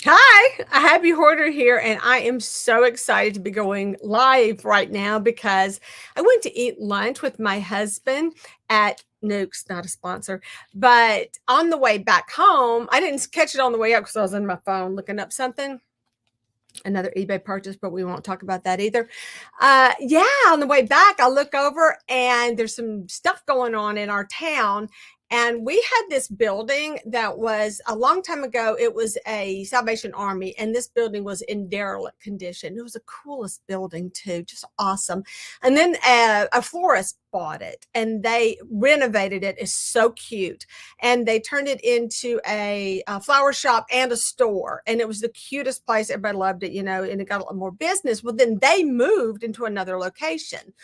Hi, a happy hoarder here, and I am so excited to be going live right now because I went to eat lunch with my husband at Nuke's, not a sponsor, but on the way back home, I didn't catch it on the way up because I was on my phone looking up something, another eBay purchase, but we won't talk about that either. Yeah, on the way back, I look over and there's some stuff going on in our town. And we had this building that was a long time ago. It was a Salvation Army, and this building was in derelict condition. It was the coolest building too, just awesome. And then a florist bought it, and they renovated it. It's so cute, and they turned it into a flower shop and a store, and it was the cutest place. Everybody loved it, and it got a lot more business. Well, then they moved into another location,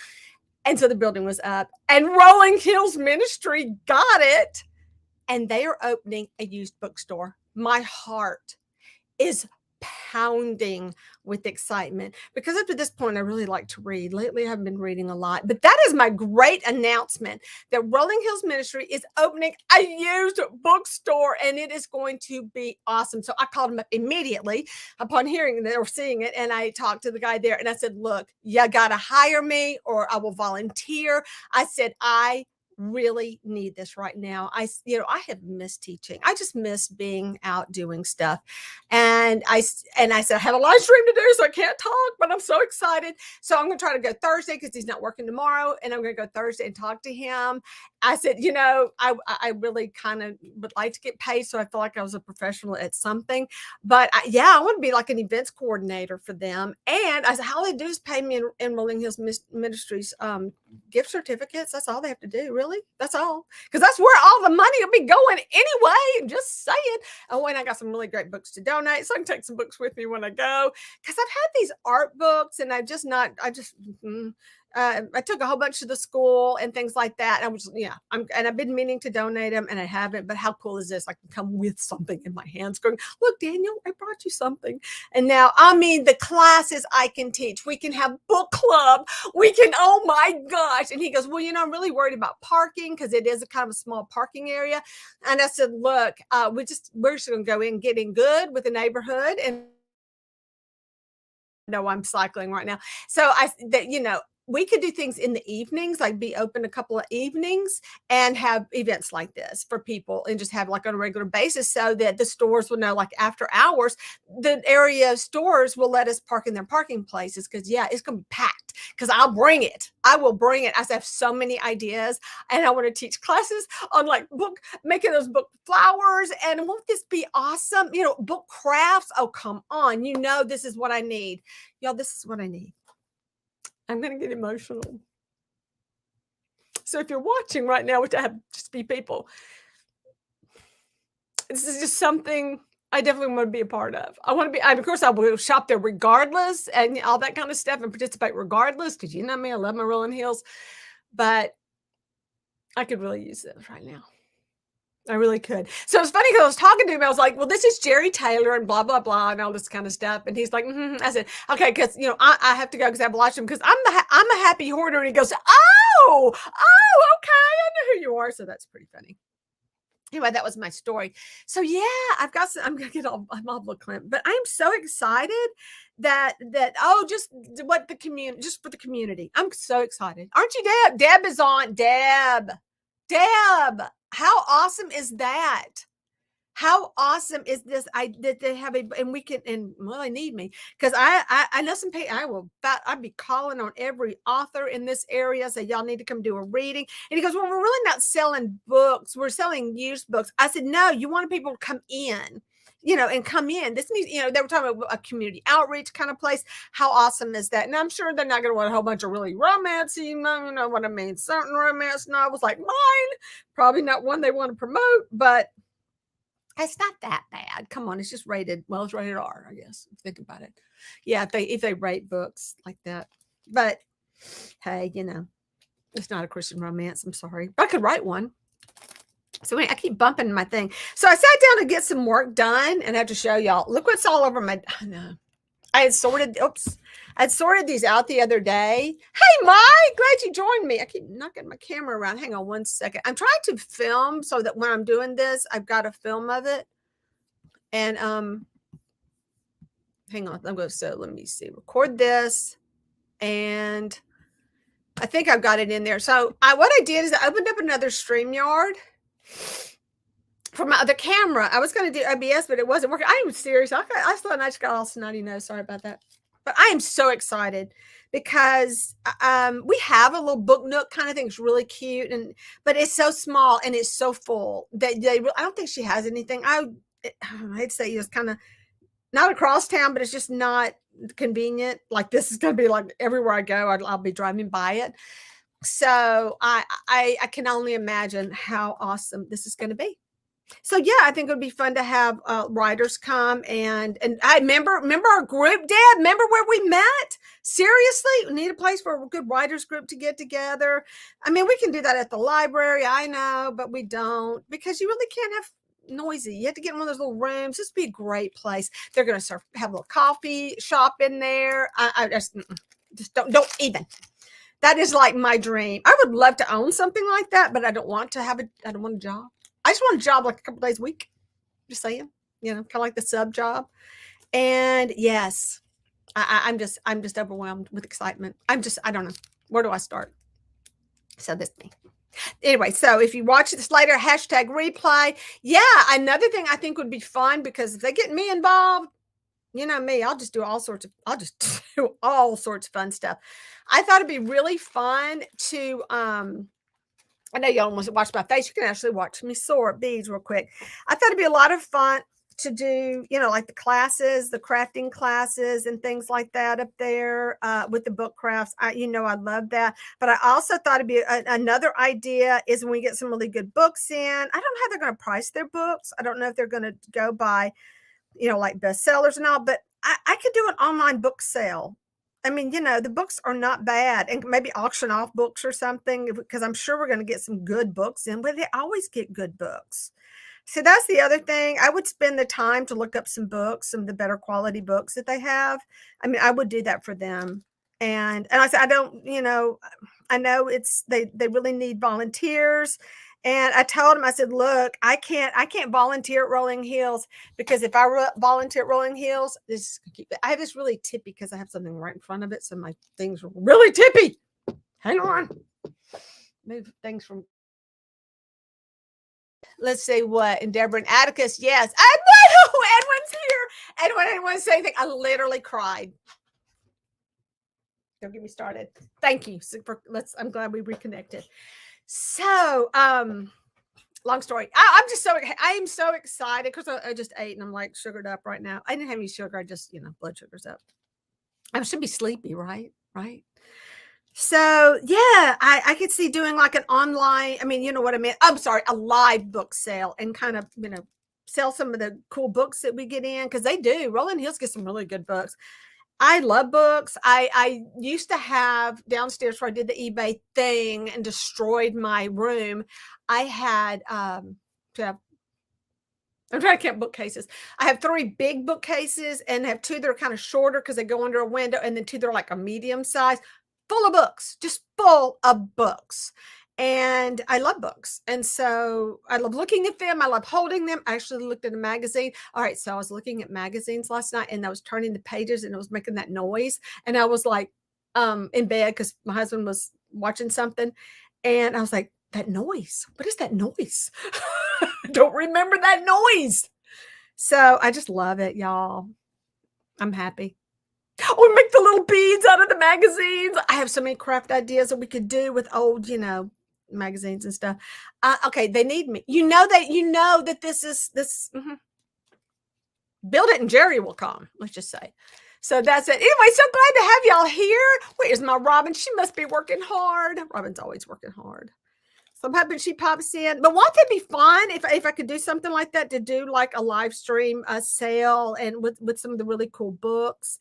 and so the building was up, and Rolling Hills Ministry got it, and they are opening a used bookstore. My heart is pounding with excitement because up to this point, I really like to read. Lately, I've been reading a lot, but that is my great announcement that Rolling Hills Ministry is opening a used bookstore, and it is going to be awesome. So I called him up immediately upon hearing that or seeing it, and I talked to the guy there, and I said, "Look, you got to hire me, or I will volunteer." I said, "I really need this right now. I have missed teaching. I just miss being out doing stuff." And I said, "I have a live stream to do, so I can't talk, but I'm so excited." So I'm going to try to go Thursday because he's not working tomorrow, and I'm going to go Thursday and talk to him. I said, I really kind of would like to get paid, so I feel like I was a professional at something. But I want to be like an events coordinator for them. And I said, all they do is pay me in Rolling Hills Ministries gift certificates. That's all they have to do, really. That's all, because that's where all the money will be going anyway. Just saying. Oh, and I got some really great books to donate, so I can take some books with me when I go. Because I've had these art books, and I took a whole bunch to the school and things like that. And I've been meaning to donate them, and I haven't. But how cool is this? I can come with something in my hands, going, "Look, Daniel, I brought you something." And now, the classes I can teach. We can have book club. We can. Oh my gosh! And he goes, "Well, I'm really worried about parking because it is a kind of a small parking area." And I said, "Look, we're just going to go in, get in good with the neighborhood, and." No, I'm cycling right now. So we could do things in the evenings, like be open a couple of evenings and have events like this for people, and just have like on a regular basis, so that the stores will know, like after hours, the area stores will let us park in their parking places. Cause it's going to be packed, because I'll bring it. I will bring it. I have so many ideas, and I want to teach classes on like making those book flowers. And won't this be awesome? Book crafts. Oh, come on. This is what I need. Y'all, this is what I need. I'm going to get emotional. So if you're watching right now, which I have just be people, this is just something I definitely want to be a part of. I want to be, of course, I will shop there regardless, and all that kind of stuff, and participate regardless, because you know me, I love my Rolling Hills. But I could really use this right now. I really could. So it's funny because I was talking to him. I was like, "Well, this is Jerry Taylor and blah, blah, blah, and all this kind of stuff." And he's like, "Mm-hmm." I said, "Okay, because, I have to go because I have to watch him because I'm a happy hoarder." And he goes, "Oh, okay. I know who you are." So that's pretty funny. Anyway, that was my story. So I'm going to get all book clip, but I'm so excited just what the community, just for the community. I'm so excited. Aren't you, Deb? Deb is on. Deb, how awesome is that? How awesome is this? That they have and we can, and well, they need me, because I know some people. I'd be calling on every author in this area. Say, y'all need to come do a reading. And he goes, "Well, we're really not selling books. We're selling used books." I said, "No, you want people to come in, and come in. This needs, they were talking about a community outreach kind of place. How awesome is that?" And I'm sure they're not going to want a whole bunch of really romancy, you know what I mean? Certain romance novels like mine, probably not one they want to promote, but it's not that bad. Come on, it's just rated. Well, it's rated R, I guess. If you think about it. Yeah, if they rate books like that. But hey, it's not a Christian romance. I'm sorry. I could write one. So I keep bumping my thing. So I sat down to get some work done, and I have to show y'all. Look what's all over my. I know. I had sorted these out the other day. Hey, Mike, glad you joined me. I keep knocking my camera around. Hang on one second. I'm trying to film so that when I'm doing this, I've got a film of it. And hang on. So let me see, record this. And I think I've got it in there. So what I did is I opened up another StreamYard for my other camera. I was going to do OBS, but it wasn't working. I am serious. I thought I just got all snotty nose. Sorry about that. But I am so excited because we have a little book nook kind of thing. It's really cute, but it's so small and it's so full that I don't think she has anything. I'd say it's kind of not across town, but it's just not convenient. Like this is going to be like everywhere I go, I'll be driving by it. So I can only imagine how awesome this is going to be. So yeah, I think it would be fun to have writers come and I remember our group, Dad. Remember where we met? Seriously, we need a place for a good writers group to get together. I mean, we can do that at the library, I know, but we don't because you really can't have noisy. You have to get in one of those little rooms. This would be a great place. They're going to have a little coffee shop in there. I just don't even. That is like my dream. I would love to own something like that, but I don't want to have I don't want a job. I just want a job like a couple days a week. Just saying, kind of like the sub job. And yes, I'm just overwhelmed with excitement. I don't know. Where do I start? So this thing. Anyway, so if you watch this later, #replay. Yeah, another thing I think would be fun because if they get me involved, you know me, I'll just do all sorts of fun stuff. I thought it'd be really fun to I know y'all want to watch my face. You can actually watch me sort beads real quick. I thought it'd be a lot of fun to do, like the classes, the crafting classes and things like that up there with the book crafts. I love that. But I also thought it'd be another idea is when we get some really good books in. I don't know how they're going to price their books. I don't know if they're going to go by, like bestsellers and all, but I could do an online book sale. I mean, the books are not bad, and maybe auction off books or something because I'm sure we're going to get some good books in, but they always get good books. So that's the other thing. I would spend the time to look up some books, some of the better quality books that they have. I mean, I would do that for them. And I said, I don't, I know they really need volunteers. And I told him, I said, look, I can't volunteer at Rolling Hills because if I volunteer at Rolling Hills, I have this really tippy because I have something right in front of it. So my things are really tippy. Hang on. Move things from. Let's say what? And Deborah and Atticus. Yes. I know Edwin's here. Edwin say anything. I literally cried. Don't get me started. Thank you. I'm glad we reconnected. So, long story. I am so excited because I just ate and I'm like sugared up right now. I didn't have any sugar. I just, blood sugar's up. I should be sleepy, right? Right. So yeah, I could see doing like an online, I mean, you know what I mean? I'm sorry, a live book sale and kind of, sell some of the cool books that we get in because they do. Rolling Hills gets some really good books. I love books. I used to have downstairs where I did the eBay thing and destroyed my room. I had I'm trying to count bookcases. I have 3 big bookcases and have 2 that are kind of shorter because they go under a window, and then 2 that are like a medium size, full of books, just full of books. And I love books. And so I love looking at them. I love holding them. I actually looked at a magazine. All right. So I was looking at magazines last night and I was turning the pages and it was making that noise. And I was like in bed because my husband was watching something. And I was like, that noise, what is that noise? I don't remember that noise. So I just love it, y'all. I'm happy. We make the little beads out of the magazines. I have so many craft ideas that we could do with old, magazines and stuff. Okay, they need me. You know that this is this. Mm-hmm. Build it and Jerry will come. Let's just say. So that's it. Anyway, so glad to have y'all here. Where's my Robin? She must be working hard. Robin's always working hard. So I'm hoping she pops in. But won't that be fun if I could do something like that, to do like a live stream, a sale, and with some of the really cool books.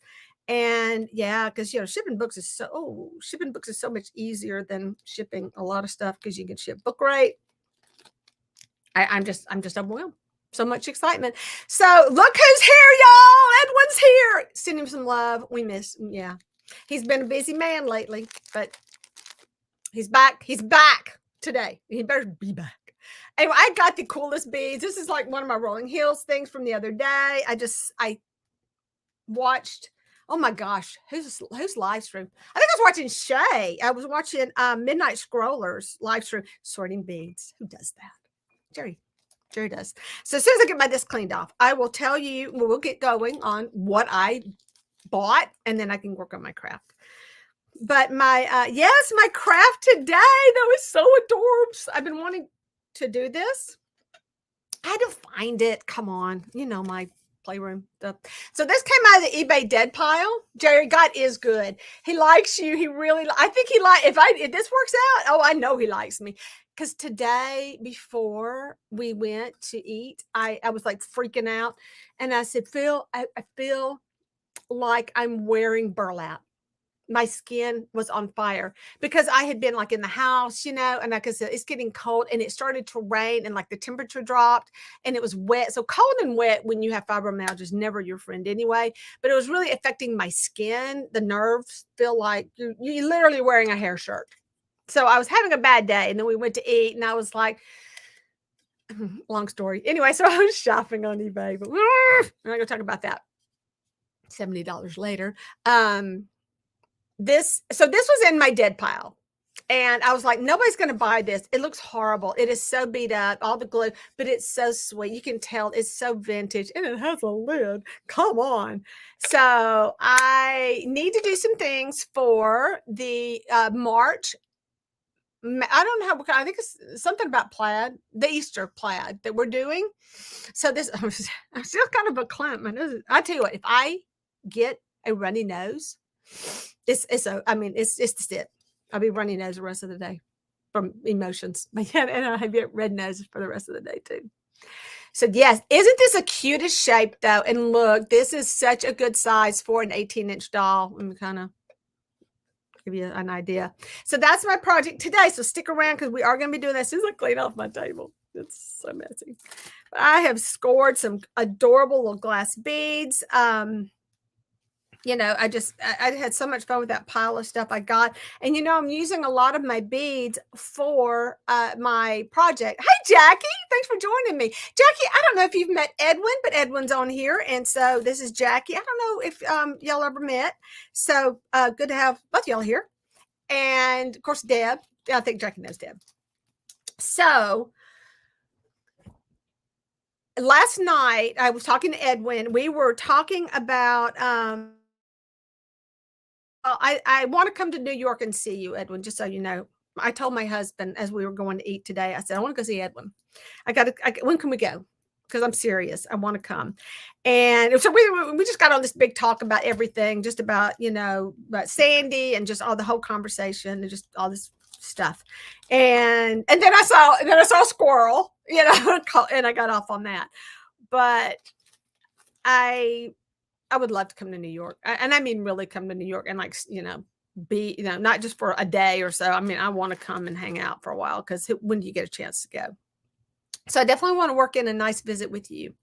And yeah, because shipping books is so much easier than shipping a lot of stuff because you can ship book rate. I'm just overwhelmed. So much excitement. So look who's here, y'all. Edwin's here. Send him some love. We miss him. Yeah. He's been a busy man lately, but he's back. He's back today. He better be back. Anyway, I got the coolest beads. This is like one of my Rolling Hills things from the other day. watched, oh my gosh, who's live stream? I think I was watching Shay. I was watching Midnight Scrollers live stream sorting beads. Who does that? Jerry does. So as soon as I get my desk cleaned off, I will tell you, we'll get going on what I bought, and then I can work on my craft. But my yes, my craft today, that was so adorable. I've been wanting to do this. I had to find it. Come on, you know my playroom stuff. So this came out of the eBay dead pile. Jerry, God is good. He likes you. He really, I think he like, if this works out, oh, I know he likes me. Because today, before we went to eat, I was like freaking out. And I said, Phil, I feel like I'm wearing burlap. My skin was on fire because I had been like in the house, you know, and like I said, it's getting cold and it started to rain and like the temperature dropped and it was wet. So cold and wet when you have fibromyalgia is never your friend anyway, but it was really affecting my skin. The nerves feel like you're literally wearing a hair shirt. So I was having a bad day and then we went to eat and I was like, long story. Anyway, so I was shopping on eBay, but I'm not going to talk about that. $70 later. This was in my dead pile. And I was like, nobody's going to buy this. It looks horrible. It is so beat up, all the glue, but it's so sweet. You can tell it's so vintage and it has a lid. Come on. So I need to do some things for the March. I don't know how, I think it's something about plaid, the Easter plaid that we're doing. So this, I'm still kind of a clump. I tell you what, if I get a runny nose, it's just it. I'll be runny nose the rest of the day from emotions. And I have red noses for the rest of the day too. So yes, isn't this a cutest shape though? And look, this is such a good size for an 18-inch doll. Let me kind of give you an idea. So that's my project today. So stick around because we are going to be doing that as soon as I clean off my table. It's so messy. But I have scored some adorable little glass beads. You know, I had so much fun with that pile of stuff I got. And, you know, I'm using a lot of my beads for my project. Hey, Jackie, thanks for joining me. Jackie, I don't know if you've met Edwin, but Edwin's on here. And so this is Jackie. I don't know if y'all ever met. So good to have both y'all here. And, of course, Deb. I think Jackie knows Deb. So last night, I was talking to Edwin. We were talking about... I want to come to New York and see you, Edwin, just so you know. I told my husband as we were going to eat today, I said, I want to go see Edwin. When can we go? Because I'm serious. I want to come. And so we just got on this big talk about everything, just about, you know, about Sandy and just all the whole conversation and just all this stuff. And then I saw a squirrel, you know, and I got off on that. But I would love to come to New York. And I mean, really come to New York and like, you know, be, you know, not just for a day or so. I mean, I want to come and hang out for a while because when do you get a chance to go? So I definitely want to work in a nice visit with you.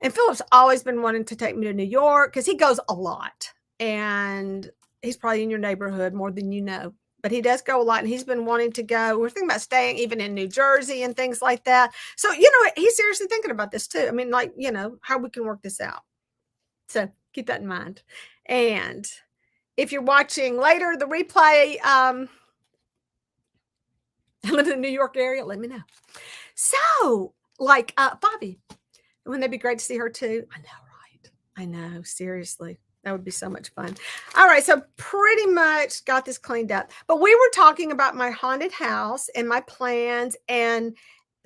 And Philip's always been wanting to take me to New York because he goes a lot and he's probably in your neighborhood more than you know, but he does go a lot and he's been wanting to go. We're thinking about staying even in New Jersey and things like that. So, you know, he's seriously thinking about this too. I mean, like, you know, how we can work this out. So keep that in mind. And if you're watching later, the replay, I live in the New York area, let me know. So like Bobby, wouldn't that be great to see her too? I know, right? I know, seriously. That would be so much fun. All right, so pretty much got this cleaned up. But we were talking about my haunted house and my plans, and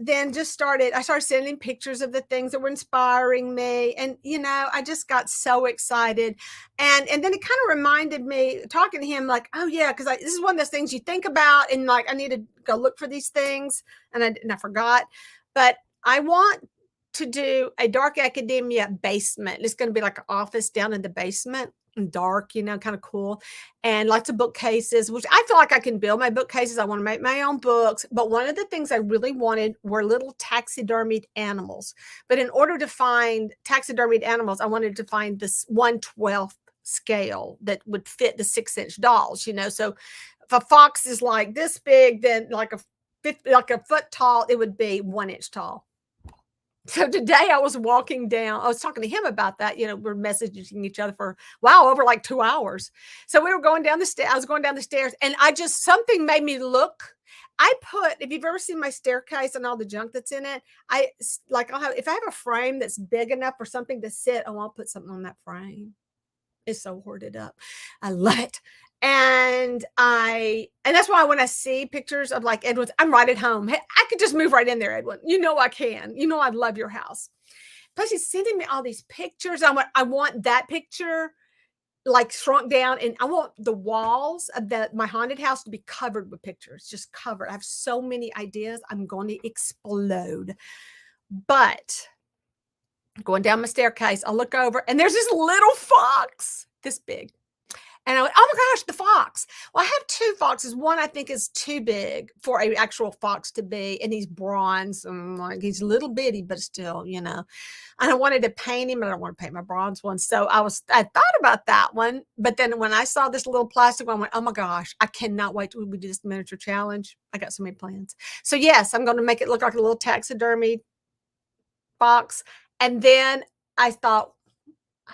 then I started sending pictures of the things that were inspiring me. And, you know, I just got so excited. And then it kind of reminded me, talking to him, like, oh yeah, because this is one of those things you think about and like, I need to go look for these things. And I forgot. But I want to do a dark academia basement. It's going to be like an office down in the basement. Dark, you know, kind of cool, and lots of bookcases, which I feel like I can build my bookcases. I want to make my own books, but one of the things I really wanted were little taxidermied animals. But in order to find taxidermied animals, I wanted to find this 1/12 scale that would fit the 6-inch dolls, you know. So if a fox is like this big, then like a foot tall, it would be 1 inch tall. So today I was walking down, I was talking to him about that. We're messaging each other for, wow, over like 2 hours. So we were going down the stairs. I was going down the stairs and something made me look. If you've ever seen my staircase and all the junk that's in it, if I have a frame that's big enough for something to sit, I'll put something on that frame. It's so hoarded up. I love it. And that's why when I see pictures of like Edwin's, I'm right at home. Hey, I could just move right in there, Edwin. I can. I love your house. Plus, he's sending me all these pictures. I want that picture like shrunk down, and I want the walls of my haunted house to be covered with pictures, just covered. I have so many ideas. I'm going to explode. But going down my staircase, I look over and there's this little fox this big. And I went, oh my gosh, the fox. Well, I have 2 foxes. One I think is too big for an actual fox to be. And he's bronze. And like he's little bitty, but still, And I wanted to paint him, but I don't want to paint my bronze one. So I thought about that one. But then when I saw this little plastic one, I went, oh my gosh, I cannot wait till we do this miniature challenge. I got so many plans. So yes, I'm going to make it look like a little taxidermy fox. And then I thought,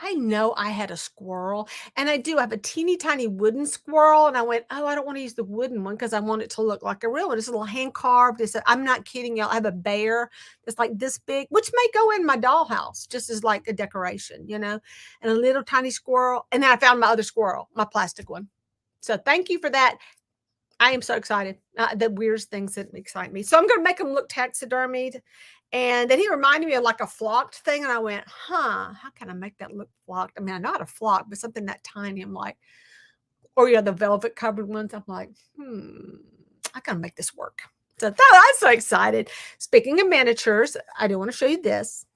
I know I had a squirrel, and I do have a teeny tiny wooden squirrel. And I went, oh, I don't want to use the wooden one because I want it to look like a real one. It's a little hand carved. I'm not kidding y'all. I have a bear that's like this big, which may go in my dollhouse just as like a decoration, and a little tiny squirrel. And then I found my other squirrel, my plastic one. So thank you for that. I am so excited. The weirdest things that excite me. So I'm going to make them look taxidermied. And then he reminded me of like a flocked thing. And I went, how can I make that look flocked? I mean, I know how to flock, but something that tiny, I'm like, or, the velvet covered ones. I'm like, I got to make this work. So I'm so excited. Speaking of miniatures, I do want to show you this.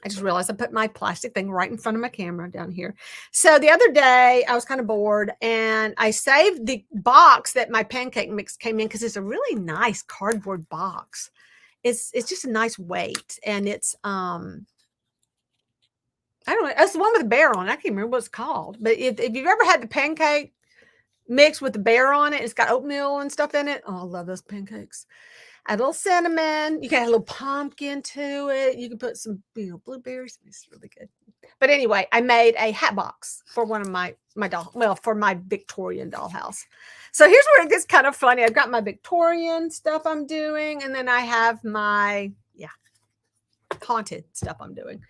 I just realized I put my plastic thing right in front of my camera down here. So the other day I was kind of bored and I saved the box that my pancake mix came in because it's a really nice cardboard box. It's just a nice weight, and it's I don't know, it's the one with the bear on it. I can't remember what it's called, but if you've ever had the pancake mix with the bear on it, it's got oatmeal and stuff in it. Oh, I love those pancakes. Add a little cinnamon. You can add a little pumpkin to it. You can put some blueberries. It's really good. But anyway, I made a hat box for one of my for my Victorian dollhouse. So here's where it gets kind of funny. I've got my Victorian stuff I'm doing, and then I have my haunted stuff I'm doing.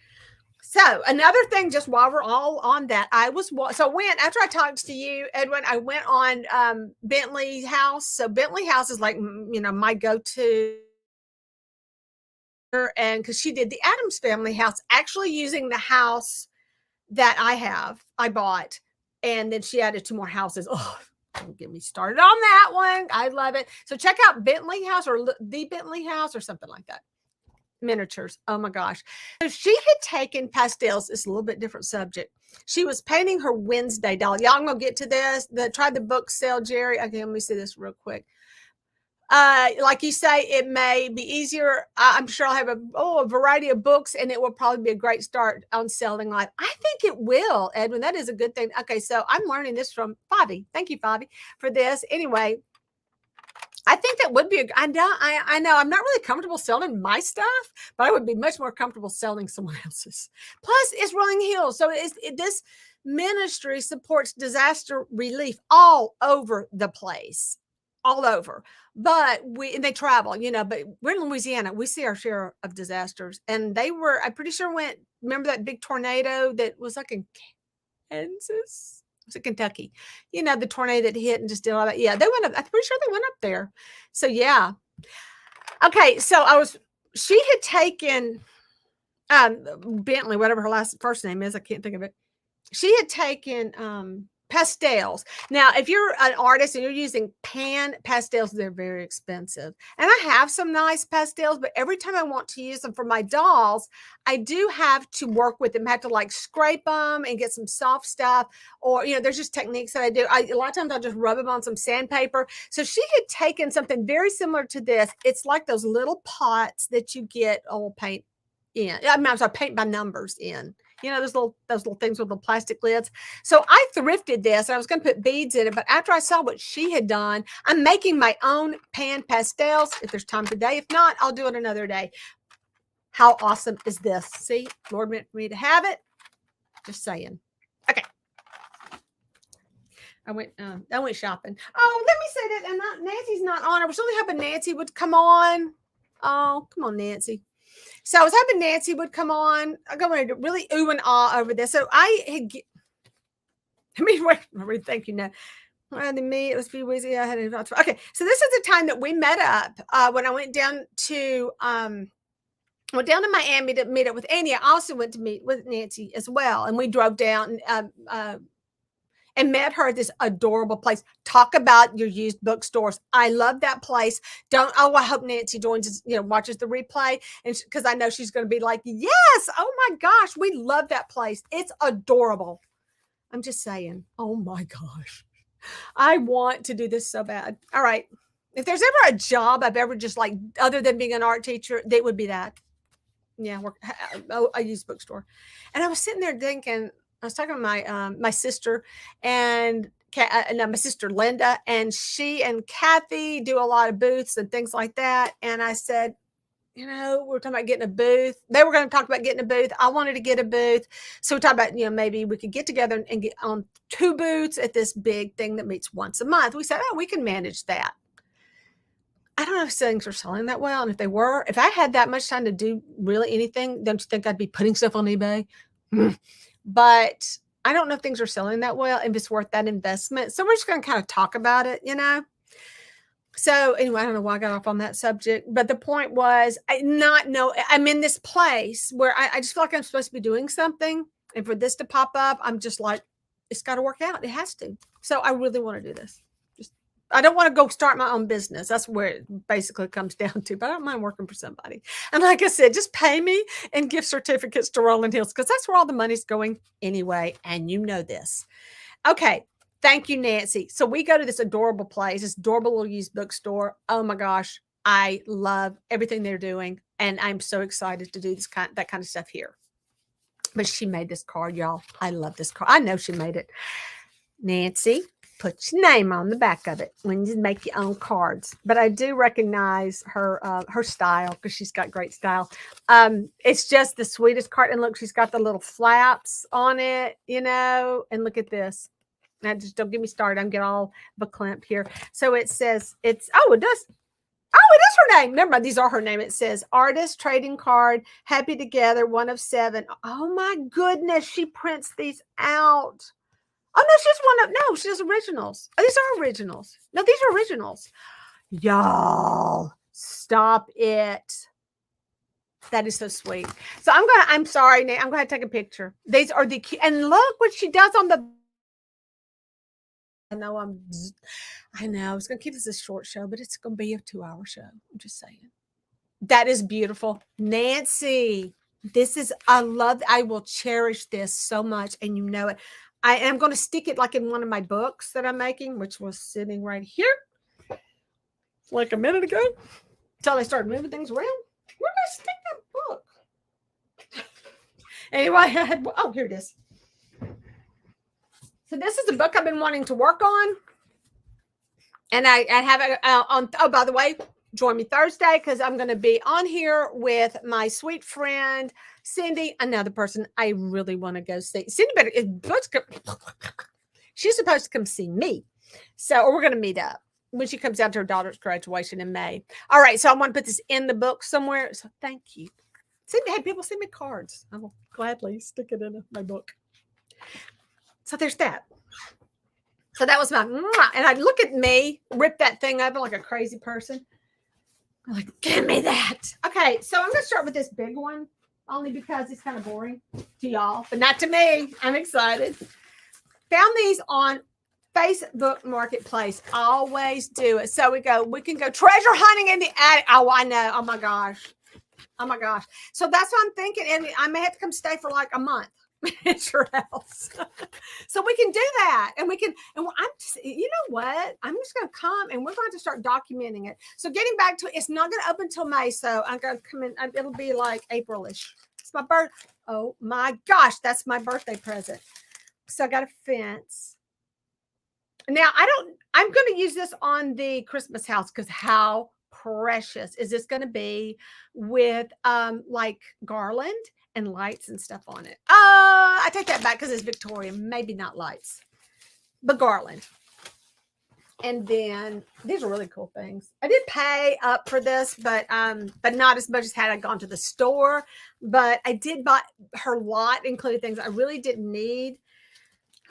So another thing, just while we're all on that, after I talked to you, Edwin, I went on Bentley House. So Bentley House is like, my go-to. And because she did the Addams Family house, actually using the house that I bought. And then she added 2 more houses. Oh, don't get me started on that one. I love it. So check out Bentley House or the Bentley House or something like that. Miniatures. Oh my gosh. So she had taken pastels. It's a little bit different subject. She was painting her Wednesday doll. Y'all, I'm gonna get to this. Try the book sale, Jerry. Okay, let me see this real quick. Like you say, it may be easier. I'm sure I'll have a variety of books, and it will probably be a great start on selling life. I think it will, Edwin. That is a good thing. Okay, so I'm learning this from Favi. Thank you, Favi, for this. Anyway, I think that would be I know I'm not really comfortable selling my stuff, but I would be much more comfortable selling someone else's. Plus, it's Rolling Hills. So this ministry supports disaster relief all over the place, all over. But they travel, but we're in Louisiana. We see our share of disasters. And I'm pretty sure remember that big tornado that was like in Kansas? Was it Kentucky? The tornado that hit and just did all that. Yeah, they went up. I'm pretty sure they went up there. So yeah. Okay, so she had taken Bentley, whatever her first name is, I can't think of it. She had taken pastels. Now, if you're an artist and you're using pan pastels, they're very expensive. And I have some nice pastels, but every time I want to use them for my dolls, I do have to work with them. I have to like scrape them and get some soft stuff, or there's just techniques that I do. A lot of times I'll just rub them on some sandpaper. So she had taken something very similar to this. It's like those little pots that you get oil paint in. I'm sorry, paint by numbers in. Those little things with the plastic lids. So I thrifted this. I was going to put beads in it, but after I saw what she had done, I'm making my own pan pastels if there's time today. If not, I'll do it another day. How awesome is this? See, Lord meant for me to have it. Just saying. Okay. I went shopping. Oh, let me say that. And Nancy's not on. I was really hoping Nancy would come on. Oh, come on, Nancy. So I was hoping Nancy would come on. I'm going to really ooh and ah over this. So I had. Wait, thank you. Now, it was a few weeks. I had okay. So this is the time that we met up when I went down to Miami to meet up with Annie. I also went to meet with Nancy as well, and we drove down and met her at this adorable place. Talk about your used bookstores. I love that place. I hope Nancy joins, watches the replay. And because I know she's going to be like, yes, oh my gosh, we love that place. It's adorable. I'm just saying, oh my gosh, I want to do this so bad. All right. If there's ever a job I've ever just like, other than being an art teacher, that would be that. Yeah. I use bookstore. And I was sitting there thinking, I was talking to my sister and my sister Linda, and she and Kathy do a lot of booths and things like that. And I said, we're talking about getting a booth. They were going to talk about getting a booth. I wanted to get a booth. So we talked about, maybe we could get together and get on 2 booths at this big thing that meets once a month. We said, oh, we can manage that. I don't know if things are selling that well. And if I had that much time to do really anything, don't you think I'd be putting stuff on eBay? But I don't know if things are selling that well, if it's worth that investment. So we're just going to kind of talk about it, So anyway, I don't know why I got off on that subject, but the point was I'm in this place where I just feel like I'm supposed to be doing something. And for this to pop up, I'm just like, it's got to work out. It has to. So I really want to do this. I don't want to go start my own business. That's where it basically comes down to, but I don't mind working for somebody. And like I said, just pay me and gift certificates to Rolling Hills, because that's where all the money's going anyway. And you know this. Okay. Thank you, Nancy. So we go to this adorable place, this adorable little used bookstore. Oh my gosh. I love everything they're doing. And I'm so excited to do that kind of stuff here. But she made this card, y'all. I love this card. I know she made it. Nancy, put your name on the back of it when you make your own cards. But I do recognize her style, because she's got great style. It's just the sweetest card. And look, she's got the little flaps on it, and look at this. Now, just don't get me started. I'm getting all verklempt here. So it says it is her name. Never mind. These are her name. It says artist trading card, happy together, 1 of 7. Oh my goodness. She prints these out. Oh, no, she does originals. Oh, these are originals. No, these are originals. Y'all, stop it. That is so sweet. So I'm sorry, Nate. I'm going to take a picture. These are the cute. And look what she does on the. I know I was going to keep this a short show, but it's going to be a 2-hour show. I'm just saying. That is beautiful. Nancy, I will cherish this so much. And you know it. I am going to stick it like in one of my books that I'm making, which was sitting right here like a minute ago until I started moving things around. Where did I stick that book? Anyway, here it is. So this is a book I've been wanting to work on. And I have it on, by the way, join me Thursday, because I'm going to be on here with my sweet friend, Cindy, another person I really want to go see. Cindy she's supposed to come see me. Or we're going to meet up when she comes out to her daughter's graduation in May. All right. So I want to put this in the book somewhere. So thank you. People send me cards. I will gladly stick it in my book. So there's that. So that was my, and I look at me, rip that thing open like a crazy person. I'm like, give me that. Okay, so I'm going to start with this big one, only because it's kind of boring to y'all, but not to me. I'm excited. Found these on Facebook Marketplace. Always do it. So we can go treasure hunting in the attic. Oh, I know. Oh my gosh. So that's what I'm thinking. And I may have to come stay for like a month at your house. So we can do that. And you know what? I'm just going to come and we're going to start documenting it. So getting back to it, it's not going to open until May. So I'm going to come in. It'll be like April-ish. It's my birthday. Oh my gosh. That's my birthday present. So I got a fence. Now I'm going to use this on the Christmas house, because how precious is this going to be with like garland and lights and stuff on it. I take that back because it's Victorian, maybe not lights, but garland. And then these are really cool things. I did pay up for this, but not as much as had I gone to the store. But I did buy her lot, including things I really didn't need.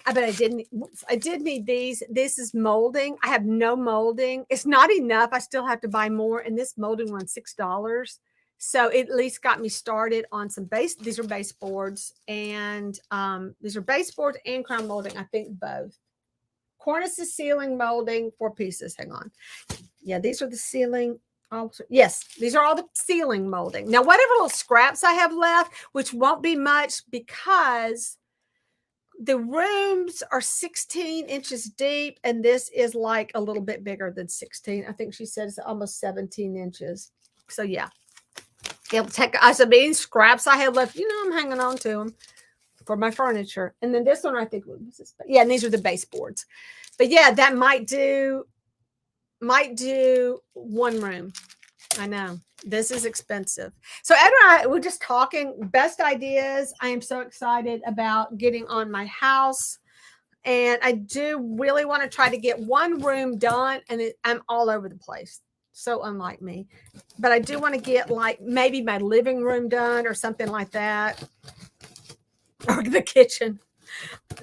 But I didn't. I did need these. This is molding. I have no molding. It's not enough. I still have to buy more. And this molding one's $6. So it at least got me started on some base. These are baseboards, and these are baseboards and crown molding. I think both. Cornices, ceiling molding, 4 pieces. Hang on. Yeah, these are the ceiling. Yes, these are all the ceiling molding. Now, whatever little scraps I have left, which won't be much because the rooms are 16 inches deep, and this is like a little bit bigger than 16. I think she said it's almost 17 inches. So, yeah. It'll take, I said, any scraps I have left, I'm hanging on to them for my furniture. And then this one, I think, yeah, and these are the baseboards. But yeah, that might do 1 room. I know this is expensive. So Ed and I were just talking best ideas. I am so excited about getting on my house. And I do really want to try to get 1 room done. And I'm all over the place. So unlike me. But I do want to get like maybe my living room done or something like that. Or the kitchen,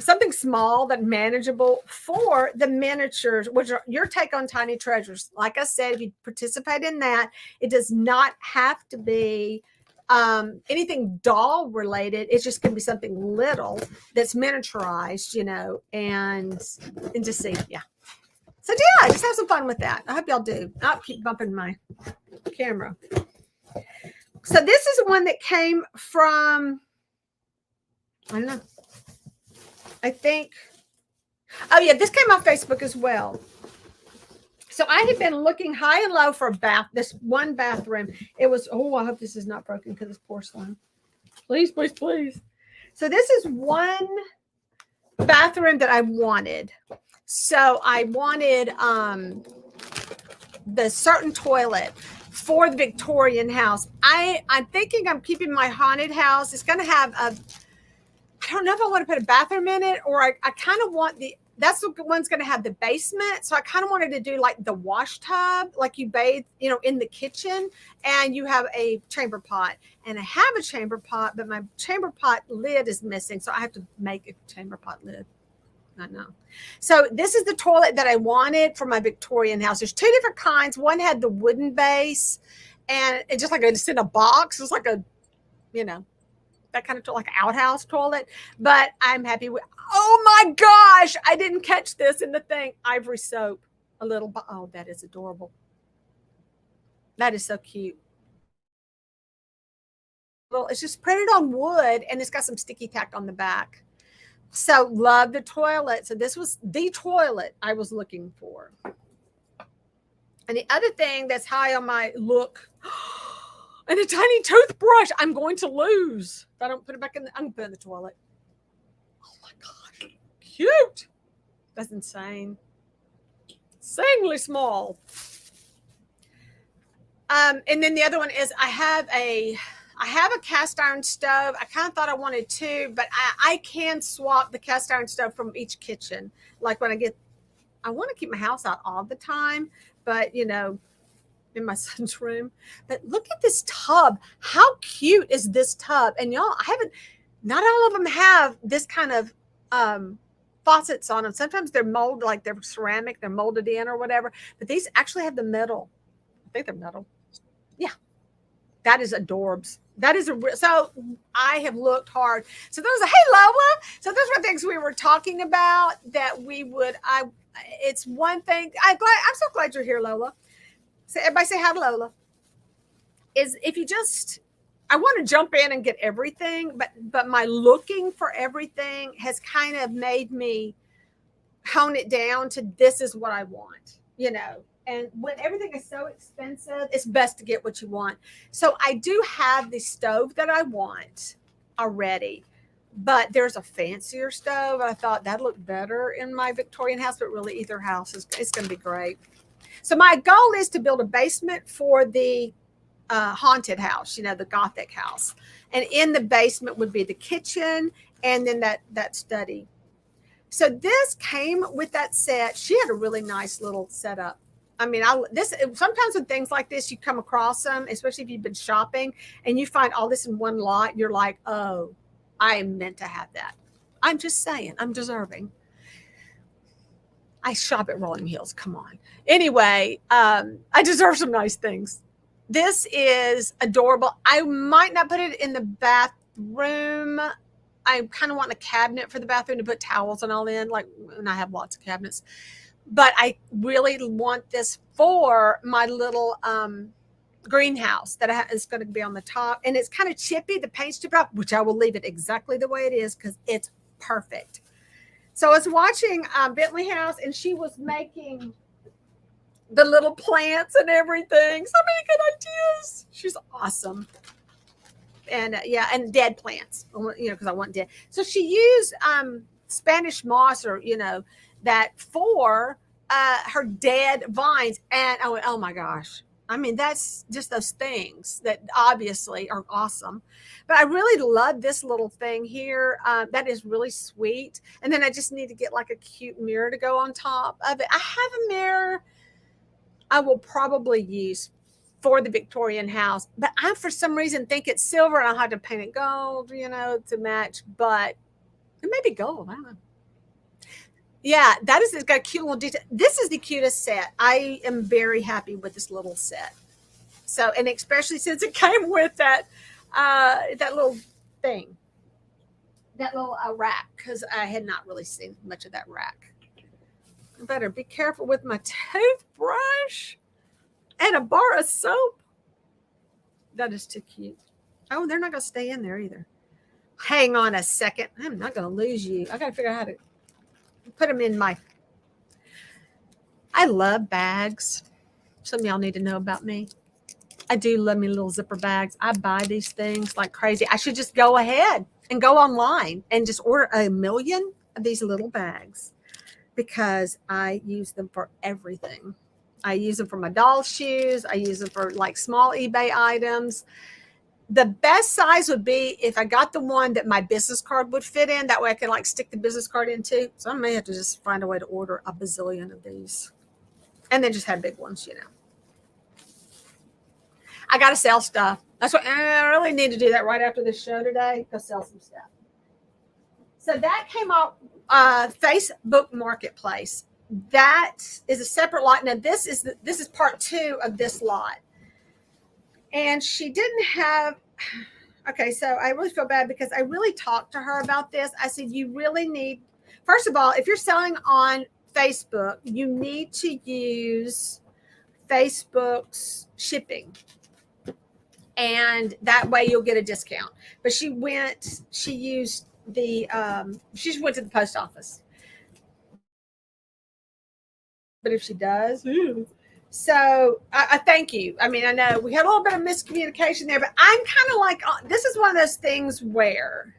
something small but manageable for the miniatures, which are your take on tiny treasures. Like I said, if you participate in that, it does not have to be anything doll related. It's just going to be something little that's miniaturized, and just see. Yeah. So yeah, just have some fun with that. I hope y'all do. I'll keep bumping my camera. So this is one that came from, I don't know. I think, oh yeah, this came off Facebook as well. So I had been looking high and low for this one bathroom. It was, I hope this is not broken because it's porcelain. Please, please, please. So this is one bathroom that I wanted. So I wanted the certain toilet for the Victorian house. I'm thinking I'm keeping my haunted house. It's going to have I don't know if I want to put a bathroom in it, or I kind of want that's the one's going to have the basement. So I kind of wanted to do like the wash tub, like you bathe, in the kitchen, and you have a chamber pot. And I have a chamber pot, but my chamber pot lid is missing. So I have to make a chamber pot lid. I know. So this is the toilet that I wanted for my Victorian house. There's 2 different kinds. One had the wooden base, and it's just like it's in a box. It's like a, that kind of like an outhouse toilet. But I'm happy with. Oh my gosh! I didn't catch this in the thing. Ivory soap, a little. Oh, that is adorable. That is so cute. Well, it's just printed on wood, and it's got some sticky tack on the back. So love the toilet. So this was the toilet I was looking for. And the other thing that's high on my look, and a tiny toothbrush I'm going to lose if I don't put it back I'm going to put it in the toilet. Oh my God. Cute. That's insane. Insanely small. And then the other one is I have a cast iron stove. I kind of thought I wanted 2, but I can swap the cast iron stove from each kitchen. Like when I want to keep my house out all the time, but in my son's room. But look at this tub. How cute is this tub? And y'all, not all of them have this kind of faucets on them. Sometimes they're molded, like they're ceramic, they're molded in or whatever. But these actually have the metal. I think they're metal. Yeah. That is adorbs. That is so I have looked hard. So there was hey Lola. So those were things we were talking about that we would. It's one thing. I'm so glad you're here, Lola. So everybody say hi to Lola. Is if you just, I want to jump in and get everything, but my looking for everything has kind of made me hone it down to this is what I want, And when everything is so expensive, it's best to get what you want. So I do have the stove that I want already, but there's a fancier stove. I thought that'd look better in my Victorian house, but really either house it's going to be great. So my goal is to build a basement for the haunted house, the Gothic house. And in the basement would be the kitchen and then that study. So this came with that set. She had a really nice little setup. I mean, sometimes with things like this, you come across them, especially if you've been shopping and you find all this in one lot. You're like, oh, I am meant to have that. I'm just saying, I'm deserving. I shop at Rolling Hills. Come on. Anyway, I deserve some nice things. This is adorable. I might not put it in the bathroom. I kind of want a cabinet for the bathroom to put towels and all in, and I have lots of cabinets. But I really want this for my little greenhouse that is going to be on the top. And it's kind of chippy. The paint's chipped off, which I will leave it exactly the way it is because it's perfect. So I was watching Bentley House, and she was making the little plants and everything. So many good ideas. She's awesome. And and dead plants, because I want dead. So she used Spanish moss, or that for her dead vines. And oh my gosh, I mean, that's just those things that obviously are awesome. But I really love this little thing here. That is really sweet. And then I just need to get like a cute mirror to go on top of it. I have a mirror I will probably use for the Victorian house, but I, for some reason, think it's silver and I'll have to paint it gold, to match, but it may be gold. I don't know. Yeah, it's got a cute little detail. This is the cutest set. I am very happy with this little set. So, and especially since it came with that little thing, that little rack, because I had not really seen much of that rack. I better be careful with my toothbrush and a bar of soap. That is too cute. Oh, they're not going to stay in there either. Hang on a second. I'm not going to lose you. I got to figure out how to put them in my... I love bags. Some of y'all need to know about me. I do love me little zipper bags. I buy these things like crazy. I should just go ahead and go online and just order 1 million of these little bags because I use them for everything. I use them for my doll shoes. I use them for like small eBay items. The best size would be if I got the one that my business card would fit in. That way I can like stick the business card into. So I may have to just find a way to order a bazillion of these. And then just have big ones, I got to sell stuff. That's what I really need to do that right after this show today. Go sell some stuff. So that came out Facebook Marketplace. That is a separate lot. Now this is part 2 of this lot. And she didn't have, okay, so I really feel bad because I really talked to her about this. I said, you really need, first of all, if you're selling on Facebook, you need to use Facebook's shipping. And that way you'll get a discount. But she went to the post office. But if she does, so I thank you. I mean, I know we had a little bit of miscommunication there, but I'm kind of like, this is one of those things where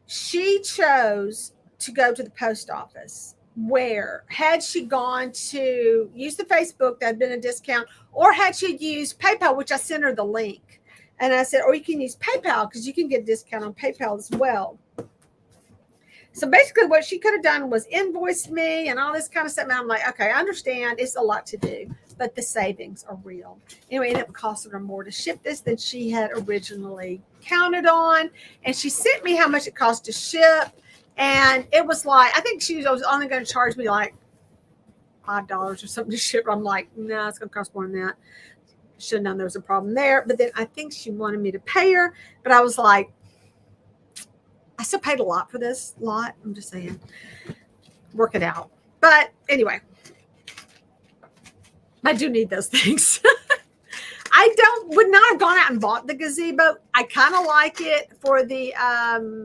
she chose to go to the post office, where had she gone to use the Facebook, that'd been a discount, or had she used PayPal, which I sent her the link. And I said, or you can use PayPal because you can get a discount on PayPal as well. So basically what she could have done was invoice me and all this kind of stuff. And I'm like, okay, I understand it's a lot to do, but the savings are real. Anyway, it ended up costing her more to ship this than she had originally counted on. And she sent me how much it cost to ship. And it was like, I think she was only going to charge me like $5 or something to ship. I'm like, no, it's going to cost more than that. Should have known there was a problem there. But then I think she wanted me to pay her. But I was like, I still paid a lot for this lot. I'm just saying, work it out. But anyway, I do need those things. I would not have gone out and bought the gazebo. I kind of like it for the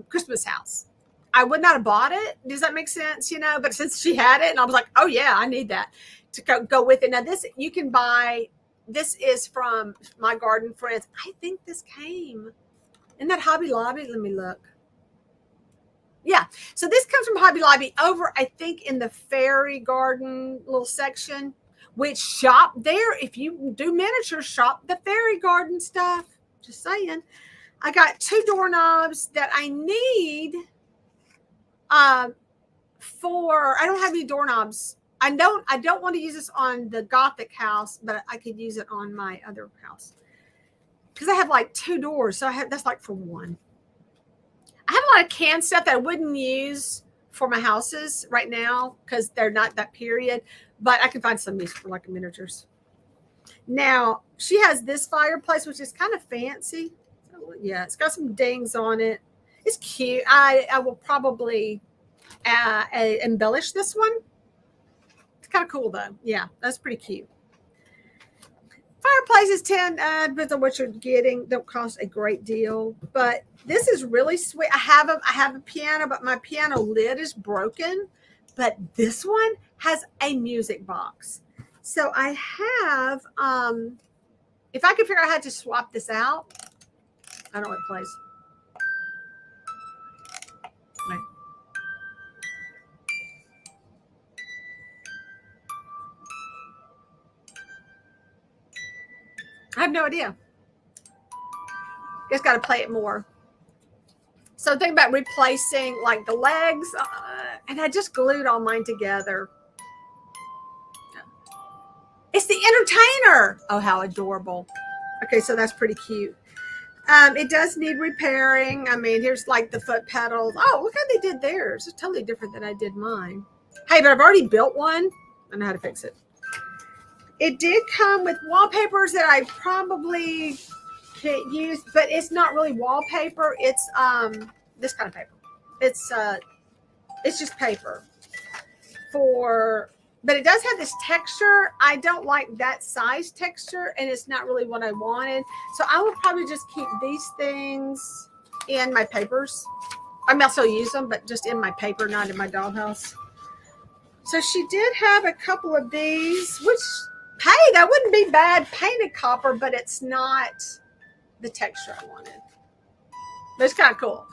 Christmas house. I would not have bought it. Does that make sense? But since she had it and I was like, oh yeah, I need that to go with it. Now this, you can buy, this is from My Garden Friends. I think this came in that Hobby Lobby. Let me look. Yeah. So this comes from Hobby Lobby over, I think, in the fairy garden little section, which shop there. If you do miniatures, shop the fairy garden stuff. Just saying. I got 2 doorknobs that I need for, I don't have any doorknobs. I don't want to use this on the Gothic house, but I could use it on my other house. Because I have like 2 doors. So that's like for one. I have a lot of canned stuff that I wouldn't use for my houses right now because they're not that period, but I can find some use for like miniatures. Now, she has this fireplace, which is kind of fancy. So, yeah, it's got some dings on it. It's cute. I will probably embellish this one. It's kind of cool, though. Yeah, that's pretty cute. Fireplaces depends on what you're getting. Don't cost a great deal, but this is really sweet. I have a piano, but my piano lid is broken. But this one has a music box. So I have if I could figure out how to swap this out, I don't know what it plays. Right. I have no idea. Just got to play it more. So think about replacing like the legs, and I just glued all mine together. It's the entertainer. Oh, how adorable. Okay, so that's pretty cute. It does need repairing. I mean, here's like the foot pedals. Oh, look how they did theirs. It's totally different than I did mine. Hey, but I've already built one. I know how to fix it. It did come with wallpapers that I probably can't use, but it's not really wallpaper. It's this kind of paper. It's just paper but it does have this texture. I don't like that size texture, and it's not really what I wanted. So I will probably just keep these things in my papers. I mean, I'll still use them, but just in my paper, not in my dollhouse. So she did have a couple of these, which, hey, that wouldn't be bad painted copper, but it's not the texture I wanted. But it's kind of cool.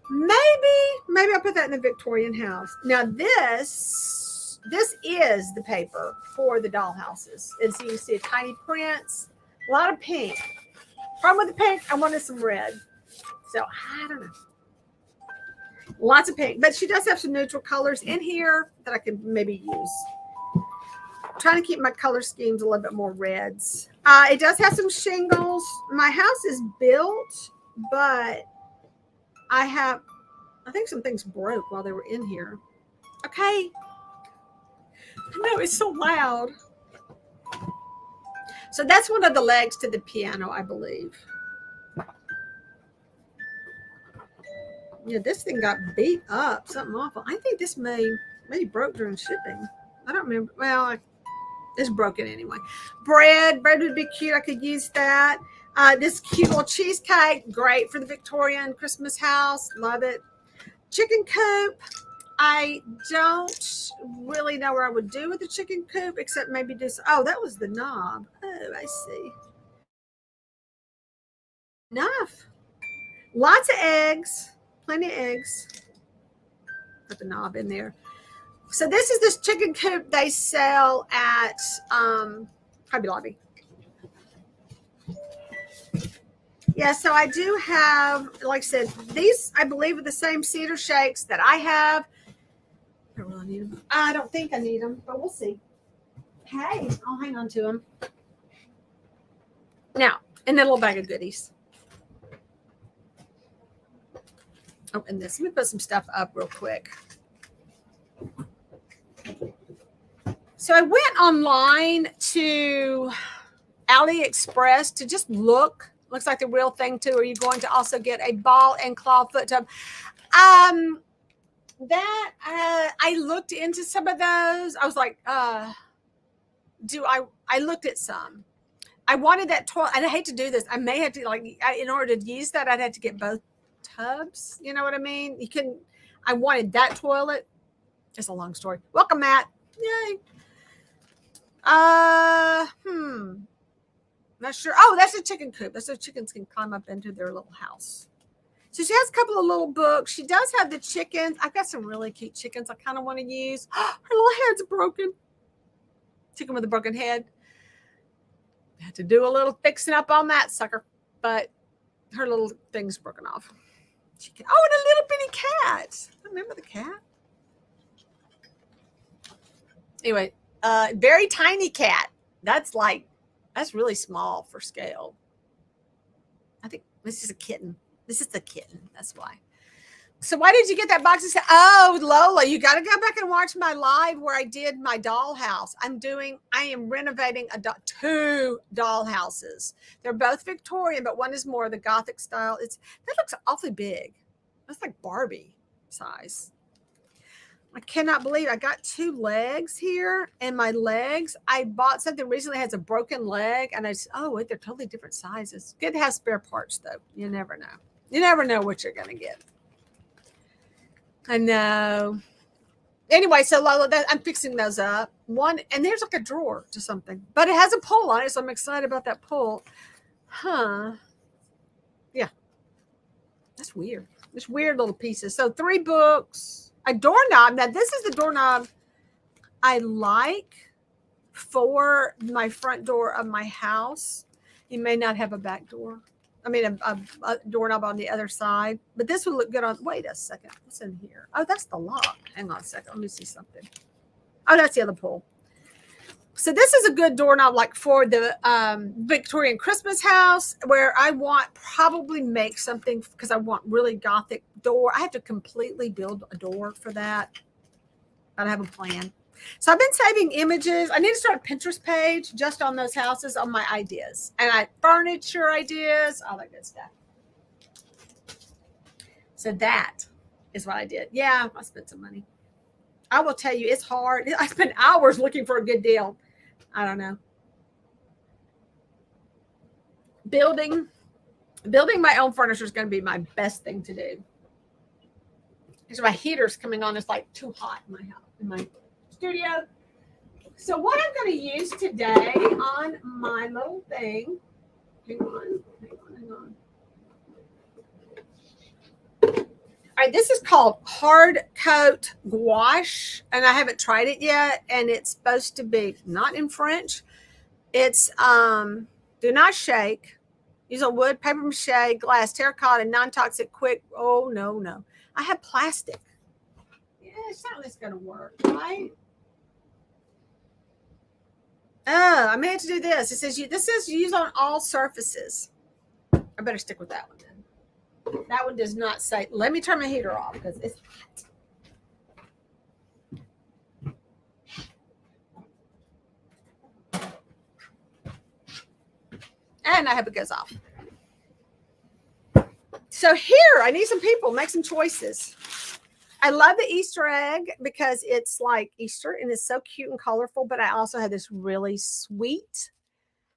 Maybe I'll put that in the Victorian house. Now this is the paper for the dollhouses. And so you see tiny prints, a lot of pink. Problem with the pink, I wanted some red. So I don't know. Lots of pink, but she does have some neutral colors in here that I can maybe use. I'm trying to keep my color schemes a little bit more reds. It does have some shingles. My house is built, but I think some things broke while they were in here. Okay. I know it's so loud. So that's one of the legs to the piano, I believe. Yeah, this thing got beat up, something awful. I think this maybe broke during shipping. I don't remember. Well, it's broken anyway. Bread would be cute. I could use that. This cute little cheesecake, great for the Victorian Christmas house. Love it. Chicken coop. I don't really know where I would do with the chicken coop, except maybe just, oh, that was the knob. Oh, I see. Enough. Lots of eggs. Plenty of eggs. Put the knob in there. So this is this chicken coop they sell at Hobby Lobby. Yeah, so I do have, like I said, these I believe are the same cedar shakes that I have. I don't really need them. I don't think I need them, but we'll see. Hey, I'll hang on to them. Now, and then a little bag of goodies. Oh, and this. Let me put some stuff up real quick. So I went online to AliExpress to just look. Looks like the real thing too. Are you going to also get a ball and claw foot tub? I looked into some of those. I was like, I looked at some. I wanted that toilet. And I hate to do this. I may have to in order to use that, I'd have to get both tubs. You know what I mean? I wanted that toilet. It's a long story. Welcome, Matt. Yay. Not sure. Oh, that's a chicken coop. That's so chickens can climb up into their little house. So she has a couple of little books. She does have the chickens. I've got some really cute chickens I kind of want to use. Her little head's broken. Chicken with a broken head. I had to do a little fixing up on that sucker, but her little thing's broken off. Chicken. Oh, and a little bitty cat. Remember the cat? Anyway, very tiny cat. That's really small for scale. I think this is a kitten. This is the kitten. That's why. So why did you get that box? Oh, Lola, you got to go back and watch my live where I did my dollhouse. I am renovating two dollhouses. They're both Victorian, but one is more the Gothic style. That looks awfully big. That's like Barbie size. I cannot believe I got two legs here, and my legs, I bought something recently that has a broken leg, and oh, wait, they're totally different sizes. Good to have spare parts, though. You never know. You never know what you're going to get. I know. Anyway, so Lola, I'm fixing those up. One, and there's like a drawer to something, but it has a pull on it, so I'm excited about that pull. Huh. Yeah. That's weird. It's weird little pieces. So 3 books, a doorknob. Now, this is the doorknob I like for my front door of my house. You may not have a back door. I mean, a doorknob on the other side, but this would look good on. Wait a second. What's in here? Oh, that's the lock. Hang on a second. Let me see something. Oh, that's the other pull. So this is a good doorknob, like for the Victorian Christmas house, where I want probably make something because I want really Gothic door. I have to completely build a door for that. I don't have a plan. So I've been saving images. I need to start a Pinterest page just on those houses, on my ideas. And furniture ideas, all that good stuff. So that is what I did. Yeah, I spent some money. I will tell you, it's hard. I spent hours looking for a good deal. I don't know. Building my own furniture is going to be my best thing to do. Because my heater's coming on. It's like too hot in my house, in my studio. So what I'm going to use today on my little thing, hang on. All right, this is called Hard Coat Gouache, and I haven't tried it yet, and it's supposed to be not in French. It's do not shake. Use on wood, paper mache, glass, terracotta, non-toxic, quick. Oh, no. I have plastic. Yeah, it's not that's going to work, right? Oh, I may have to do this. It says this says use on all surfaces. I better stick with that one then. That one does not say. Let me turn my heater off because it's hot. And I hope it goes off. So here, I need some people. Make some choices. I love the Easter egg because it's like Easter and it's so cute and colorful, but I also have this really sweet.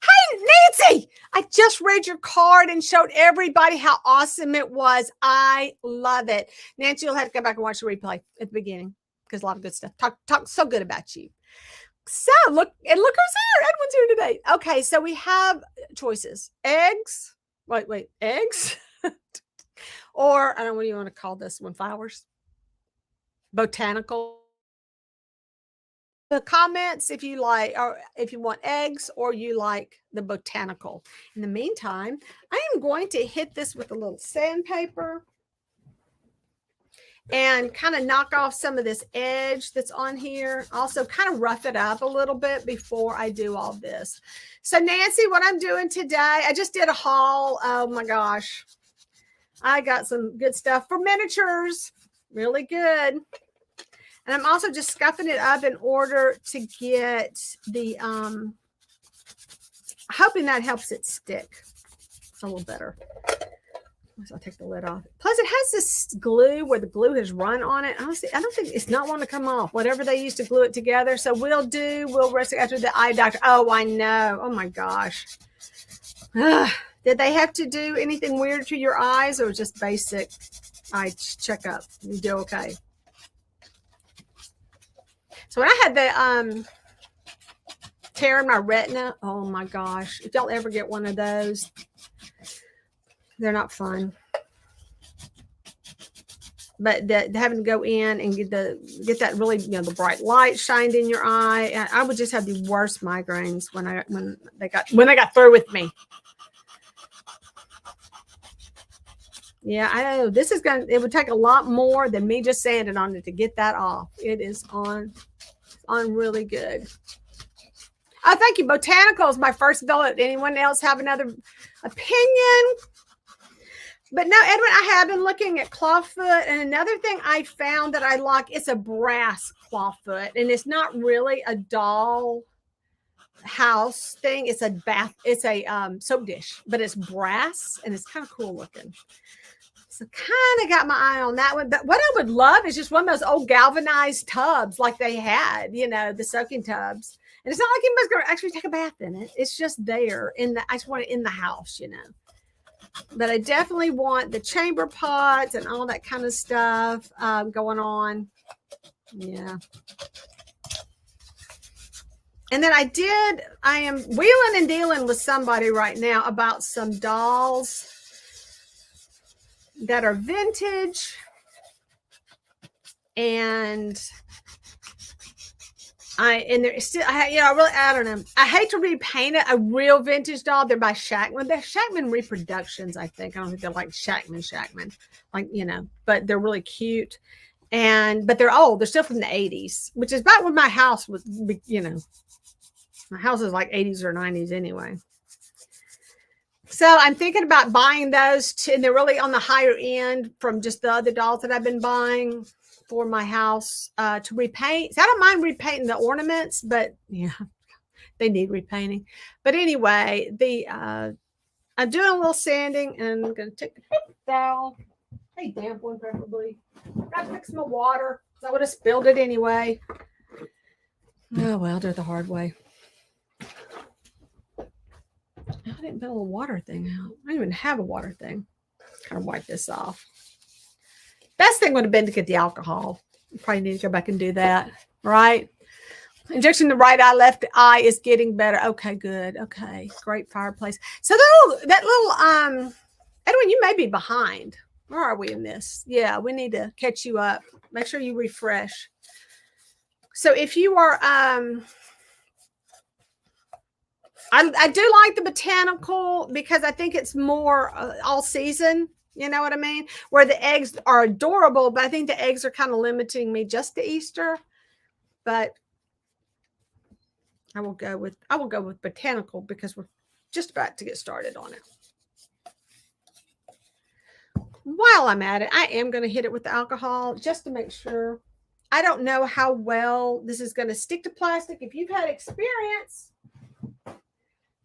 Hey, Nancy, I just read your card and showed everybody how awesome it was. I love it. Nancy, you'll have to go back and watch the replay at the beginning because a lot of good stuff. Talk so good about you. So look who's here. Edwin's here today. Okay, so we have choices. Eggs. Wait, eggs? Or I don't know what you want to call this one. Flowers. Botanical. The comments if you like, or if you want eggs or you like the botanical. In the meantime, I am going to hit this with a little sandpaper and kind of knock off some of this edge that's on here. Also kind of rough it up a little bit before I do all this. So Nancy, what I'm doing today, I just did a haul. Oh my gosh. I got some good stuff for miniatures. Really good. And I'm also just scuffing it up in order to get the, hoping that helps it stick a little better. So I'll take the lid off. Plus it has this glue where the glue has run on it. Honestly, I don't think it's not wanting to come off. Whatever they used to glue it together. So we'll rest it after the eye doctor. Oh, I know. Oh my gosh. Did they have to do anything weird to your eyes or just basic eye checkup? You do okay. So when I had the tear in my retina, oh my gosh. If y'all ever get one of those, they're not fun. But having to go in and get that really, the bright light shined in your eye, I would just have the worst migraines when they got through with me. Yeah, I know this is it would take a lot more than me just sanding on it to get that off. It is on really good. Oh, thank you. Botanical is my first billet. Anyone else have another opinion? But no, Edwin, I have been looking at clawfoot, and another thing I found that I like, it's a brass clawfoot, and it's not really a doll house thing. It's a soap dish, but it's brass, and it's kind of cool looking. So kind of got my eye on that one. But what I would love is just one of those old galvanized tubs like they had, the soaking tubs. And it's not like anybody's going to actually take a bath in it. It's just there I just want it in the house, But I definitely want the chamber pots and all that kind of stuff going on. Yeah. And then I am wheeling and dealing with somebody right now about some dolls that are vintage, and they're still, I don't know. I hate to repaint it. A real vintage doll. They're by Shackman. They're Shackman reproductions, I think. I don't think they're like Shackman, but they're really cute. But they're old. They're still from the 80s, which is about when my house was, my house is like 80s or 90s anyway. So I'm thinking about buying those and they're really on the higher end from just the other dolls that I've been buying for my house to repaint. So I don't mind repainting the ornaments, but yeah, they need repainting. But anyway, I'm doing a little sanding, and I'm going to take the towel. Hey, damp one preferably. Got to mix my water. So I would have spilled it anyway. Oh, well, do it the hard way. I didn't put a little water thing out. I don't even have a water thing. Kind of wipe this off. Best thing would have been to get the alcohol. You probably need to go back and do that, right? Injection the right eye, left eye is getting better. Okay, good. Okay, great fireplace. So that little Edwin, you may be behind. Where are we in this? Yeah, we need to catch you up. Make sure you refresh. So if you are I do like the botanical because I think it's more all season. You know what I mean? Where the eggs are adorable, but I think the eggs are kind of limiting me just to Easter. But I will go with botanical because we're just about to get started on it. While I'm at it, I am going to hit it with the alcohol just to make sure. I don't know how well this is going to stick to plastic. If you've had experience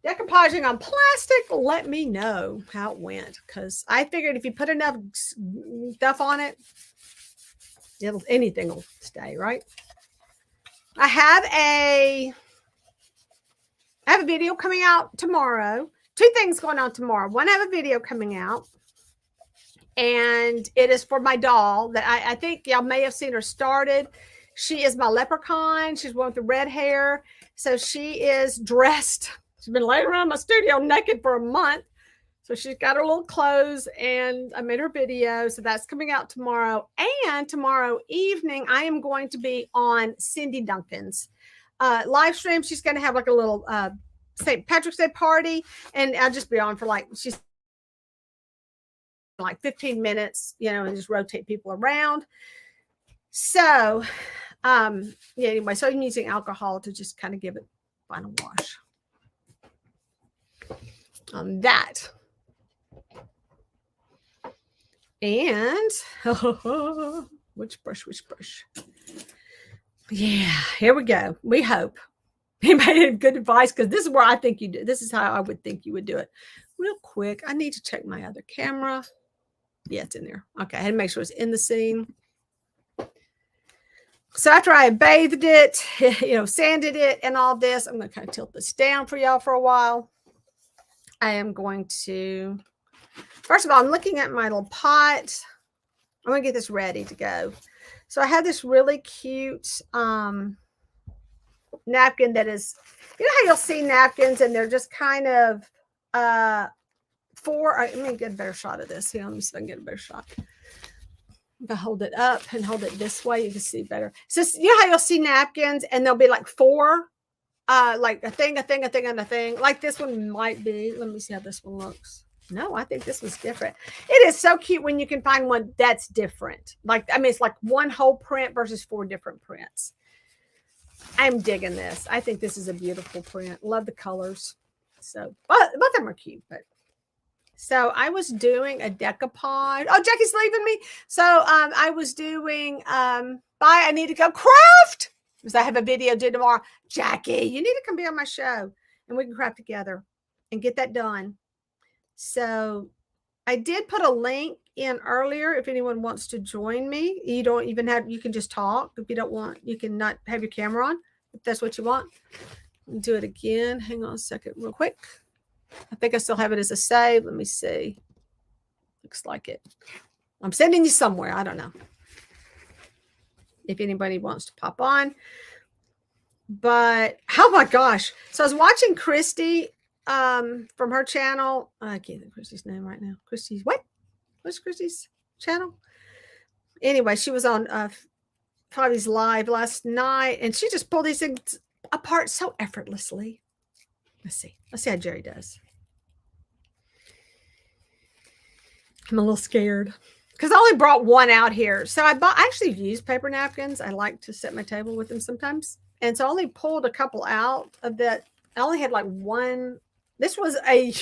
decoupaging on plastic, let me know how it went, because I figured if you put enough stuff on it, anything will stay, right? I have a video coming out tomorrow. Two things going on tomorrow. One, I have a video coming out, and it is for my doll that I think y'all may have seen her started. She is my leprechaun. She's one with the red hair. So she is dressed. She's been laying around my studio naked for a month. So she's got her little clothes, and I made her video. So that's coming out tomorrow. And tomorrow evening, I am going to be on Cindy Duncan's live stream. She's going to have like a little St. Patrick's Day party. And I'll just be on for she's like 15 minutes, and just rotate people around. So, yeah, anyway, so I'm using alcohol to just kind of give it final wash on that. And which brush? Yeah, here we go. We hope. Anybody have good advice? Because this is where I think you do. This is how I would think you would do it. Real quick, I need to check my other camera. Yeah, it's in there. Okay, I had to make sure it's in the scene. So after I bathed it, sanded it and all this, I'm going to kind of tilt this down for y'all for a while. I am going to, first of all, I'm looking at my little pot. I'm going to get this ready to go. So I have this really cute napkin that is, how you'll see napkins and they're just kind of let me get a better shot of this. Let me see if I can get a better shot. If I hold it up and hold it this way, you can see better. So you know how you'll see napkins and there'll be like 4, like a thing, and a thing. Like this one might be. Let me see how this one looks. No, I think this was different. It is so cute when you can find one that's different. Like, I mean, it's like one whole print versus 4 different prints. I'm digging this. I think this is a beautiful print. Love the colors. So, both of them are cute, but. So I was doing a decoupage. Oh, Jackie's leaving me. So I was doing bye. I need to go craft because I have a video due tomorrow. Jackie, you need to come be on my show and we can craft together and get that done. So I did put a link in earlier if anyone wants to join me. You don't even have, you can just talk. If you don't want, you can not have your camera on if that's what you want. Do it again. Hang on a second real quick. I think I still have it as a save. Let me see. Looks like it. I'm sending you somewhere. I don't know if anybody wants to pop on. But oh my gosh. So I was watching Christy from her channel. I can't think of Christy's name right now. Christy's what? What's Christy's channel? Anyway, she was on Fabi's live last night and she just pulled these things apart so effortlessly. Let's see how Jerry does. I'm a little scared because I only brought one out here. So I actually used paper napkins. I like to set my table with them sometimes. And so I only pulled a couple out of that. I only had like one. This was a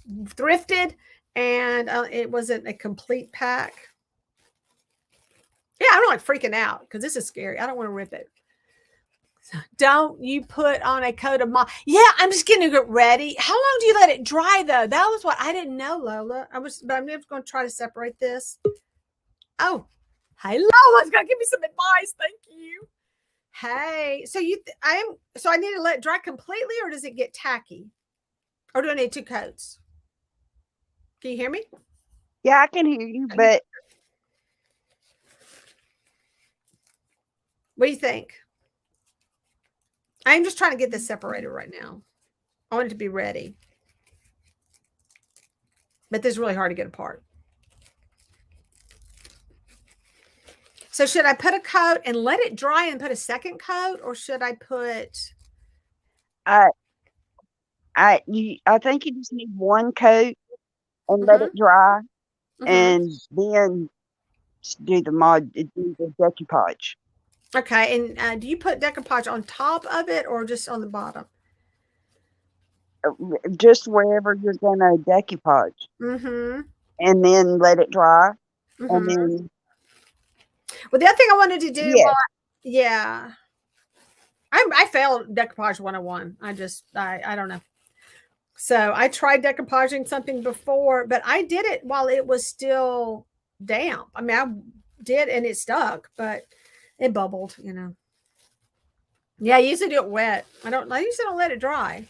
thrifted and it wasn't a complete pack. Yeah, I'm like freaking out because this is scary. I don't want to rip it. Don't you put on a coat of moss? Yeah, I'm just getting to get ready. How long do you let it dry though? That was what I didn't know, Lola. But I'm never going to try to separate this. Oh, hey, Lola's going to give me some advice. Thank you. Hey, so I need to let it dry completely, or does it get tacky, or do I need 2 coats? Can you hear me? Yeah, I can hear you, but what do you think? I'm just trying to get this separated right now. I want it to be ready. But this is really hard to get apart. So should I put a coat and let it dry and put a second coat, or should I put? I think you just need 1 coat and let it dry, and then do the decoupage. Okay, and do you put decoupage on top of it or just on the bottom? Just wherever you're gonna decoupage, and then let it dry, and then. Well, the other thing I wanted to do, Yes. I failed decoupage 101. I don't know. So I tried decoupaging something before, but I did it while it was still damp. I mean, I did and it stuck, but it bubbled, you know. Yeah, I usually do it wet. I usually don't let it dry.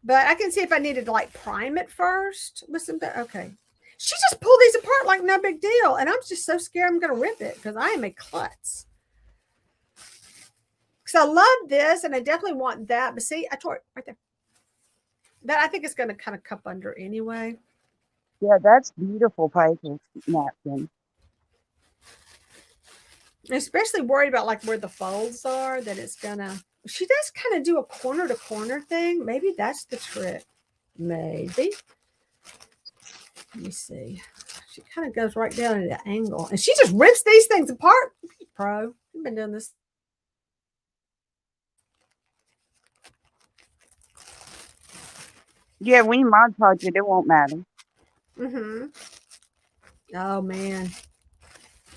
But I can see if I needed to like prime it first with some. Okay. She just pulled these apart like no big deal. And I'm just so scared I'm going to rip it because I am a klutz. Because I love this and I definitely want that. But see, I tore it right there. That I think it's going to kind of cup under anyway. Yeah, that's beautiful paper napkin. I'm especially worried about like where the folds are, that it's going to. She does kind of do a corner to corner thing. Maybe that's the trick. Maybe. Let me see. She kind of goes right down at the angle. And she just rips these things apart. Pro. You've been doing this. Yeah, when you Mod Podge it won't matter. Oh, man.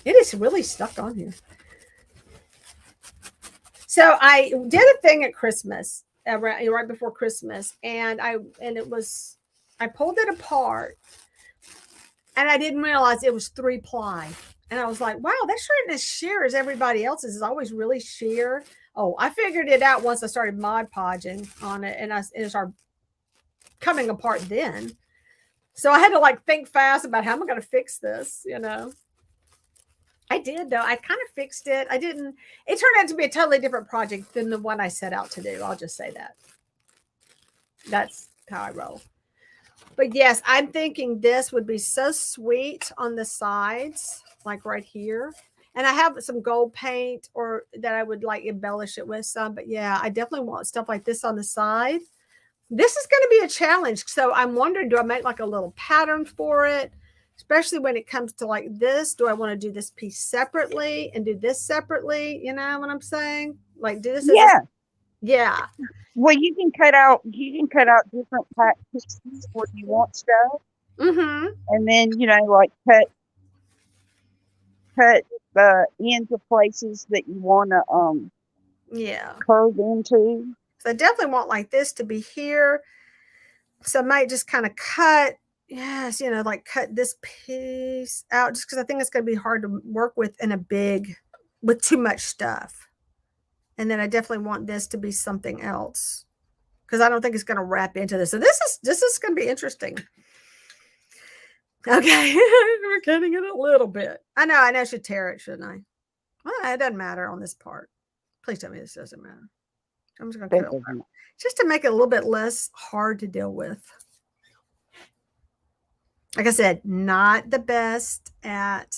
It is really stuck on here. So I did a thing at Christmas, right before Christmas, and I pulled it apart, and I didn't realize it was 3-ply, and I was like, "Wow, that sure isn't as sheer as everybody else's. It's always really sheer." Oh, I figured it out once I started Mod Podging on it, and it started coming apart then. So I had to like think fast about how am I going to fix this, you know. I did though. I kind of fixed it. It turned out to be a totally different project than the one I set out to do. I'll just say that. That's how I roll. But yes, I'm thinking this would be so sweet on the sides, like right here. And I have some gold paint or that I would like embellish it with some. But yeah, I definitely want stuff like this on the side. This is going to be a challenge. So I'm wondering, do I make like a little pattern for it? Especially when it comes to like this, do I want to do this piece separately and do this separately? You know what I'm saying? Like do this as a, Yeah. yeah. Well, you can cut out different pieces where you want stuff, Mm-hmm. and then like cut the into places that you want to Yeah. curve into. So I definitely want like this to be here. So I might just kind of cut, yes, like cut this piece out just because I think it's going to be hard to work with in a big, with too much stuff. And then I definitely want this to be something else because I don't think it's going to wrap into this. So this is going to be interesting. Okay, we're cutting it a little bit. I know I should tear it, shouldn't I? Well, it doesn't matter on this part. Please tell me this doesn't matter. I'm just going to cut it just to make it a little bit less hard to deal with. Like I said, not the best at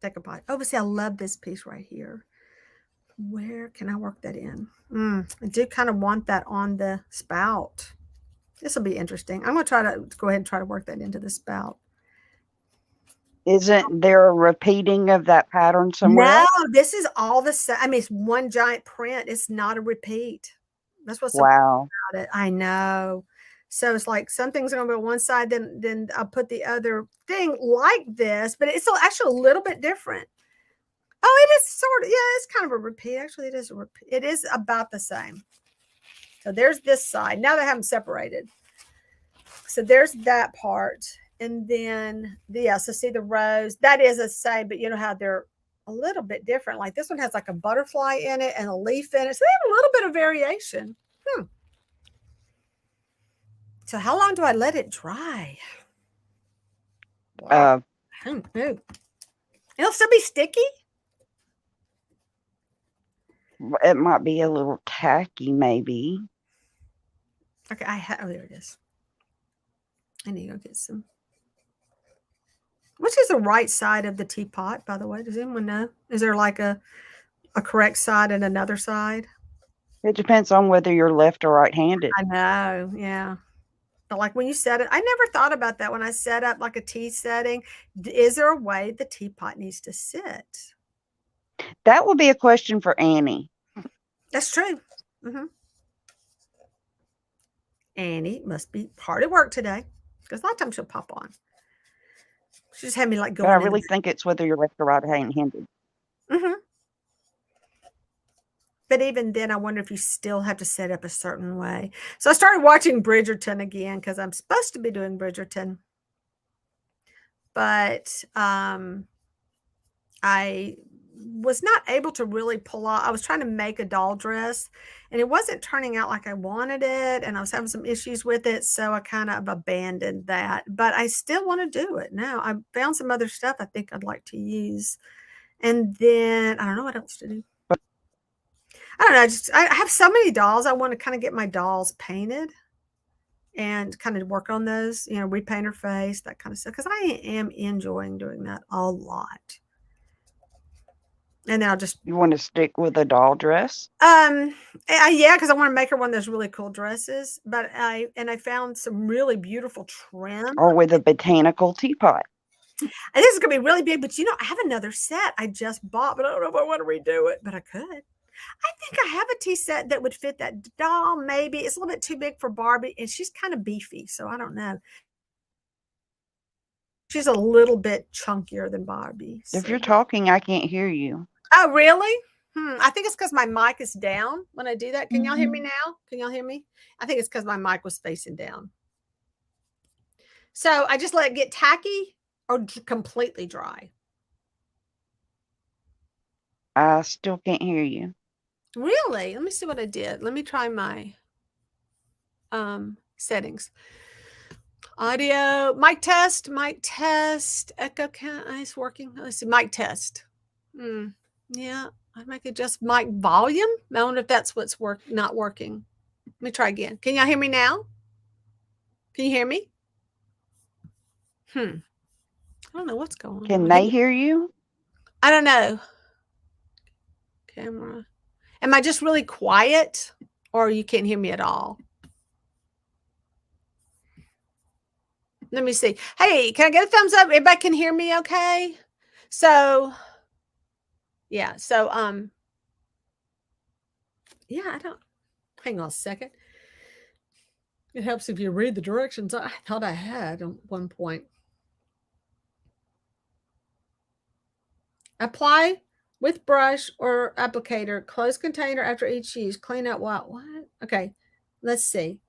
decoupage. Oh, but see, I love this piece right here. Where can I work that in? I do kind of want that on the spout. This will be interesting. I'm going to try to go ahead and try to work that into the spout. Isn't there a repeating of that pattern somewhere No, else? this is all the same. I mean, it's one giant print. It's not a repeat. That's what's so Wow. about it. I know. So it's like some things are going to be on one side, then I'll put the other thing like this, but it's actually a little bit different. Oh, it is sort of, yeah, it's kind of a repeat. Actually, it is a repeat. It is about the same. So there's this side. Now they have them separated. So there's that part. And then, yeah, so see the rows. That is the same, but you know how they're a little bit different. Like this one has like a butterfly in it and a leaf in it. So they have a little bit of variation. So how long do I let it dry? Wow. It'll still be sticky? It might be a little tacky, maybe. Okay, oh, there it is. I need to go get some. Which is the right side of the teapot, by the way? Does anyone know? Is there like a correct side and another side? It depends on whether you're left or right-handed. I know, yeah. But like when you set it, I never thought about that when I set up like a tea setting. Is there a way the teapot needs to sit? That would be a question for Annie. That's true. Annie must be hard at work today because a lot of times she'll pop on. She just had me like going. But I really think it's whether you're left or right-handed. But even then, I wonder if you still have to set up a certain way. So I started watching Bridgerton again because I'm supposed to be doing Bridgerton. But I was not able to really pull off. I was trying to make a doll dress and it wasn't turning out like I wanted it. And I was having some issues with it. So I kind of abandoned that. But I still want to do it now. I found some other stuff I think I'd like to use. And then I don't know what else to do. I don't know. I have so many dolls. I want to kind of get my dolls painted and kind of work on those, repaint her face, that kind of stuff. Because I am enjoying doing that a lot. And then You want to stick with a doll dress? Yeah, because I want to make her one of those really cool dresses. But I found some really beautiful trim. Or with a botanical teapot. And this is gonna be really big, but I have another set I just bought, but I don't know if I want to redo it, but I could. I think I have a tea set that would fit that doll. Maybe it's a little bit too big for Barbie, and she's kind of beefy, so I don't know. She's a little bit chunkier than Barbie. If you're talking, I can't hear you. Oh, really? I think it's because my mic is down when I do that. Can y'all hear me now? Can y'all hear me? I think it's because my mic was facing down. So I just let it get tacky or completely dry. I still can't hear you. Really? Let me see what I did. Let me try my settings. Audio, mic test, echo count. It's working. Let's see, mic test. Yeah, I might adjust mic volume. I wonder if that's what's not working. Let me try again. Can y'all hear me now? Can you hear me? I don't know what's going on. Can they hear you? I don't know. Camera. Am I just really quiet or you can't hear me at all? Let me see. Hey, can I get a thumbs up? Everybody can hear me okay? So, yeah. So, yeah, I don't. Hang on a second. It helps if you read the directions. I thought I had at one point. Apply with brush or applicator. Close container after each use. Clean out what? Okay, let's see.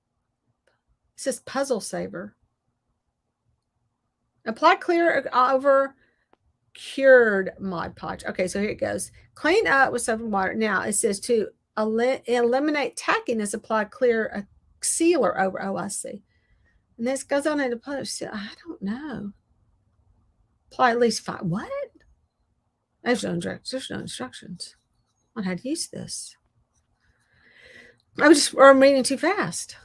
It says Puzzle Saver. Apply clear over cured Mod Podge. Okay, so here it goes. Clean up with soap and water. Now it says to eliminate tackiness, apply clear sealer over. Oh, I see. And this goes on into post. I don't know. Apply at least 5. What? There's no instructions on how to use this. I'm reading too fast.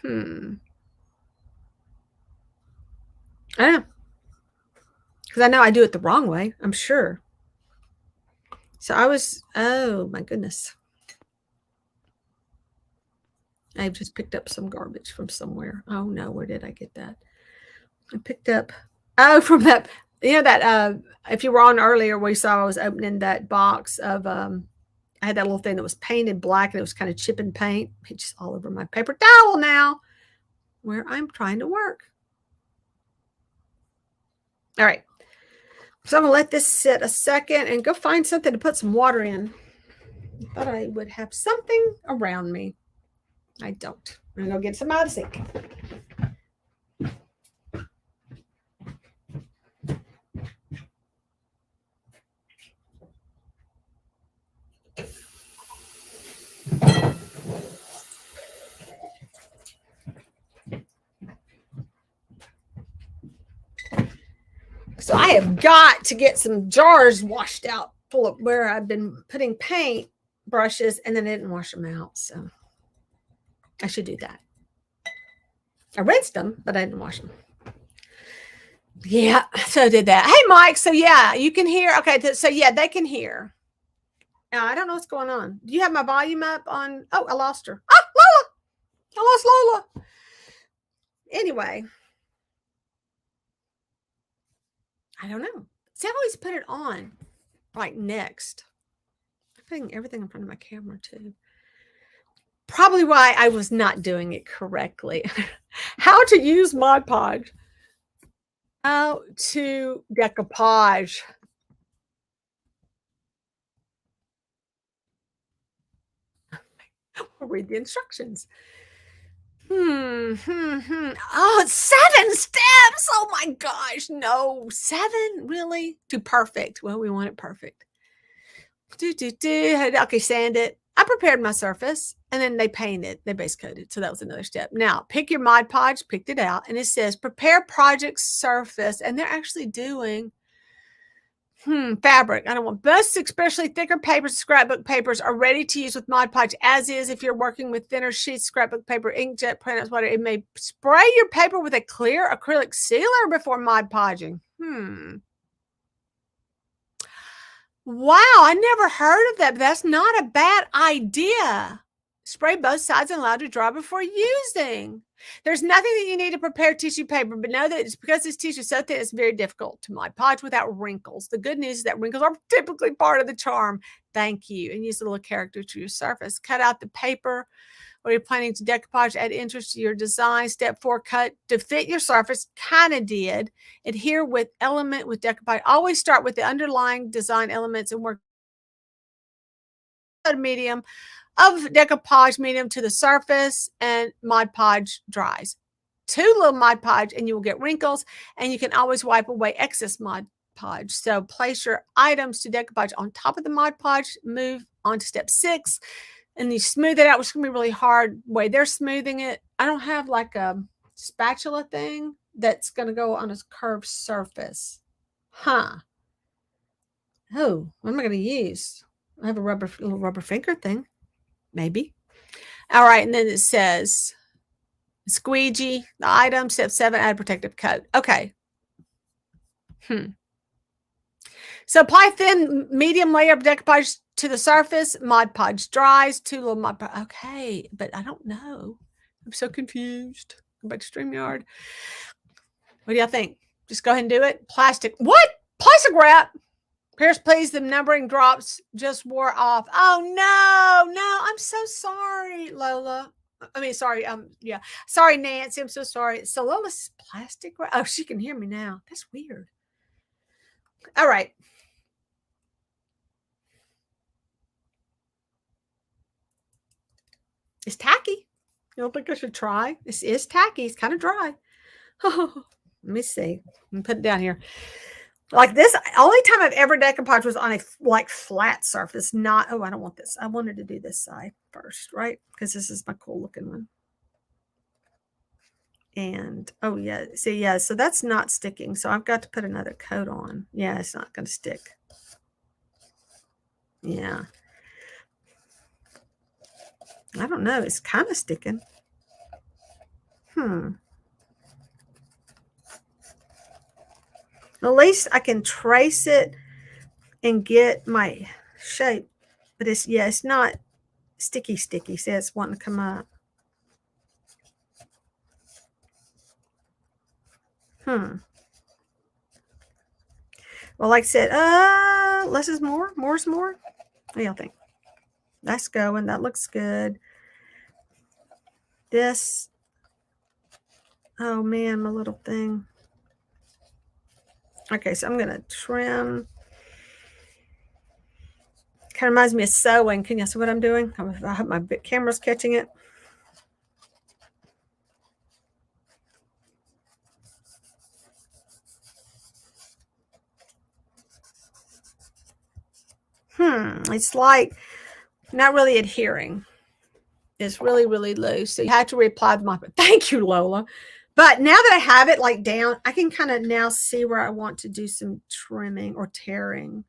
I don't know. Because I know I do it the wrong way, I'm sure. So oh my goodness. I've just picked up some garbage from somewhere. Oh no, where did I get that? I picked up, from that, that, if you were on earlier, we saw I was opening that box of, I had that little thing that was painted black and it was kind of chipping paint. It's just all over my paper towel now where I'm trying to work. All right. So I'm going to let this sit a second and go find something to put some water in. I thought I would have something around me. I don't. I'm going to go get some out of the sink. So I have got to get some jars washed out full of where I've been putting paint brushes and then I didn't wash them out. So I should do that. I rinsed them, but I didn't wash them. Yeah, so I did that. Hey, Mike. So yeah, you can hear. Okay, so yeah, they can hear. Now, I don't know what's going on. Do you have my volume up on? Oh, I lost her. Ah, Lola. I lost Lola. Anyway. I don't know. See, I always put it on like next. I'm putting everything in front of my camera too. Probably why I was not doing it correctly. How to use Mod Podge. How to Decoupage. We'll read the instructions. Oh, it's 7 steps. Oh my gosh. No, 7? Really? Too perfect. Well, we want it perfect. Okay, sand it. I prepared my surface and then they painted, they base coated. So that was another step. Now pick your Mod Podge, picked it out, and it says prepare project surface. And they're actually doing fabric. I don't want most, especially thicker papers, scrapbook papers are ready to use with Mod Podge as is. If you're working with thinner sheets, scrapbook paper, inkjet, printouts, whatever, it may spray your paper with a clear acrylic sealer before Mod Podging. Wow, I never heard of that, but that's not a bad idea. Spray both sides and allow to dry before using. There's nothing that you need to prepare tissue paper, but know that it's because this tissue is so thin, it's very difficult to Mod Podge without wrinkles. The good news is that wrinkles are typically part of the charm. Thank you. And use a little character to your surface. Cut out the paper. Or you're planning to decoupage, add interest to your design. Step 4, cut to fit your surface. Kind of did. Adhere with element with decoupage. Always start with the underlying design elements and work medium of decoupage medium to the surface, and Mod Podge dries. 2 little Mod Podge and you will get wrinkles, and you can always wipe away excess Mod Podge. So place your items to decoupage on top of the Mod Podge. Move on to step 6. And you smooth it out, which is going to be really hard. Way they're smoothing it. I don't have like a spatula thing that's going to go on a curved surface. Oh, what am I going to use? I have a little rubber finger thing. Maybe. All right. And then it says, Squeegee, the item, step 7, add protective coat. Okay. So apply thin, medium layer of decoupage to the surface. Mod Podge dries. 2 little Mod Podge. Okay, but I don't know. I'm so confused. Go back to StreamYard. What do y'all think? Just go ahead and do it. Plastic. What? Plastic wrap. Pierce, please. The numbering drops just wore off. Oh no. I'm so sorry, Lola. I mean, sorry. Yeah. Sorry, Nancy. I'm so sorry. So Lola's plastic wrap. Oh, she can hear me now. That's weird. All right. It's tacky. You don't think I should try? This is tacky. It's kind of dry. Oh, let me see. Let me put it down here. Like this, only time I've ever decoupaged was on a like flat surface. Not, oh, I don't want this. I wanted to do this side first, right? Because this is my cool looking one. And oh yeah, see, yeah, so that's not sticking. So I've got to put another coat on. Yeah, it's not going to stick. Yeah. I don't know. It's kind of sticking. At least I can trace it and get my shape. But it's, yeah, it's not sticky. See, it's wanting to come up. Well, like I said, less is more. More is more. What do y'all think? That's going. That looks good. This. Oh, man, my little thing. Okay, so I'm going to trim. Kind of reminds me of sewing. Can you see what I'm doing? I hope my camera's catching it. It's like not really adhering. It's really, really loose. So you have to reapply the mop. Thank you, Lola. But now that I have it like down, I can kind of now see where I want to do some trimming or tearing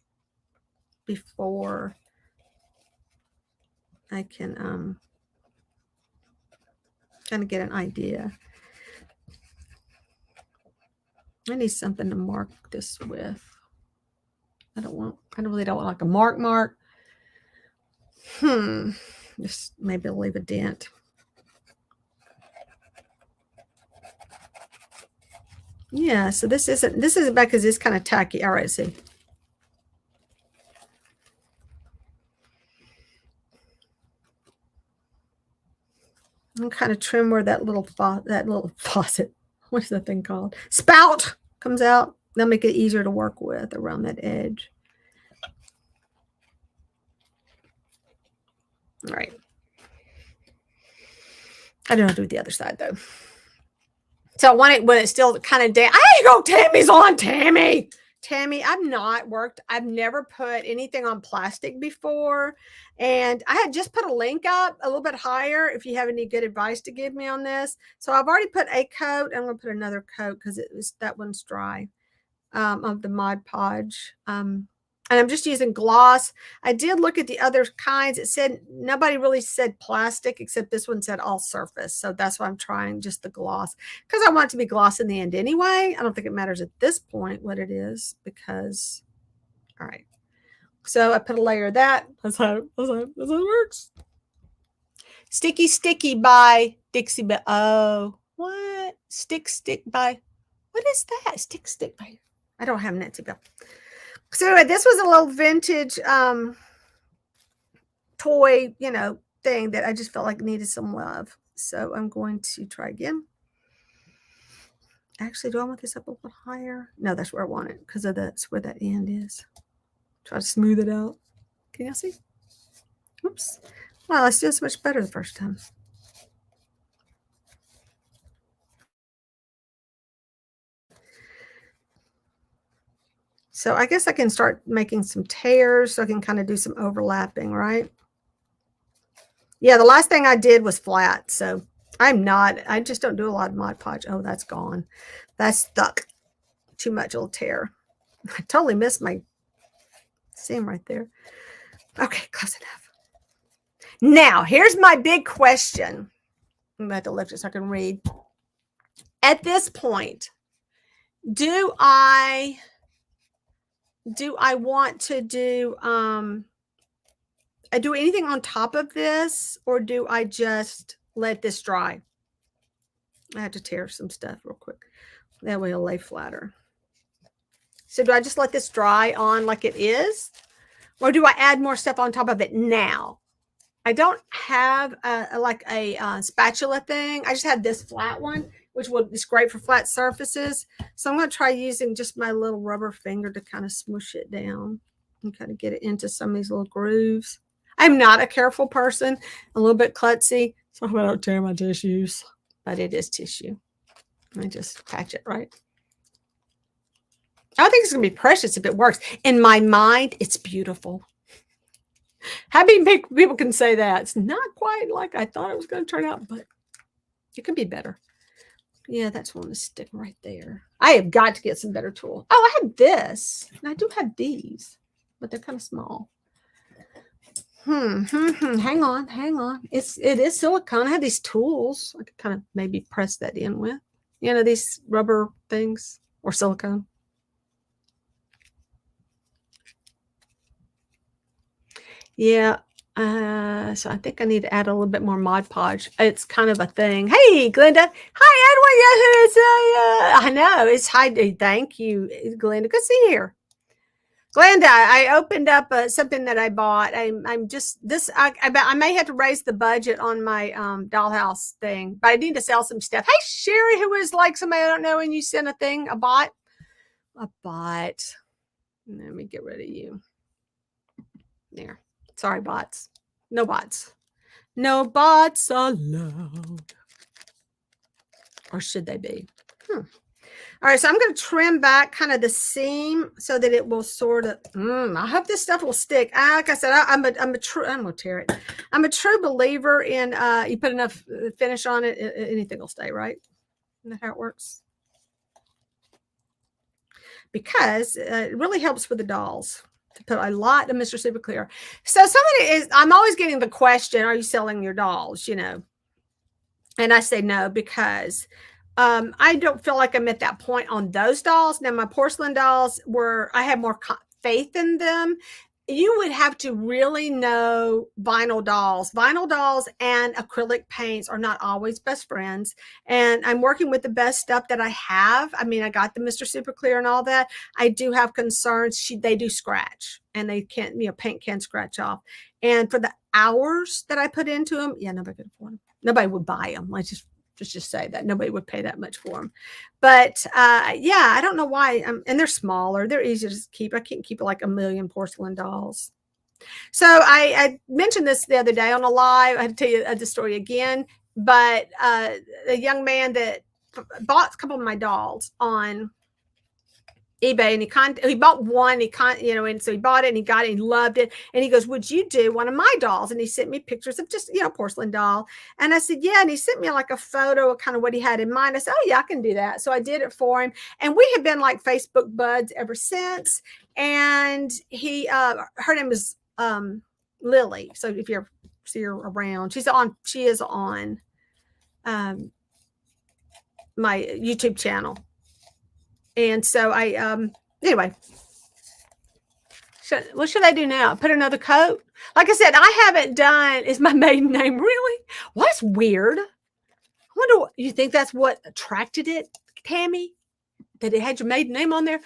before I can kind of get an idea. I need something to mark this with. I really don't want like a mark. Just maybe leave a dent. Yeah, so this isn't bad because it's kind of tacky. All right, see. I'm kind of trim where that little faucet, what's that thing called? Spout comes out. That'll make it easier to work with around that edge. All right. I don't know how to do with the other side though. So I want it when it's still kind of damp. There you go, Tammy's on. Tammy, I've never put anything on plastic before. And I had just put a link up a little bit higher if you have any good advice to give me on this. So I've already put a coat. I'm going to put another coat because that one's dry of the Mod Podge. And I'm just using gloss. I did look at the other kinds. It said, nobody really said plastic, except this one said all surface. So that's why I'm trying just the gloss. Because I want it to be gloss in the end anyway. I don't think it matters at this point what it is. Because, all right. So I put a layer of that. That's how it works. Sticky by Dixie Belle. Oh, what? Stick by. What is that? Stick by. I don't have Nancy Belle. So anyway, this was a little vintage toy, thing that I just felt like needed some love. So I'm going to try again. Actually, do I want this up a little higher? No, that's where I want it because that's where that end is. Try to smooth it out. Can y'all see? Oops. Well, it's just much better the first time. So I guess I can start making some tears so I can kind of do some overlapping, right? Yeah, the last thing I did was flat. So I just don't do a lot of Mod Podge. Oh, that's gone. That's stuck. Too much, it'll tear. I totally missed my seam right there. Okay, close enough. Now, here's my big question. I'm going to have to lift it so I can read. At this point, do I want to do anything on top of this, or do I just let this dry? I have to tear some stuff real quick. That way it'll lay flatter. So do I just let this dry on like it is? Or do I add more stuff on top of it now? I don't have a spatula thing. I just have this flat one, which is great for flat surfaces. So I'm going to try using just my little rubber finger to kind of smoosh it down and kind of get it into some of these little grooves. I'm not a careful person, a little bit klutzy, so I don't tear my tissues, but it is tissue. I just patch it right. I think it's going to be precious if it works. In my mind, it's beautiful. Happy people can say that. It's not quite like I thought it was going to turn out, but it could be better. Yeah, that's one to stick right there. I have got to get some better tool. Oh, I have this. And I do have these, but they're kind of small. Hang on. It is silicone. I have these tools. I could kind of maybe press that in with. You know, these rubber things or silicone. Yeah. So I think I need to add a little bit more Mod Podge. It's kind of a thing. Hey, Glenda. Hi, Edwin. I know. It's hi. Thank you, Glenda. Good to see you here. Glenda, I opened up something that I bought. I'm just this. I may have to raise the budget on my dollhouse thing, but I need to sell some stuff. Hey, Sherry, who is like somebody I don't know, and you sent a thing, a bot. Let me get rid of you. There. Sorry, bots. No bots. No bots allowed. Or should they be? All right, so I'm going to trim back kind of the seam so that it will sort of. I hope this stuff will stick. Like I said, I'm a true. I'm going to tear it. I'm a true believer in you put enough finish on it, anything will stay, right? Isn't that how it works? Because it really helps with the dolls. To put a lot of Mr. Super Clear. So I'm always getting the question, are you selling your dolls, you know? And I say no, because I don't feel like I'm at that point on those dolls. Now, my porcelain dolls I had more faith in them. You would have to really know vinyl dolls. Vinyl dolls and acrylic paints are not always best friends. And I'm working with the best stuff that I have. I mean, I got the Mr. Super Clear and all that. I do have concerns. They do scratch, and they can't, paint can scratch off. And for the hours that I put into them, yeah, nobody could afford them. Nobody would buy them. Let's just say that nobody would pay that much for them. But yeah, I don't know why. And they're smaller. They're easy to keep. I can't keep like a million porcelain dolls. So I mentioned this the other day on a live. I had to tell you the story again. But a young man that bought a couple of my dolls on eBay, and he bought one, and so he bought it and he got it and he loved it. And he goes, would you do one of my dolls? And he sent me pictures of just, porcelain doll. And I said, yeah. And he sent me like a photo of kind of what he had in mind. I said, oh yeah, I can do that. So I did it for him. And we have been like Facebook buds ever since. And her name is Lily. So if you ever see her around, she is on my YouTube channel. And so anyway, what should I do now? Put another coat? Like I said, I haven't done, is my maiden name really? Well, that's weird. I wonder, you think that's what attracted it, Tammy? That it had your maiden name on there?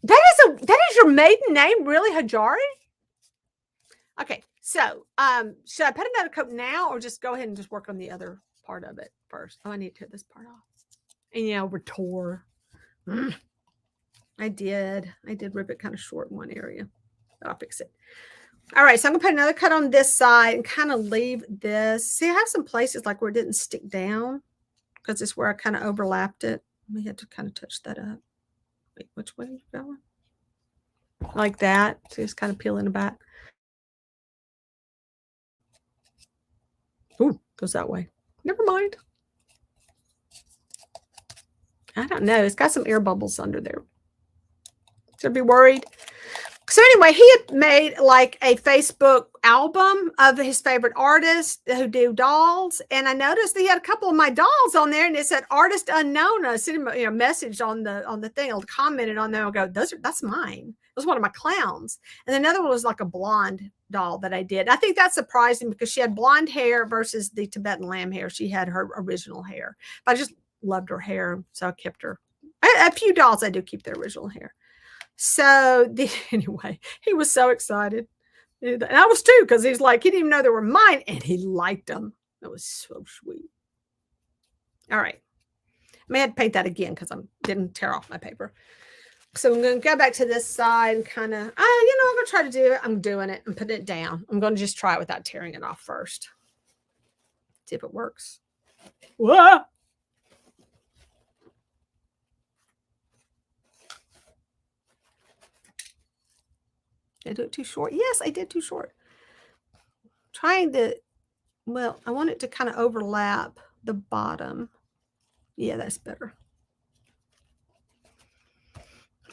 That is your maiden name, really, Hajari? Okay, so should I put another coat now, or just go ahead and just work on the other part of it first? Oh, I need to take this part off. And retore. I did rip it kind of short in one area, but I'll fix it. All right, so I'm gonna put another cut on this side and kind of leave this. See, I have some places like where it didn't stick down because it's where I kind of overlapped it. We had to kind of touch that up. Wait, which way are you going? Like that. So just kind of peeling the back. Ooh, goes that way. Never mind. I don't know. It's got some air bubbles under there. Should I be worried? So anyway, he had made like a Facebook album of his favorite artists who do dolls, and I noticed he had a couple of my dolls on there, and it said "artist unknown." I sent him a message on the thing. I commented on there. I go, that's mine. It was one of my clowns, and another one was like a blonde doll that I did. I think that surprised him because she had blonde hair versus the Tibetan lamb hair. She had her original hair, but I just loved her hair, so I kept her. A few dolls I do keep their original hair. So anyway, he was so excited. And I was too, because he's like, he didn't even know they were mine, and he liked them. That was so sweet. All right. I may have to paint that again because I didn't tear off my paper. So I'm going to go back to this side and kind of, I'm going to try to do it. I'm doing it and putting it down. I'm going to just try it without tearing it off first. See if it works. Whoa! Did I do it too short? Yes, I did too short. Trying to, well, I want it to kind of overlap the bottom. Yeah, that's better.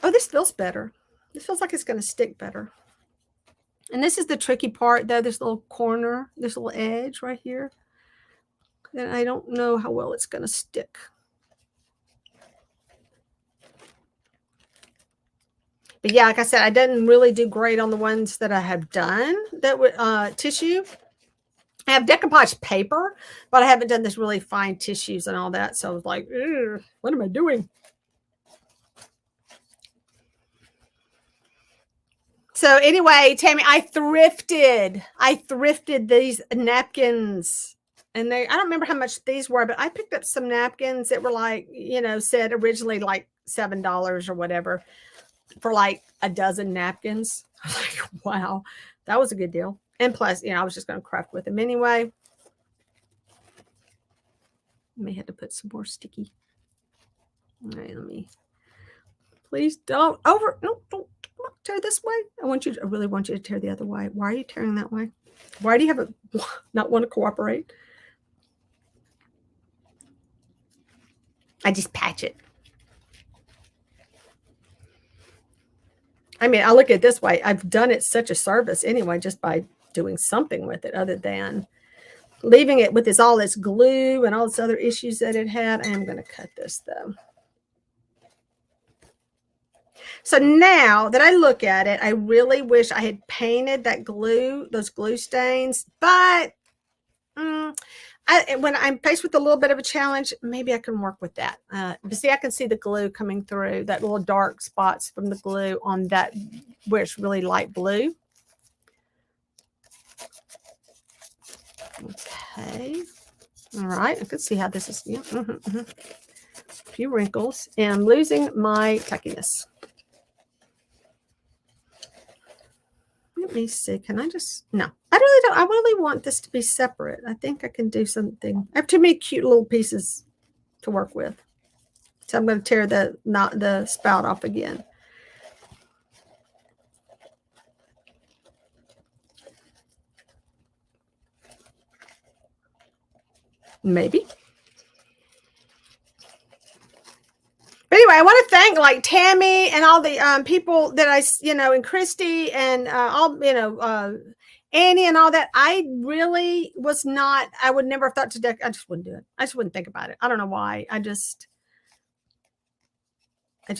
Oh, this feels better. This feels like it's going to stick better. And this is the tricky part, though. This little corner, this little edge right here. And I don't know how well it's going to stick. But yeah, like I said, I didn't really do great on the ones that I have done that with tissue. I have decoupage paper, but I haven't done this really fine tissues and all that. So I was like, what am I doing? So anyway, Tammy, I thrifted these napkins. And I don't remember how much these were, but I picked up some napkins that were like, said originally like $7 or whatever for like a dozen napkins. I was like, wow, that was a good deal. And plus, I was just going to craft with them anyway. I may have to put some more sticky. All right, please don't don't tear this way. I really want you to tear the other way. Why are you tearing that way? Why do you not want to cooperate? I just patch it. I mean, I look at it this way. I've done it such a service anyway, just by doing something with it other than leaving it with all this glue and all this other issues that it had. I am going to cut this though. So now that I look at it, I really wish I had painted that glue, those glue stains, but when I'm faced with a little bit of a challenge, maybe I can work with that. But see, I can see the glue coming through, that little dark spots from the glue on that where it's really light blue. Okay. All right. I can see how this is. Yeah. A few wrinkles. And I'm losing my tackiness. Let me see. Can I just, no, I really don't. I really want this to be separate. I think I can do something. I have too many cute little pieces to work with. So I'm going to tear the spout off again. Maybe. But anyway, I want to thank like Tammy and all the people that and Christy and all, Annie and all that. I really was not, I would never have thought to I just wouldn't do it. I just wouldn't think about it. I don't know why. I just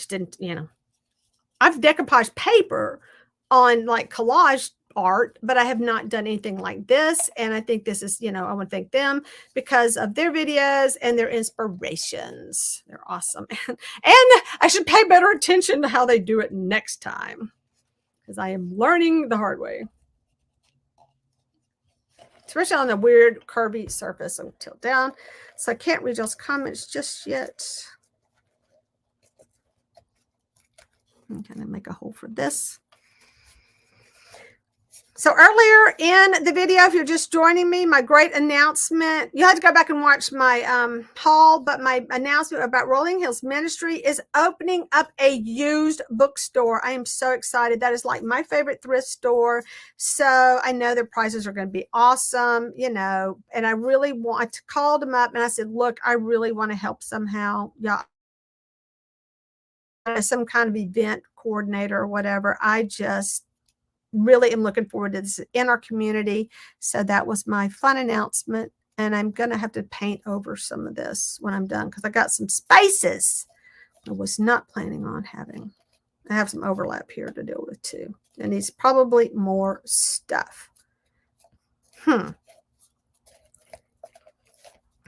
didn't, I've decoupaged paper on like collage art, but I have not done anything like this. And I think this is, I want to thank them because of their videos and their inspirations. They're awesome. And I should pay better attention to how they do it next time because I am learning the hard way. Especially on a weird curvy surface. I'm tilt down. So I can't read y'all's comments just yet. I'm going to make a hole for this. So earlier in the video, if you're just joining me, my great announcement, you had to go back and watch my haul, but my announcement about Rolling Hills Ministry is opening up a used bookstore. I am so excited. That is like my favorite thrift store. So I know their prices are going to be awesome, and I really want to call them up and I said, look, I really want to help somehow. Yeah. Some kind of event coordinator or whatever. I just really am looking forward to this in our community. So that was my fun announcement. And I'm going to have to paint over some of this when I'm done because I got some spaces I was not planning on having. I have some overlap here to deal with too. And needs probably more stuff.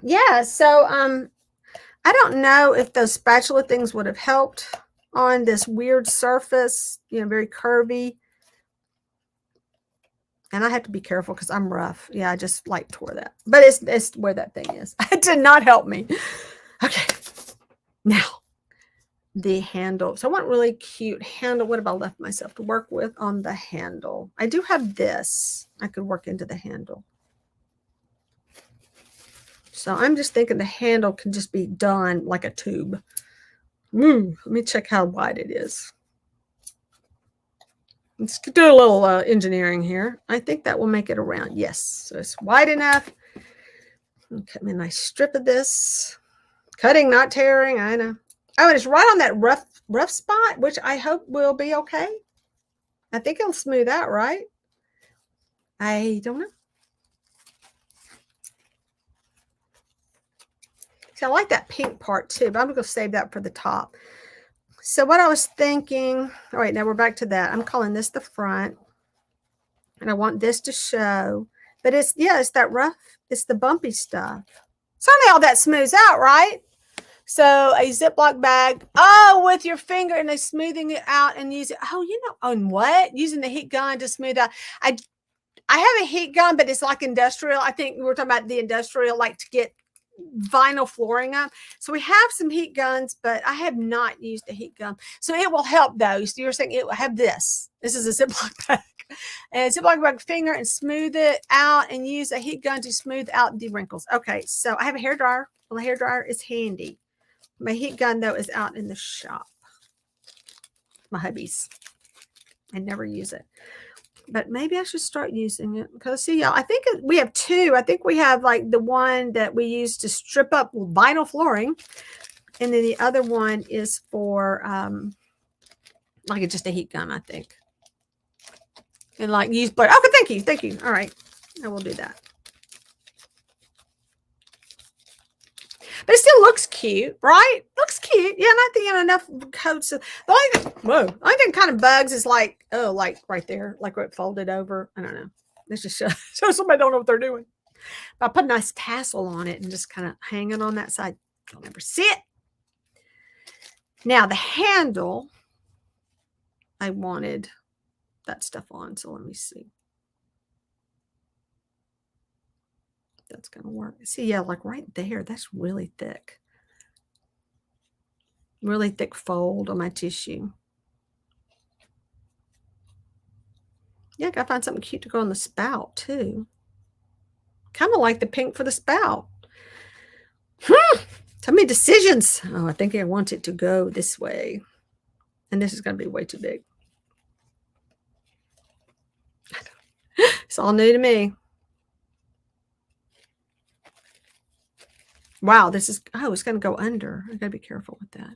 Yeah, so I don't know if those spatula things would have helped on this weird surface, you know, very curvy. And I have to be careful because I'm rough. Yeah, I just like tore that. But it's where that thing is. It did not help me. Okay. Now, the handle. So I want really cute handle. What have I left myself to work with on the handle? I do have this. I could work into the handle. So I'm just thinking the handle can just be done like a tube. Let me check how wide it is. Let's do a little engineering here. I think that will make it around. Yes, so it's wide enough. Cut me a nice strip of this. Cutting, not tearing. I know. Oh, and it's right on that rough spot, which I hope will be okay. I think it'll smooth out, right? I don't know. See, I like that pink part too, but I'm going to save that for the top. So what I was thinking, all right, now we're back to that. I'm calling this the front. And I want this to show. But it's, yeah, it's that rough. It's the bumpy stuff. Certainly all that smooths out, right? So a Ziploc bag. Oh, with your finger and then smoothing it out and use it. Oh, you know, on what? Using the heat gun to smooth out. I have a heat gun, but it's like industrial. I think we were talking about the industrial, like to get vinyl flooring up. So we have some heat guns, but I have not used a heat gun. So it will help though. So you're saying it will have this. This is a Ziploc bag. And Ziploc bag finger and smooth it out and use a heat gun to smooth out the wrinkles. Okay, so I have a hairdryer. Well, the hairdryer is handy. My heat gun though is out in the shop. My hubby's. I never use it. But maybe I should start using it because see, y'all, I think we have two. I think we have like the one that we use to strip up vinyl flooring. And then the other one is for like just a heat gun, I think. And like use blade. Okay, thank you. Thank you. All right. I will do that. But it still looks cute, right? Looks cute. Yeah, not the enough coats. The only thing kind of bugs is like, oh, like right there, like where it folded over. I don't know. Let's just show somebody don't know what they're doing. But I put a nice tassel on it and just kind of hang it on that side. You'll never see it. Now the handle, I wanted that stuff on. So let me see. That's gonna work. See, yeah, like right there, that's really thick fold on my tissue. Yeah, gotta find something cute to go on the spout too. Kind of like the pink for the spout. Tell me decisions. Oh, I think I want it to go this way, and this is gonna be way too big. It's all new to me. Wow, this is, oh, it's going to go under. I got to be careful with that.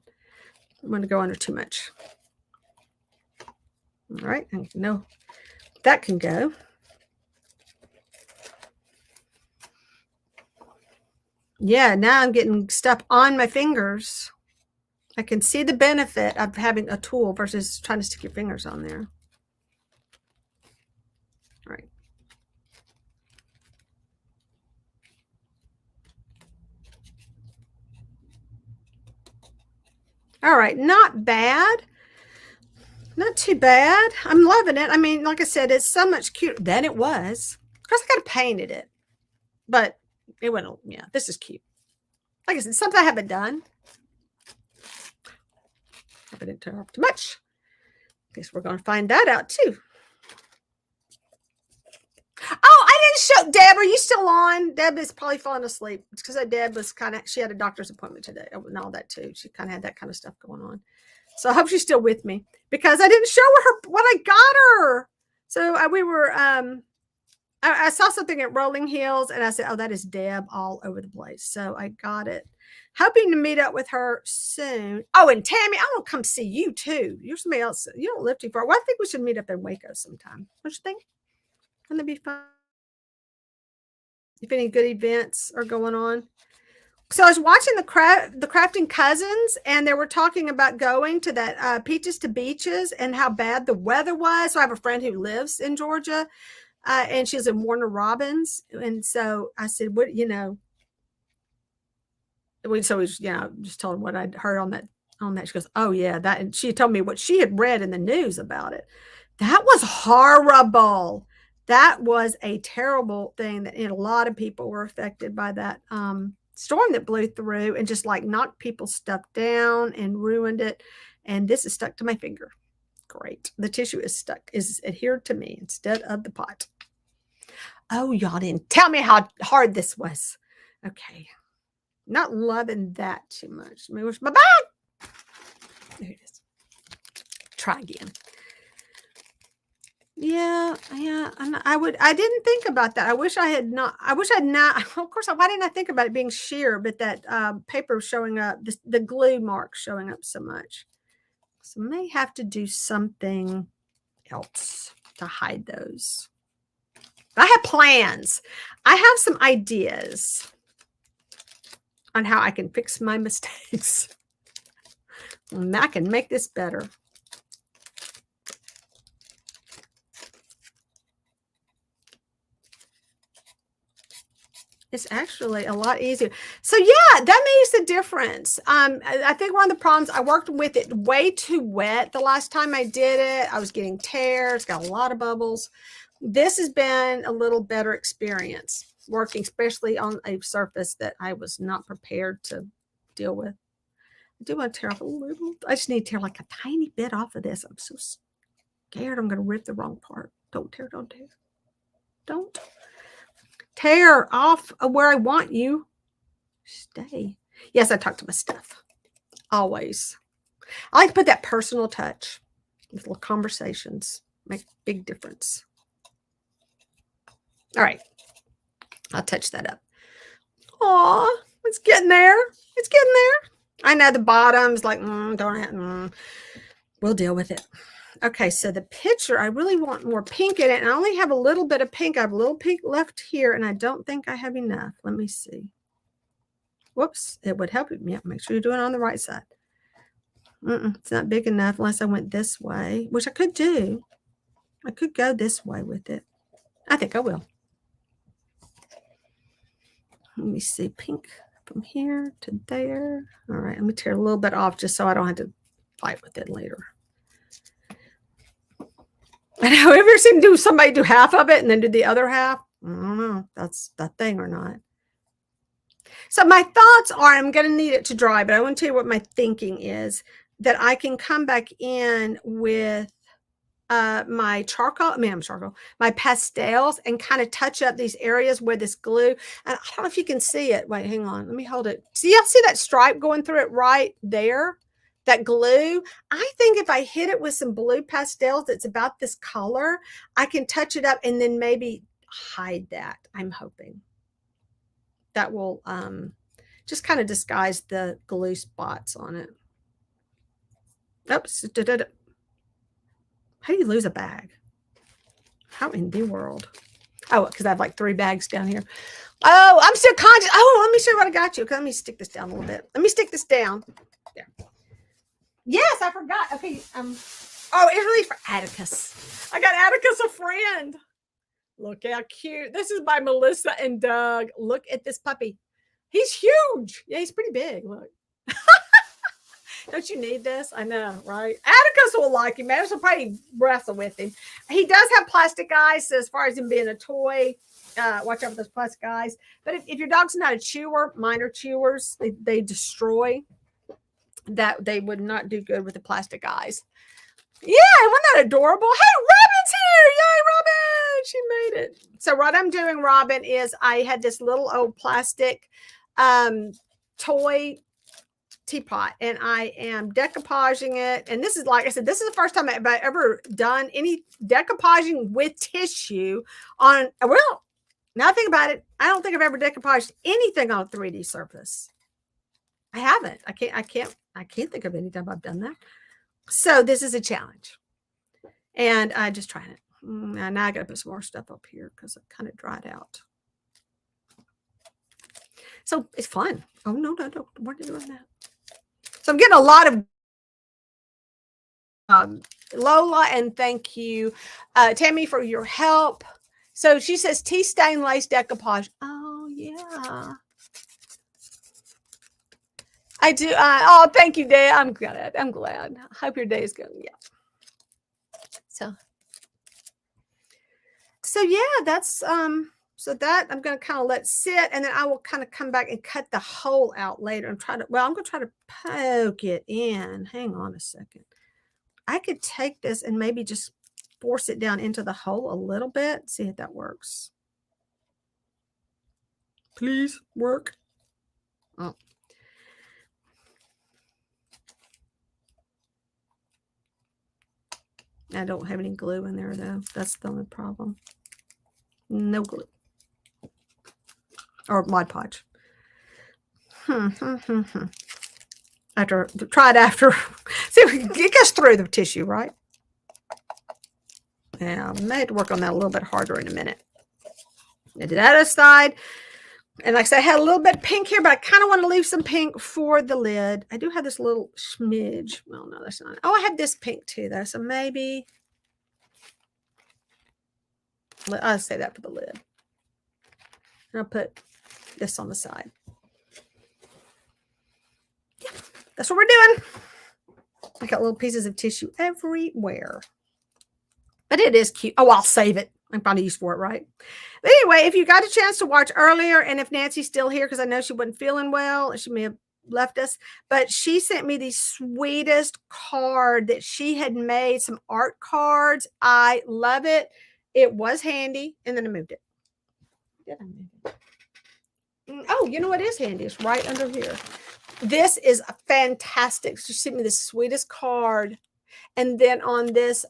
I'm going to go under too much. All right, no, that can go. Yeah, now I'm getting stuff on my fingers. I can see the benefit of having a tool versus trying to stick your fingers on there. All right. All right, not bad. Not too bad. I'm loving it. I mean, like I said, it's so much cuter than it was. Of course, I could have painted it, but it went, yeah, this is cute. Like I said, something I haven't done. Hope I didn't tear off too much. Guess we're going to find that out too. Oh, I didn't show Deb. Are you still on? Deb is probably falling asleep. It's because Deb was kind of, she had a doctor's appointment today and all that too. She kind of had that kind of stuff going on. So I hope she's still with me because I didn't show her what I got her. So we were, I saw something at Rolling Hills and I said, oh, that is Deb all over the place. So I got it. Hoping to meet up with her soon. Oh, and Tammy, I want to come see you too. You're somebody else. You don't live too far. Well, I think we should meet up in Waco sometime. What you think? Wouldn't that be fun? If any good events are going on. So I was watching the Crafting Cousins, and they were talking about going to that Peaches to Beaches and how bad the weather was. So I have a friend who lives in Georgia, and she's in Warner Robins. And so I said, what, you know, so we, you know, just told him what I'd heard on that. She goes, oh yeah, that, and she told me what she had read in the news about it. That was horrible. That was a terrible thing, that, and a lot of people were affected by that storm that blew through and just like knocked people's stuff down and ruined it. And this is stuck to my finger. Great. The tissue is adhered to me instead of the pot. Oh, y'all didn't tell me how hard this was. Okay. Not loving that too much. Let me wish my bag. There it is. Try again. Yeah. I didn't think about that. I wish I'd not. Of course, why didn't I think about it being sheer, but that paper showing up, the glue mark showing up so much. So I may have to do something else to hide those. I have plans. I have some ideas on how I can fix my mistakes. And I can make this better. It's actually a lot easier. So yeah, that makes a difference. I think one of the problems, I worked with it way too wet the last time I did it. I was getting tears, got a lot of bubbles. This has been a little better experience working, especially on a surface that I was not prepared to deal with. I do want to tear off a little. I just need to tear like a tiny bit off of this. I'm so scared I'm going to rip the wrong part. Don't tear. Don't tear off where I want you. Stay. Yes, I talk to my stuff. Always. I like to put that personal touch. These little conversations make a big difference. All right. I'll touch that up. Aw, it's getting there. It's getting there. I know the bottom's like, we'll deal with it. Okay, so the picture, I really want more pink in it. And I only have a little bit of pink. I have a little pink left here, and I don't think I have enough. Let me see. Whoops, it would help me. Make sure you're doing it on the right side. It's not big enough unless I went this way, which I could do. I could go this way with it. I think I will. Let me see, pink from here to there. All right, let me tear a little bit off just so I don't have to fight with it later. And have you ever seen somebody do half of it and then do the other half? I don't know if that's that thing or not. So my thoughts are, I'm going to need it to dry, but I want to tell you what my thinking is, that I can come back in with my my pastels and kind of touch up these areas where this glue, and I don't know if you can see it. Wait, hang on. Let me hold it. See that stripe going through it right there? That glue. I think if I hit it with some blue pastels that's about this color, I can touch it up and then maybe hide that. I'm hoping that will just kind of disguise the glue spots on it. Oops. How do you lose a bag? How in the world? Oh, because I have like 3 bags down here. Oh, I'm still conscious. Oh, let me show you what I got you. Okay, let me stick this down a little bit. Let me stick this down. There. Yes, I forgot. Okay. Oh, it's really for Atticus. I got Atticus a friend. Look how cute. This is by Melissa and Doug. Look at this puppy. He's huge. Yeah, he's pretty big. Look. Don't you need this? I know, right? Atticus will like him. Atticus will probably wrestle with him. He does have plastic eyes, so as far as him being a toy, watch out for those plastic eyes. But if your dog's not a chewer, mine are chewers. They destroy. That they would not do good with the plastic eyes. Yeah, wasn't that adorable? Hey, Robin's here! Yay, Robin! She made it. So what I'm doing, Robin, is I had this little old plastic toy teapot, and I am decoupaging it. And this is, like I said, this is the first time I've ever done any decoupaging with tissue on, well, now I think about it, I don't think I've ever decoupaged anything on a 3D surface. I haven't. I can't think of any time I've done that. So this is a challenge. And I just trying it. Now I got to put some more stuff up here because it kind of dried out. So it's fun. Oh, no. We're doing that. So I'm getting a lot of Lola, and thank you, Tammy, for your help. So she says tea stain lace decoupage. Oh, yeah. I do. Oh, thank you, Dad. I'm glad. I hope your day is going. Yeah. So yeah, that's so that I'm going to kind of let sit, and then I will kind of come back and cut the hole out later and try to, well, I'm going to try to poke it in. Hang on a second. I could take this and maybe just force it down into the hole a little bit. See if that works. Please work. Oh. I don't have any glue in there, though. That's the only problem. No glue. Or Mod Podge. Try it after. See, it goes through the tissue, right? Yeah, I may have to work on that a little bit harder in a minute. I did that aside. And like I said, I had a little bit of pink here, but I kind of want to leave some pink for the lid. I do have this little smidge. Well, no, that's not. Oh, I have this pink too, though. So maybe I'll say that for the lid. And I'll put this on the side. Yeah, that's what we're doing. I got little pieces of tissue everywhere. But it is cute. Oh, I'll save it. I'm finding a use for it, right? But anyway, if you got a chance to watch earlier, and if Nancy's still here, because I know she wasn't feeling well, she may have left us, but she sent me the sweetest card that she had made, some art cards. I love it. It was handy, and then I moved it. Did I move it? Oh, you know what is handy? It's right under here. This is a fantastic. She sent me the sweetest card. And then on this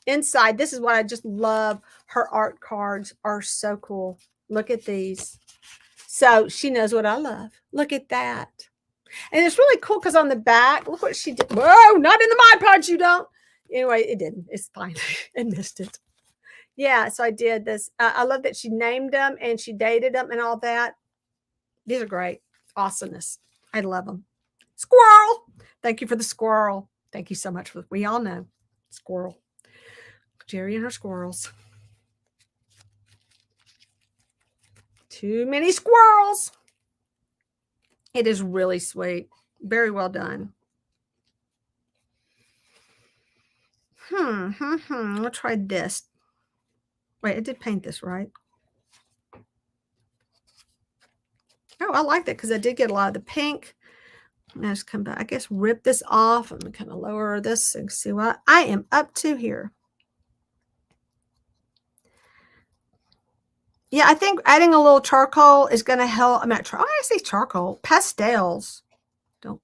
inside, this is what I just love. Her art cards are so cool. Look at these. So she knows what I love. Look at that. And it's really cool because on the back, look what she did. Whoa, not in the Mod Podge, you don't. Anyway, it didn't. It's fine. I missed it. Yeah, so I did this. I love that she named them and she dated them and all that. These are great. Awesomeness. I love them. Squirrel. Thank you for the squirrel. Thank you so much for, we all know. Squirrel. Jerry and her squirrels. Too many squirrels. It is really sweet. Very well done. I'll try this. Wait, I did paint this, right? Oh, I like that because I did get a lot of the pink. Now just come back. I guess rip this off. I'm going to kind of lower this and see what I am up to here. Yeah, I think adding a little charcoal is going to help. I'm not trying. I say charcoal. Pastels. Don't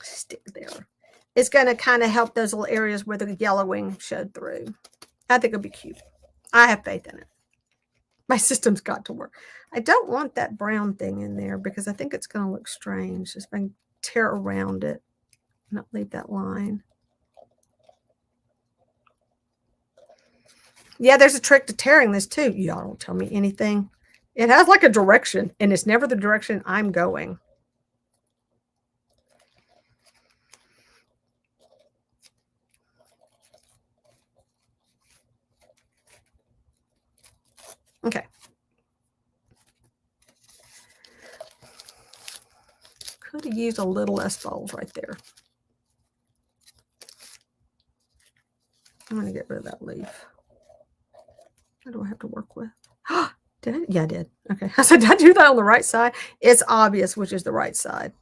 stick there. It's going to kind of help those little areas where the yellowing showed through. I think it'll be cute. I have faith in it. My system's got to work. I don't want that brown thing in there because I think it's going to look strange. Just going to tear around it. Not leave that line. Yeah, there's a trick to tearing this too. Y'all don't tell me anything. It has like a direction, and it's never the direction I'm going. Okay. Could have used a little less folds right there. I'm going to get rid of that leaf. What do I have to work with? Did I? Yeah, I did. Okay. I said, did I do that on the right side? It's obvious which is the right side.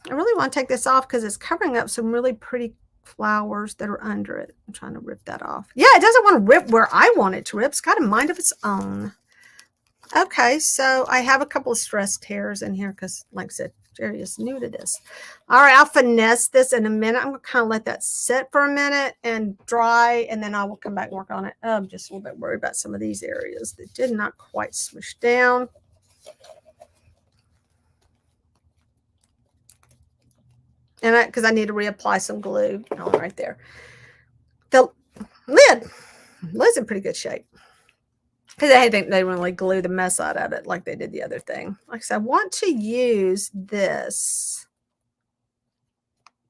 I really want to take this off because it's covering up some really pretty flowers that are under it. I'm trying to rip that off. Yeah, it doesn't want to rip where I want it to rip. It's got a mind of its own. Okay, so I have a couple of stressed hairs in here because, like I said, Jerry is new to this. All right, I'll finesse this in a minute. I'm going to kind of let that sit for a minute and dry, and then I will come back and work on it. I'm just a little bit worried about some of these areas that did not quite smush down. And because I need to reapply some glue right there. The lid's in pretty good shape. Because I think they really glue the mess out of it like they did the other thing. Like I said, I want to use this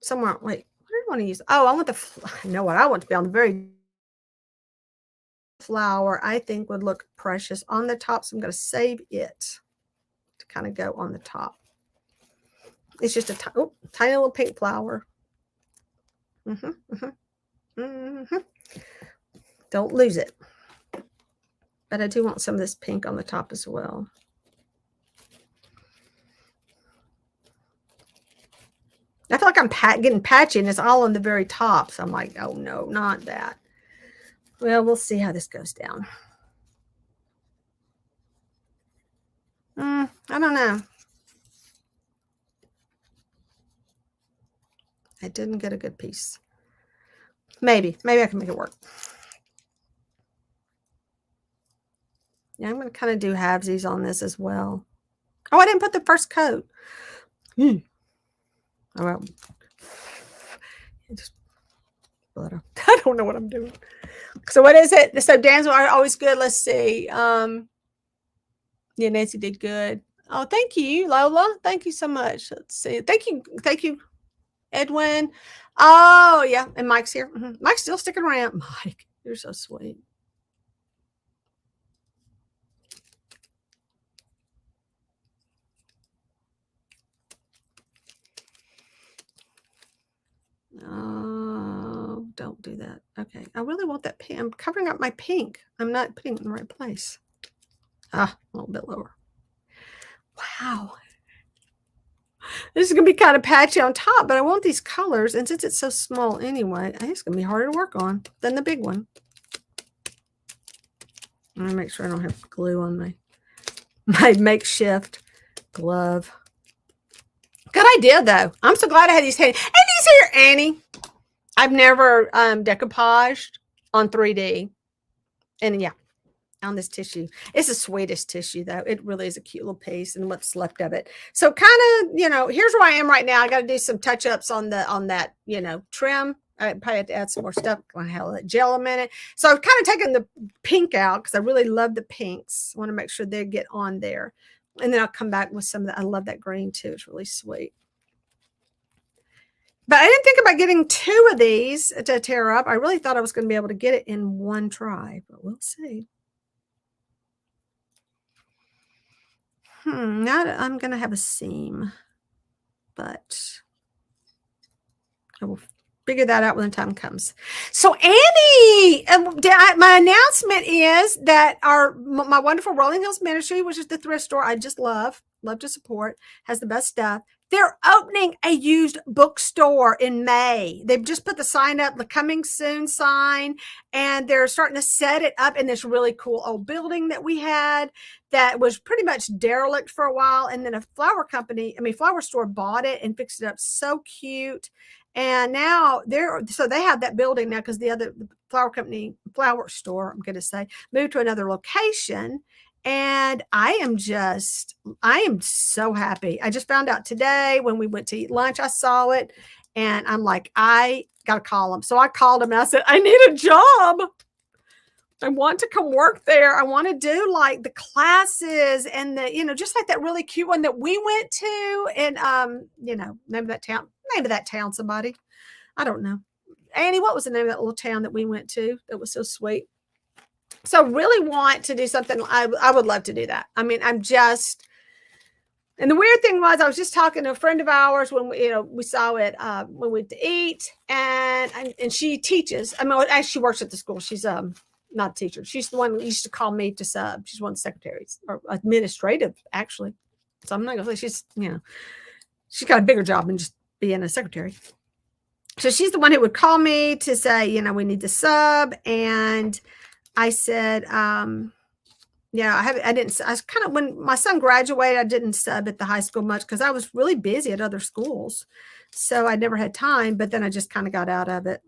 somewhere. Wait, what do I want to use? Oh, I want I know what I want to be on the very flower. I think would look precious on the top. So I'm going to save it to kind of go on the top. It's just a tiny little pink flower. Don't lose it. But I do want some of this pink on the top as well. I feel like I'm getting patchy and it's all on the very top. So I'm like, oh no, not that. Well, we'll see how this goes down. I don't know. I didn't get a good piece. Maybe I can make it work. Yeah, I'm going to kind of do halvesies on this as well. Oh, I didn't put the first coat. Oh, well. I don't know what I'm doing. So what is it? So Dan's are always good. Let's see. Yeah, Nancy did good. Oh, thank you, Lola. Thank you so much. Let's see. Thank you, Edwin. Oh, yeah. And Mike's here. Mike's still sticking around. Mike, you're so sweet. Oh, don't do that. Okay. I really want that pink. I'm covering up my pink. I'm not putting it in the right place. A little bit lower. Wow. This is going to be kind of patchy on top, but I want these colors. And since it's so small anyway, I think it's going to be harder to work on than the big one. I'm going to make sure I don't have glue on my makeshift glove. Good idea, though. I'm so glad I had these handy. And these here, Annie. I've never decoupaged on 3D. And yeah, on this tissue. It's the sweetest tissue, though. It really is a cute little piece and what's left of it. So kind of, here's where I am right now. I got to do some touch-ups on that, trim. I probably have to add some more stuff. I'm going to have that gel a minute. So I've kind of taken the pink out because I really love the pinks. I want to make sure they get on there. And then I'll come back with some of that. I love that green, too. It's really sweet. But I didn't think about getting 2 of these to tear up. I really thought I was going to be able to get it in one try, but we'll see. Now I'm going to have a seam, but I will figure that out when the time comes. So Annie, my announcement is that my wonderful Rolling Hills Ministry, which is the thrift store I just love to support, has the best stuff. They're opening a used bookstore in May. They've just put the sign up, the coming soon sign, and they're starting to set it up in this really cool old building that we had that was pretty much derelict for a while. And then a flower store bought it and fixed it up so cute. And now they have that building now because the flower store, I'm going to say, moved to another location. And I am so happy. I just found out today when we went to eat lunch, I saw it and I'm like, I got to call them. So I called them and I said, I need a job. I want to come work there. I want to do like the classes and just like that really cute one that we went to. And, name of that town, somebody. I don't know. Annie, what was the name of that little town that we went to that was so sweet? So really want to do something. I would love to do that. I mean, and the weird thing was I was just talking to a friend of ours when we saw it when we went to eat and she teaches. I mean, actually she works at the school. She's not a teacher. She's the one who used to call me to sub. She's one of the secretaries or administrative actually. So I'm not gonna say she's got a bigger job than just being a secretary. So she's the one who would call me to say, we need to sub. And I said, Yeah, I didn't, I was kind of, when my son graduated, I didn't sub at the high school much because I was really busy at other schools. So I never had time, but then I just kind of got out of it.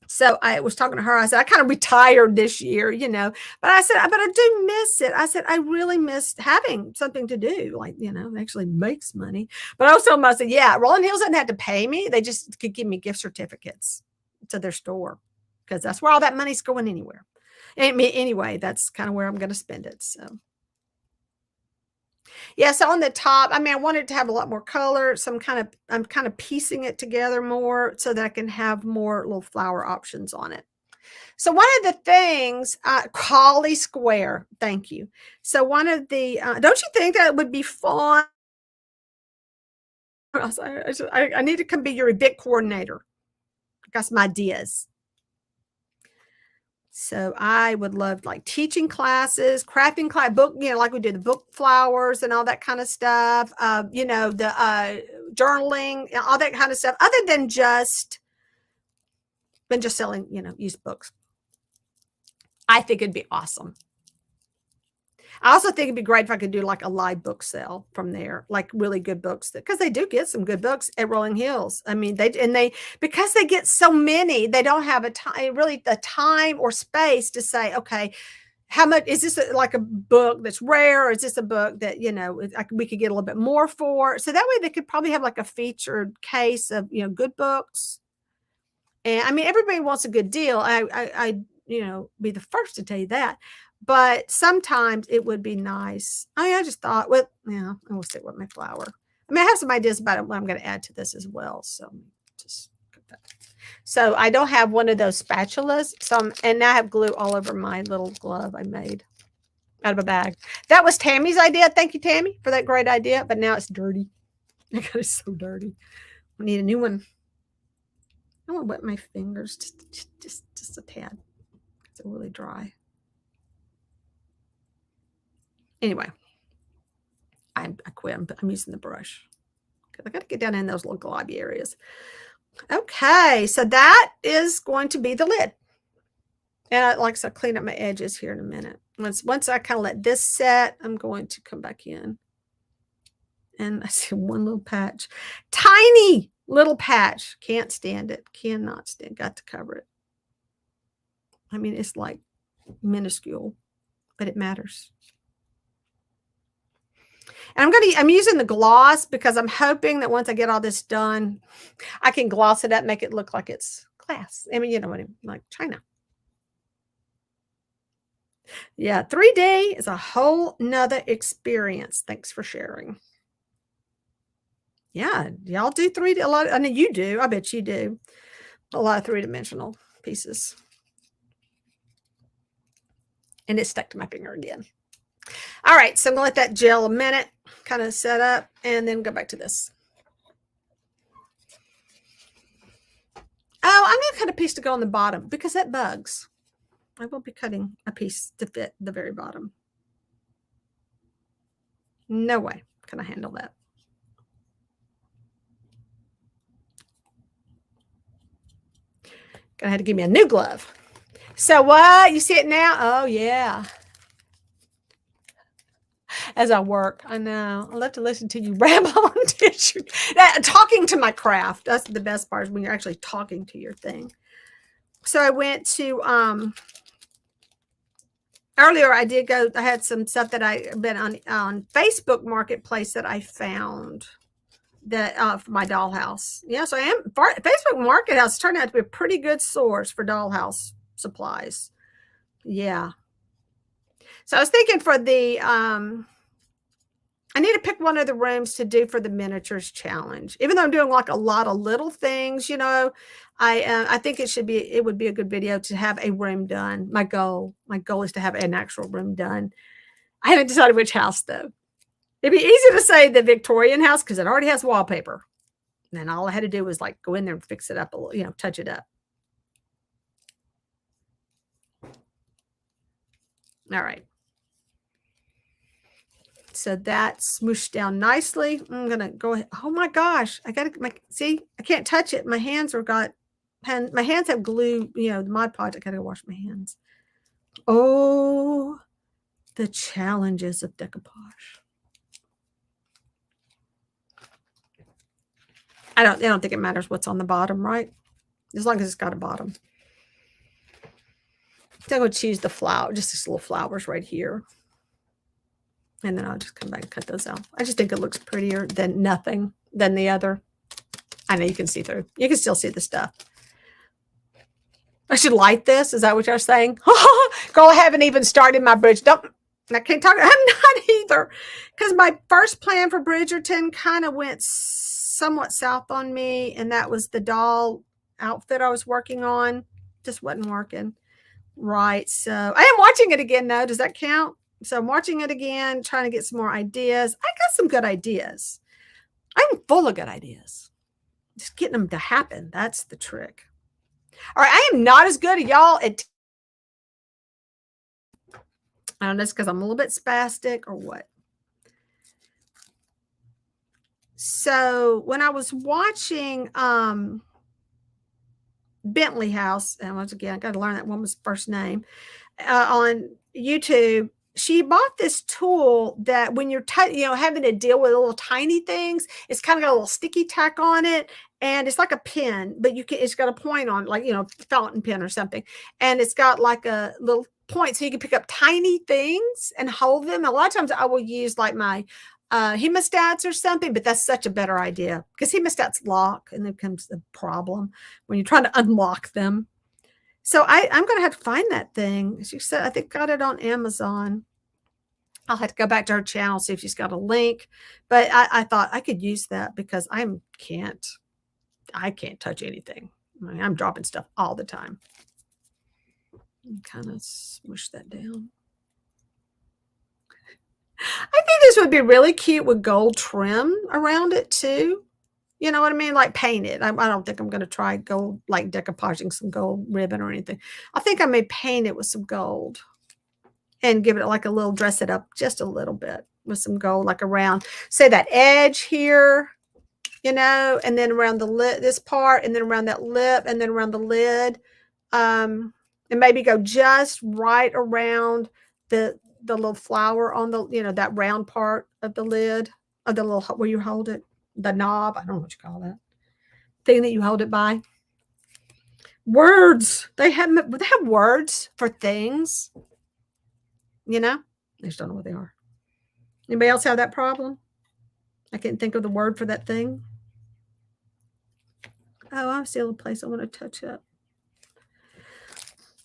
So I was talking to her. I said, I kind of retired this year, but I said, but I do miss it. I said, I really missed having something to do, like, actually makes money. But I also told them, I said, yeah, Rolling Hills didn't have to pay me. They just could give me gift certificates to their store because that's where all that money's going anywhere. Anyway, that's kind of where I'm going to spend it. So yeah, so on the top, I mean, I wanted to have a lot more color. So I'm kind of piecing it together more so that I can have more little flower options on it. So one of the things, Collie Square, thank you. So one of the, don't you think that would be fun? I need to come be your event coordinator. I got some ideas. So I would love like teaching classes, crafting class, book, like we do the book flowers and all that kind of stuff. The journaling, all that kind of stuff, other than just selling, used books. I think it'd be awesome. I also think it'd be great if I could do like a live book sale from there, like really good books, because they do get some good books at Rolling Hills. I mean, because they get so many, they don't have the time or space to say, okay, how much is this, like a book that's rare, or is this a book that we could get a little bit more for? So that way they could probably have like a featured case of good books. And I mean, everybody wants a good deal. I be the first to tell you that. But sometimes it would be nice. I just thought, well, yeah, I will stick with my flower. I mean, I have some ideas about what I'm going to add to this as well. So just put that. So I don't have one of those spatulas. And now I have glue all over my little glove I made out of a bag. That was Tammy's idea. Thank you, Tammy, for that great idea. But now it's dirty. It's so dirty. I need a new one. I want to wet my fingers just a tad. It's really dry. Anyway, I quit. I'm using the brush because I got to get down in those little globby areas. Okay, so that is going to be the lid. And I like to clean up my edges here in a minute. Once I kind of let this set, I'm going to come back in. And I see one little patch. Tiny little patch. Can't stand it. Cannot stand. Got to cover it. I mean, it's like minuscule, but it matters. And I'm using the gloss because I'm hoping that once I get all this done, I can gloss it up, make it look like it's glass. I mean, you know what I mean, like China. Yeah, 3D is a whole nother experience. Thanks for sharing. Yeah, y'all do 3D a lot. I mean, you do. I bet you do. A lot of three-dimensional pieces. And it stuck to my finger again. All right, so I'm going to let that gel a minute, kind of set up, and then go back to this. Oh, I'm going to cut a piece to go on the bottom because that bugs. I will be cutting a piece to fit the very bottom. No way can I handle that. Gonna have to give me a new glove. So what? You see it now? Oh, yeah. As I work, I know. I love to listen to you ramble on tissue. Talking to my craft. That's the best part, is when you're actually talking to your thing. So I went to, earlier I did go, I had some stuff that I've been on Facebook Marketplace that I found that for my dollhouse. Yeah, so Facebook Marketplace turned out to be a pretty good source for dollhouse supplies. Yeah. So I was thinking for the, I need to pick one of the rooms to do for the miniatures challenge. Even though I'm doing like a lot of little things, I think it would be a good video to have a room done. My goal is to have an actual room done. I haven't decided which house though. It'd be easy to say the Victorian house because it already has wallpaper. And then all I had to do was like go in there and fix it up a little, touch it up. All right. So that's smooshed down nicely. I'm going to go ahead. Oh my gosh. See, I can't touch it. My hands my hands have glue, the Mod Podge. I got to wash my hands. Oh, The challenges of decoupage. I don't think it matters what's on the bottom, right? As long as it's got a bottom. So I'm going to choose the flower, just these little flowers right here. And then I'll just come back and cut those out. I just think it looks prettier than nothing than the other. I know you can see through. You can still see the stuff. I should light this. Is that what you're saying? Girl, I haven't even started my bridge. I can't talk. I'm not either. Because my first plan for Bridgerton kind of went somewhat south on me. And that was the doll outfit I was working on. Just wasn't working. Right. So I am watching it again, though. Does that count? So I'm watching it again, trying to get some more ideas. I got some good ideas. I'm full of good ideas. Just getting them to happen. That's the trick. All right. I am not as good as y'all at. I don't know, it's because I'm a little bit spastic or what. So when I was watching Bentley House, and once again, I got to learn that woman's first name, on YouTube, she bought this tool that when you're having to deal with little tiny things, it's kind of got a little sticky tack on it, and it's like a pen, but it's got a point on, like, fountain pen or something, and it's got like a little point so you can pick up tiny things and hold them. A lot of times I will use like my hemostats or something, but that's such a better idea because hemostats lock, and then comes the problem when you're trying to unlock them. So I'm going to have to find that thing. She said, I think got it on Amazon. I'll have to go back to her channel, see if she's got a link. But I thought I could use that because I can't touch anything. I mean, I'm dropping stuff all the time. Kind of smush that down. I think this would be really cute with gold trim around it too. You know what I mean? Like painted. I don't think I'm going to try gold, like decoupaging some gold ribbon or anything. I think I may paint it with some gold and give it like a little, dress it up just a little bit with some gold, like around, say that edge here, and then around the lid, this part, and then around that lip, and then around the lid. And maybe go just right around the little flower on the, that round part of the lid, of the little, where you hold it. The knob, I don't know what you call that thing that you hold it by. Words. They have words for things. I just don't know what they are. Anybody else have that problem? I can't think of the word for that thing. Oh, I see a little place I want to touch up.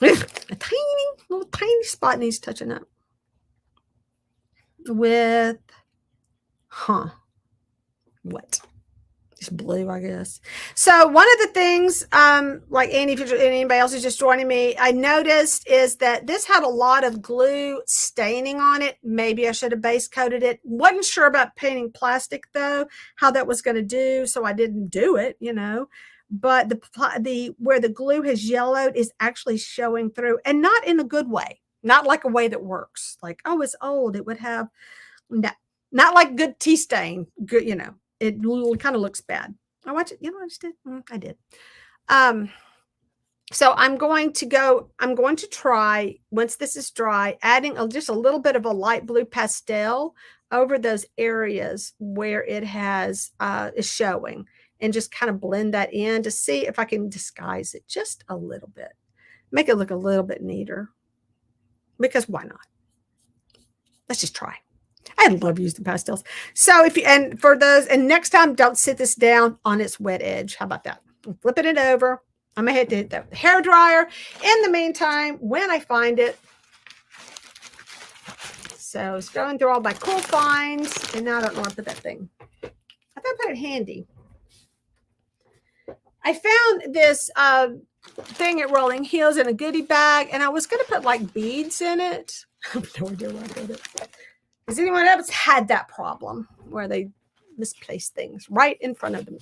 A tiny spot needs touching up with, what? It's blue, I guess. So one of the things, like anybody else is just joining me, I noticed is that this had a lot of glue staining on it. Maybe I should have base coated it. Wasn't sure about painting plastic though, how that was going to do. So I didn't do it, but the where the glue has yellowed is actually showing through, and not in a good way, not like a way that works. Like, oh, it's old. It would have not like good tea stain. Good, it kind of looks bad. I watch it. I just did. I did. So I'm going to try, once this is dry, adding just a little bit of a light blue pastel over those areas where it is showing, and just kind of blend that in to see if I can disguise it just a little bit, make it look a little bit neater, because why not? Let's just try. I love using pastels. So for those, and next time, don't sit this down on its wet edge. How about that? I'm flipping it over. I'm going to hit the hair dryer. In the meantime, when I find it, so it's going through all my cool finds, and now I don't know where to put that thing. I thought I put it handy. I found this thing at Rolling Hills in a goodie bag, and I was going to put like beads in it. I have no idea where I put it. Has anyone else had that problem where they misplace things right in front of them?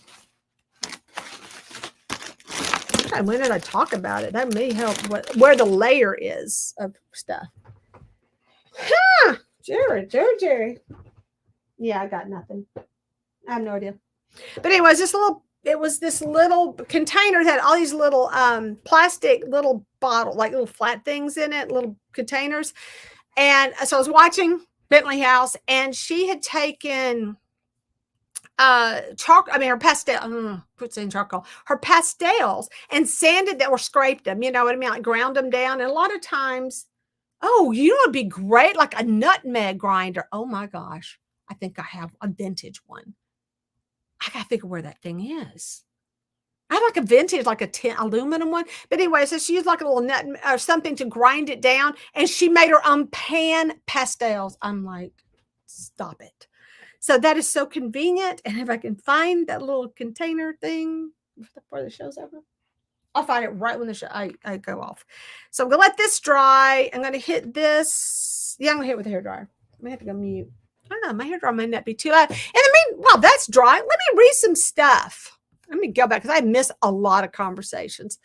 When did I talk about it? That may help where the layer is of stuff. Jerry. Yeah, I got nothing. I have no idea. But anyways, it was this little container that had all these little plastic little bottle, like little flat things in it, little containers. And so I was watching Bentley House, and she had taken her pastel, puts in charcoal, her pastels, and sanded that or scraped them, you know what I mean? Like ground them down. And a lot of times, oh, you know, it'd be great, like a nutmeg grinder. Oh my gosh. I think I have a vintage one. I gotta figure where that thing is. I have like a vintage, like a tin aluminum one. But anyway, so she used like a little nut or something to grind it down, and she made her own pan pastels. I'm like, stop it. So that is so convenient. And if I can find that little container thing before the show's over, I'll find it right when the show I go off. So I'm gonna let this dry. I'm gonna hit this. Yeah, I'm gonna hit it with a hairdryer. I'm gonna have to go mute. I don't know, my hairdryer might not be too loud. And I mean, while that's dry, let me read some stuff. Let me go back because I miss a lot of conversations.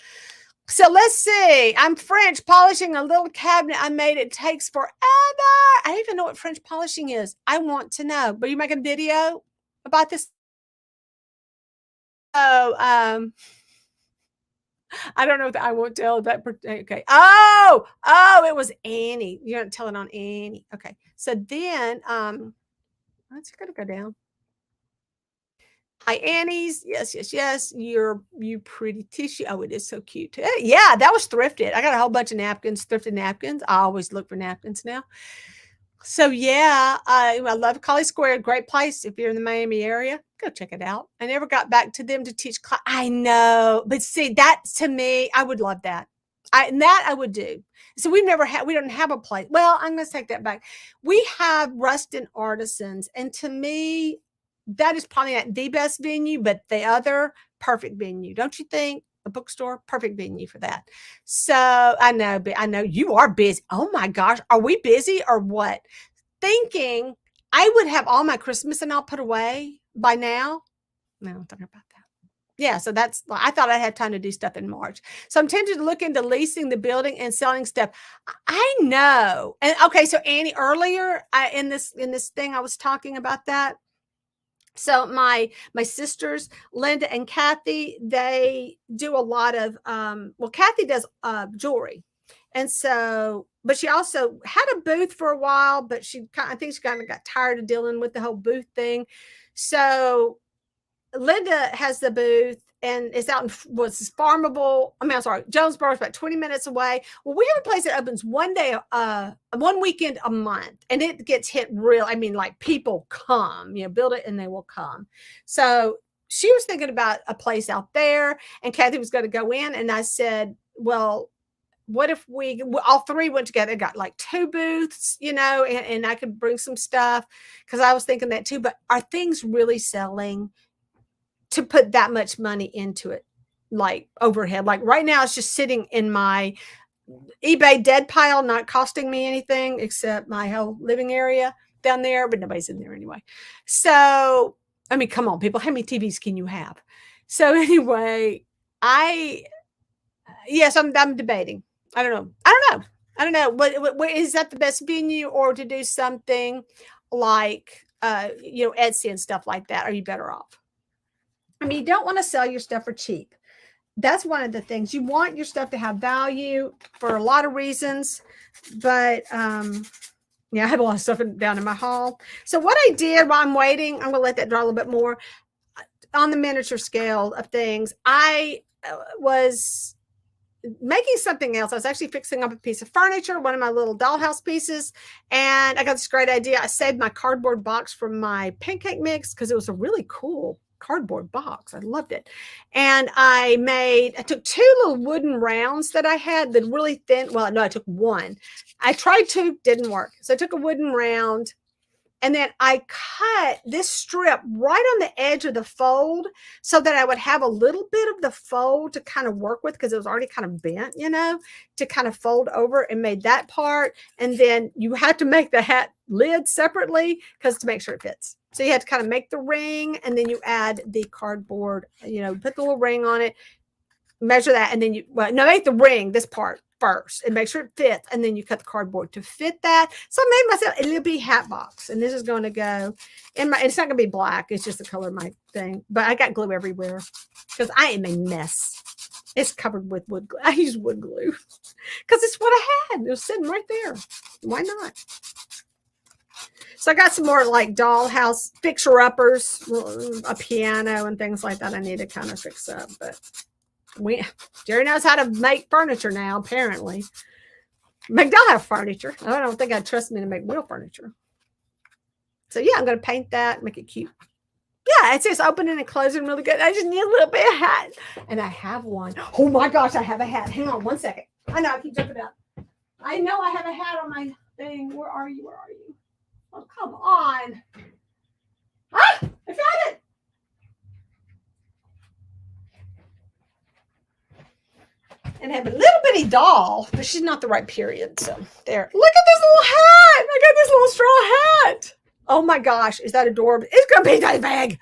So let's see. I'm French polishing a little cabinet I made. It takes forever. I don't even know what French polishing is. I want to know. But you making a video about this? Oh, I don't know if I won't tell that. Okay. Oh, it was Annie. You're not telling on Annie. Okay. So then, let's gonna go down. Hi, Annie's. Yes. You pretty tissue. Oh, it is so cute. Yeah, that was thrifted. I got a whole bunch of napkins, thrifted napkins. I always look for napkins now. So yeah, I love College Square. Great place if you're in the Miami area. Go check it out. I never got back to them to teach class. I know, but see, that to me, I would love that. I would do. So we don't have a place. Well, I'm going to take that back. We have Rustin Artisans, and to me, that is probably not the best venue, but the other perfect venue. Don't you think? A bookstore, perfect venue for that. So I know you are busy. Oh my gosh, are we busy or what? Thinking I would have all my Christmas and all put away by now. No, I'm talking about that. Yeah, so I thought I had time to do stuff in March. So I'm tempted to look into leasing the building and selling stuff. I know. And okay, so Annie, earlier in this thing I was talking about that. So my sisters, Linda and Kathy, they do a lot of Kathy does jewelry. And so, but she also had a booth for a while, but I think she kind of got tired of dealing with the whole booth thing. So Linda has the booth and it's out in Farmable. I'm sorry, Jonesboro is about 20 minutes away. Well, we have a place that opens one weekend a month, and it gets hit real. I mean, like people come, build it and they will come. So she was thinking about a place out there, and Kathy was going to go in, and I said, well, what if we all three went together, got like 2 booths, and I could bring some stuff, because I was thinking that too. But are things really selling to put that much money into it, like overhead? Like right now, it's just sitting in my eBay dead pile, not costing me anything except my whole living area down there, but nobody's in there anyway. So, I mean, come on, people, how many TVs can you have? So anyway, I'm debating. I don't know. What is that the best venue, or to do something like, Etsy and stuff like that? Are you better off? I mean, you don't want to sell your stuff for cheap. That's one of the things. You want your stuff to have value for a lot of reasons. But I have a lot of stuff down in my hall. So what I did while I'm waiting, I'm going to let that dry a little bit more. On the miniature scale of things, I was making something else. I was actually fixing up a piece of furniture, one of my little dollhouse pieces, and I got this great idea. I saved my cardboard box from my pancake mix because it was a really cool cardboard box. I loved it. And I took 2 little wooden rounds that I had, that really thin. Well, no, I took 1. I tried 2, didn't work. So I took a wooden round, and then I cut this strip right on the edge of the fold so that I would have a little bit of the fold to kind of work with, because it was already kind of bent, to kind of fold over, and made that part. And then you have to make the hat lid separately to make sure it fits. So you have to kind of make the ring, and then you add the cardboard, put the little ring on it, measure that, and then make the ring, this part first, and make sure it fits, and then you cut the cardboard to fit that. So I made myself a little bitty hat box, and this is going to go in it's not going to be black, it's just the color of my thing, but I got glue everywhere because I am a mess. It's covered with wood glue. I use wood glue because it's what I had. It was sitting right there. Why not? So I got some more like dollhouse fixer-uppers, a piano and things like that I need to kind of fix up. But Jerry knows how to make furniture now, apparently. Make dollhouse furniture. I don't think I'd trust me to make real furniture. So yeah, I'm going to paint that, make it cute. Yeah, it's just opening and closing really good. I just need a little bit of hat. And I have one. Oh my gosh, I have a hat. Hang on 1 second. I know, I keep jumping up. I know I have a hat on my thing. Where are you? Where are you? Oh, come on. Ah, I found it. And I have a little bitty doll, but she's not the right period. So there. Look at this little hat. I got this little straw hat. Oh my gosh, is that adorable? It's gonna be that big.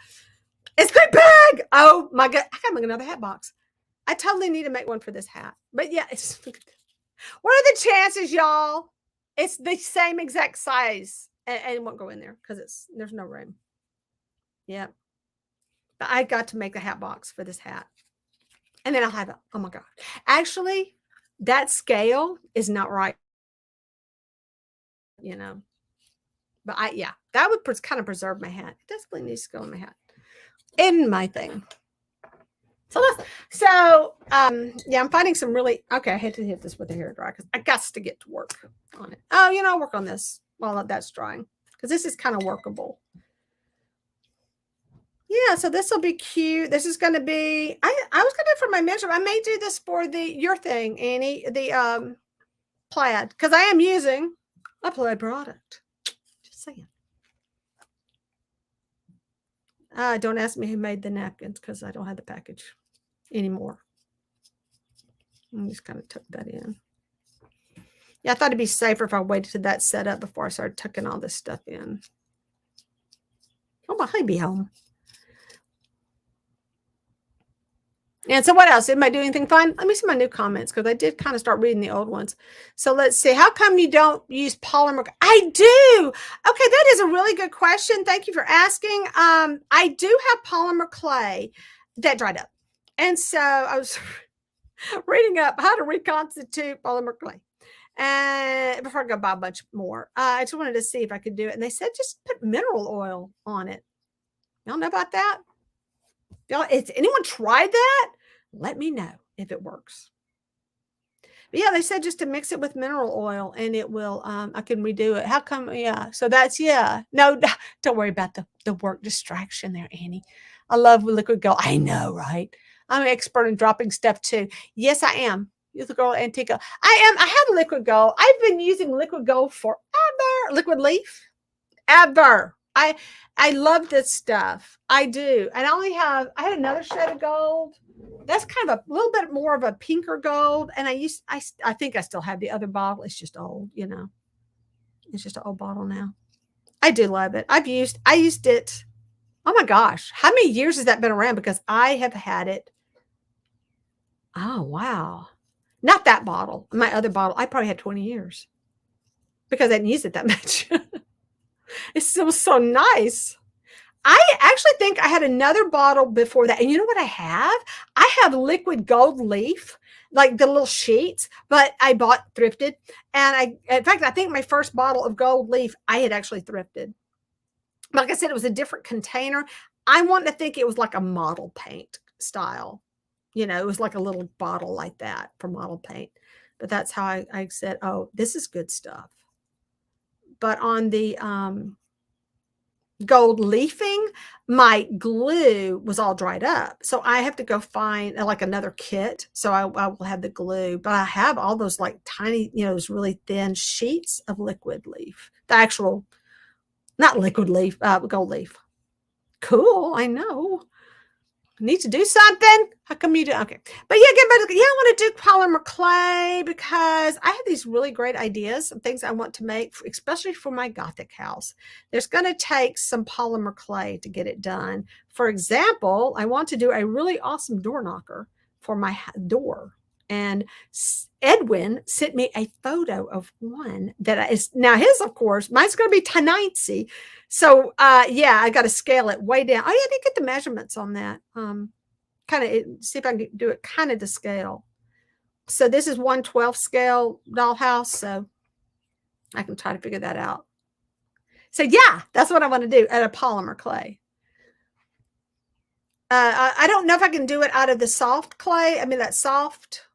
It's great big. Oh my god, I gotta make another hat box. I totally need to make one for this hat. But yeah, it's what are the chances, y'all? It's the same exact size, and it won't go in there because there's no room. Yeah, but I got to make the hat box for this hat, and then I'll have it. Oh my god, actually, that scale is not right. You know. But that would kind of preserve my hat. It definitely needs to go in my hat. In my thing. So I'm finding some really, okay, I had to hit this with a hairdryer because I got to get to work on it. Oh, I'll work on this while that's drying because this is kind of workable. Yeah, so this will be cute. This is going to be, I was going to do it for my measurement. I may do this for your thing, Annie, the plaid, because I am using a plaid product. Saying. Don't ask me who made the napkins because I don't have the package anymore. I just kind of tuck that in. Yeah, I thought it'd be safer if I waited till that set up before I started tucking all this stuff in. Oh, my honey be home. And so what else? Did I do anything fun? Let me see my new comments because I did kind of start reading the old ones. So let's see. How come you don't use polymer? I do. Okay, that is a really good question. Thank you for asking. I do have polymer clay that dried up. And so I was reading up how to reconstitute polymer clay. And before I go buy a bunch more, I just wanted to see if I could do it. And they said just put mineral oil on it. Y'all know about that? Has anyone tried that? Let me know if it works. But yeah, they said just to mix it with mineral oil and it will, I can redo it. How come? Yeah. So that's, yeah. No, don't worry about the work distraction there, Annie. I love liquid gold. I know, right? I'm an expert in dropping stuff too. Yes, I am. You're the girl Antica. I am. I have liquid gold. I've been using liquid gold forever. Liquid leaf. Ever. I love this stuff. I do. And I had another shade of gold. That's kind of a little bit more of a pinker gold. And I think I still have the other bottle. It's just old, It's just an old bottle now. I do love it. I used it. Oh my gosh. How many years has that been around? Because I have had it. Oh, wow. Not that bottle. My other bottle, I probably had 20 years because I didn't use it that much. It was so nice. I actually think I had another bottle before that. And you know what I have? I have liquid gold leaf, like the little sheets, but I bought thrifted. And in fact, I think my first bottle of gold leaf, I had actually thrifted. But like I said, it was a different container. I want to think it was like a model paint style. It was like a little bottle like that for model paint. But that's how I said, oh, this is good stuff. But on the gold leafing, my glue was all dried up. So I have to go find like another kit. So I will have the glue, but I have all those like tiny, those really thin sheets of liquid leaf. The actual, not liquid leaf, gold leaf. Cool. I know. Need to do something. How come you do? Okay. But yeah, I want to do polymer clay because I have these really great ideas and things I want to make, especially for my Gothic house. There's going to take some polymer clay to get it done. For example, I want to do a really awesome door knocker for my door. And Edwin sent me a photo of one that is now his, of course, mine's going to be tiny. So, I got to scale it way down. Oh, yeah, I did get the measurements on that. kind of see if I can do it kind of to scale. So this is 1/12 scale dollhouse, so I can try to figure that out. So yeah, that's what I want to do out of polymer clay. I don't know if I can do it out of the soft clay. I mean, that soft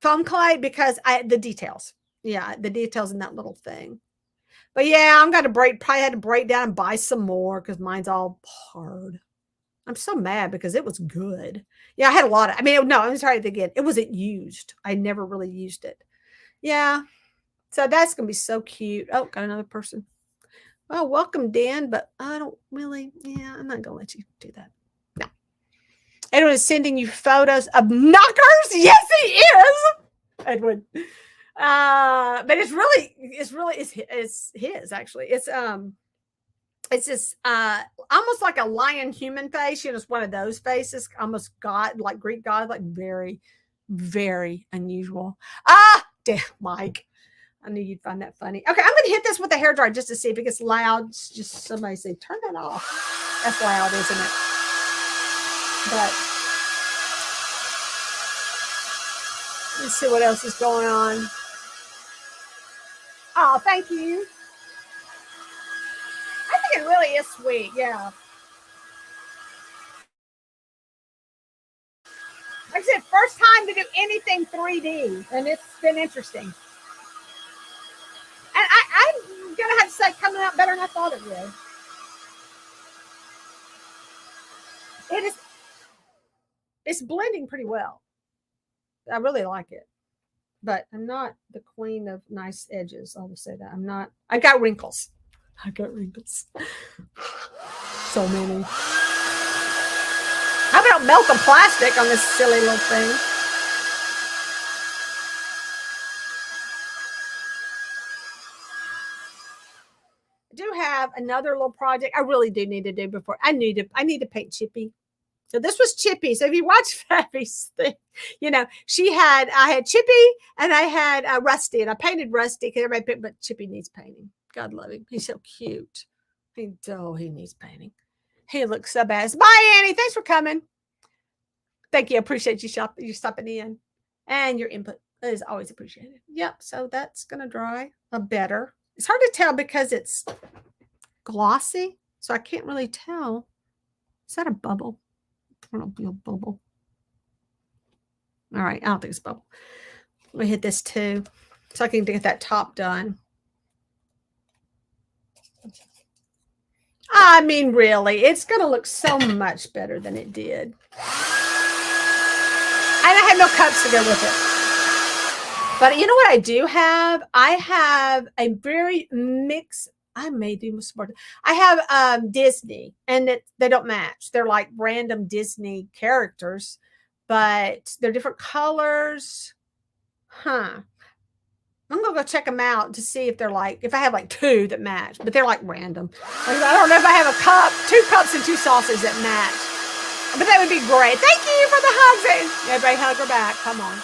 foam clay, because the details. Yeah, the details in that little thing. But yeah, I'm going to probably had to break down and buy some more because mine's all hard. I'm so mad because it was good. Yeah, I had a lot of, I mean, no, I'm sorry again. It wasn't used. I never really used it. Yeah. So that's going to be so cute. Oh, got another person. Oh, welcome, Dan, but I don't really, yeah, I'm not going to let you do that. No. Edwin is sending you photos of knockers. Yes, he is. Edwin. But it's his actually. It's just almost like a lion human face. It's one of those faces, almost god, like Greek god, like very, very unusual. Damn, Mike. I knew you'd find that funny. Okay, I'm going to hit this with a hairdryer just to see if it gets loud. It's just somebody say, turn that off. That's loud, isn't it? But let's see what else is going on. Oh, thank you. I think it really is sweet. Yeah. Like I said, first time to do anything 3D, and it's been interesting. And I'm going to have to say, coming out better than I thought it would. It's blending pretty well. I really like it. But I'm not the queen of nice edges. I'll just say that. I'm not. I got wrinkles. So many. How about melt the plastic on this silly little thing? I do have another little project I really do need to do before. I need to paint Chippy. So this was Chippy. So if you watch Fabi's thing, I had Chippy and I had Rusty, and I painted Rusty because everybody picked, but Chippy needs painting. God love him. He's so cute. He needs painting. He looks so bad. Bye, Annie. Thanks for coming. Thank you. I appreciate you stopping in, and your input is always appreciated. Yep. So that's gonna dry better. It's hard to tell because it's glossy, so I can't really tell. Is that a bubble? I don't feel bubble. All right, I don't think it's bubble. Let me hit this too, so I can get that top done. I mean, really, it's going to look so much better than it did. And I have no cups to go with it. But you know what I do have? I have a very mixed, I may do smart. I have Disney, and they don't match. They're like random Disney characters, but they're different colors. I'm gonna go check them out to see if they're like, if I have like two that match, but they're like random. Like, I don't know if I have two cups and two sauces that match, but that would be great. Thank you for the hugs. Everybody hug her back. Come on.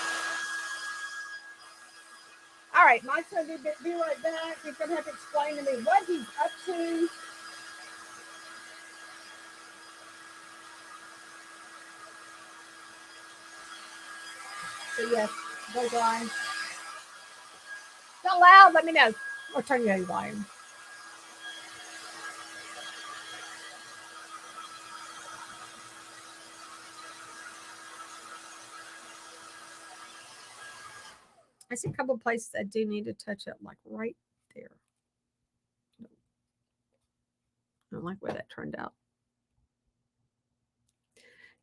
All right, Mike's gonna be right back. He's gonna have to explain to me what he's up to. So yes, go dry. Not loud, let me know. Or turn your volume. I see a couple of places I do need to touch up, like right there. I don't like where that turned out.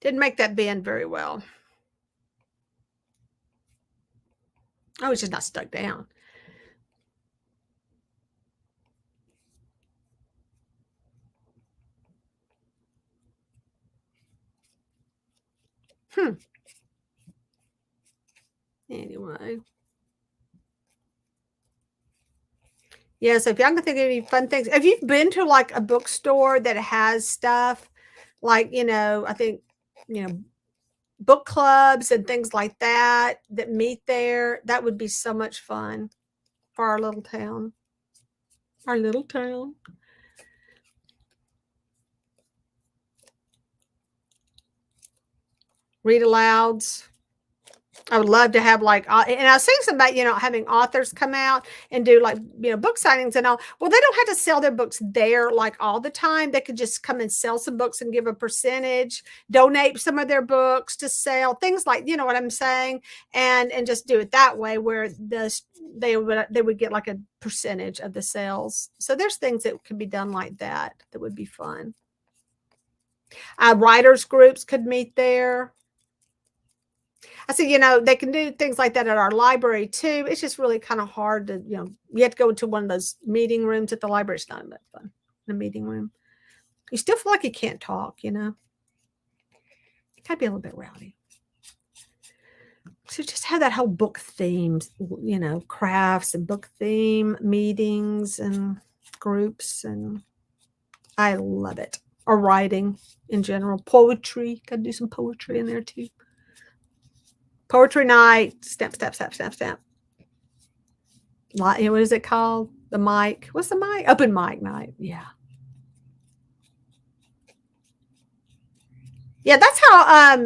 Didn't make that bend very well. Oh, it's just not stuck down. Anyway. Yeah, so if y'all can think of any fun things, have you been to like a bookstore that has stuff like, I think, book clubs and things like that meet there? That would be so much fun for our little town. Our little town. read alouds. I would love to have like, and I was saying something about, you know, having authors come out and do like, you know, book signings and all. Well, they don't have to sell their books there like all the time. They could just come and sell some books and give a percentage, donate some of their books to sell, things like, you know what I'm saying? And just do it that way where they would get like a percentage of the sales. So there's things that could be done like that would be fun. Writers groups could meet there. I said, you know, they can do things like that at our library too. It's just really kind of hard to, you know, you have to go into one of those meeting rooms at the library. It's not that fun, the meeting room. You still feel like you can't talk, you know. It can be a little bit rowdy. So just have that whole book theme, you know, crafts and book theme meetings and groups. And I love it. Or writing in general. Poetry. Got to do some poetry in there too. Poetry night, stamp. What is it called? The mic. What's the mic? Open mic night. Yeah. Yeah, that's how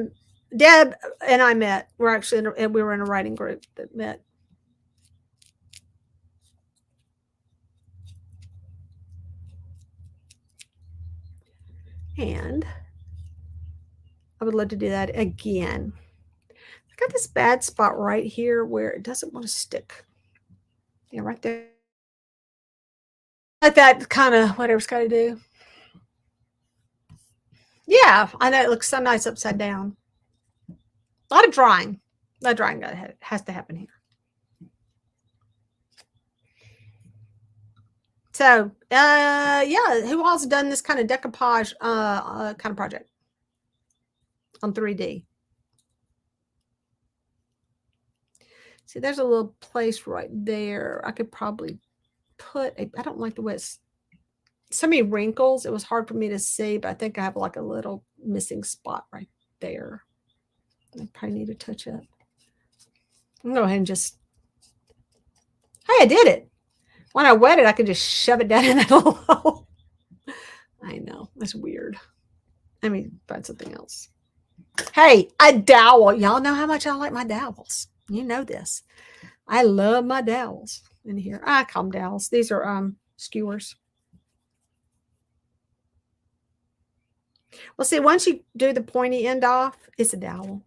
Deb and I met. We were in a writing group that met. And I would love to do that again. I got this bad spot right here where it doesn't want to stick. Yeah, right there. Like that kind of whatever's got to do. Yeah, I know it looks so nice upside down. A lot of drying. That drying has to happen here. So, yeah, who all's done this kind of decoupage kind of project on 3D? See, there's a little place right there. I could probably put I don't like the way it's so many wrinkles. It was hard for me to see, but I think I have like a little missing spot right there. I probably need to touch up. I'm going to go ahead and just, hey, I did it. When I wet it, I could just shove it down in that little hole. I know, that's weird. Let me find something else. Hey, a dowel. Y'all know how much I like my dowels. You know this. I love my dowels in here. I call them dowels. These are skewers. Well, see, once you do the pointy end off, it's a dowel,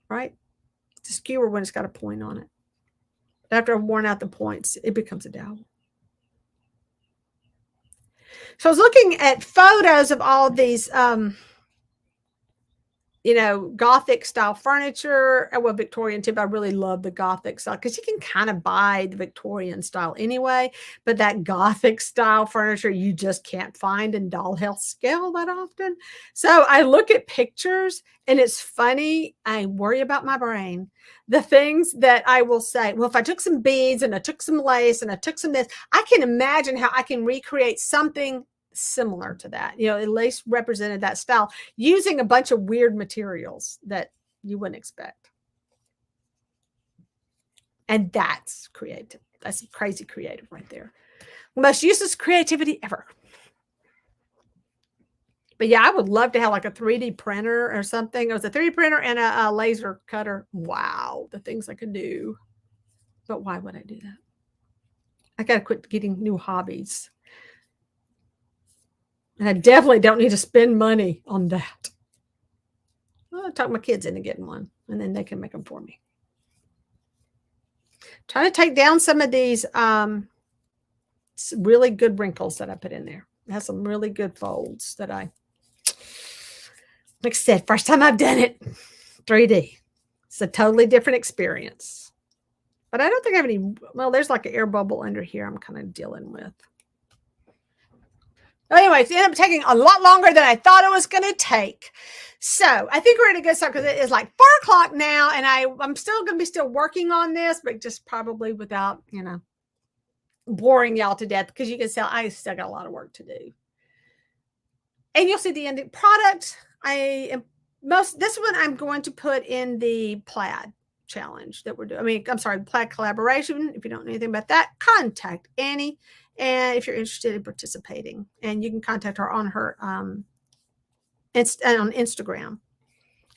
right? It's a skewer when it's got a point on it. But after I've worn out the points, it becomes a dowel. So I was looking at photos of all of these you know, Gothic style furniture. Well, Victorian too, but I really love the Gothic style because you can kind of buy the Victorian style anyway, but that Gothic style furniture you just can't find in dollhouse scale that often. So I look at pictures and it's funny. I worry about my brain. The things that I will say, well, if I took some beads and I took some lace and I took some this, I can imagine how I can recreate something similar to that, you know, at least represented that style using a bunch of weird materials that you wouldn't expect. And that's creative. That's crazy creative right there. Most useless creativity ever. But yeah, I would love to have like a 3D printer or something. It was a 3D printer and a laser cutter. Wow, the things I could do. But why would I do that? I got to quit getting new hobbies. And I definitely don't need to spend money on that. I'll talk my kids into getting one, and then they can make them for me. Trying to take down some of these really good wrinkles that I put in there. It has some really good folds that like I said, first time I've done it, 3D. It's a totally different experience. But I don't think I have any, well, there's like an air bubble under here I'm kind of dealing with. Anyways, it ended up taking a lot longer than I thought it was going to take. So I think we're going to go start because it is like 4 o'clock now, and I'm still going to be working on this, but just probably without, you know, boring y'all to death because you can tell I still got a lot of work to do. And you'll see the ending product. This one I'm going to put in the plaid challenge that we're doing. I mean, I'm sorry, the plaid collaboration. If you don't know anything about that, contact Annie. And if you're interested in participating, and you can contact her on her on Instagram,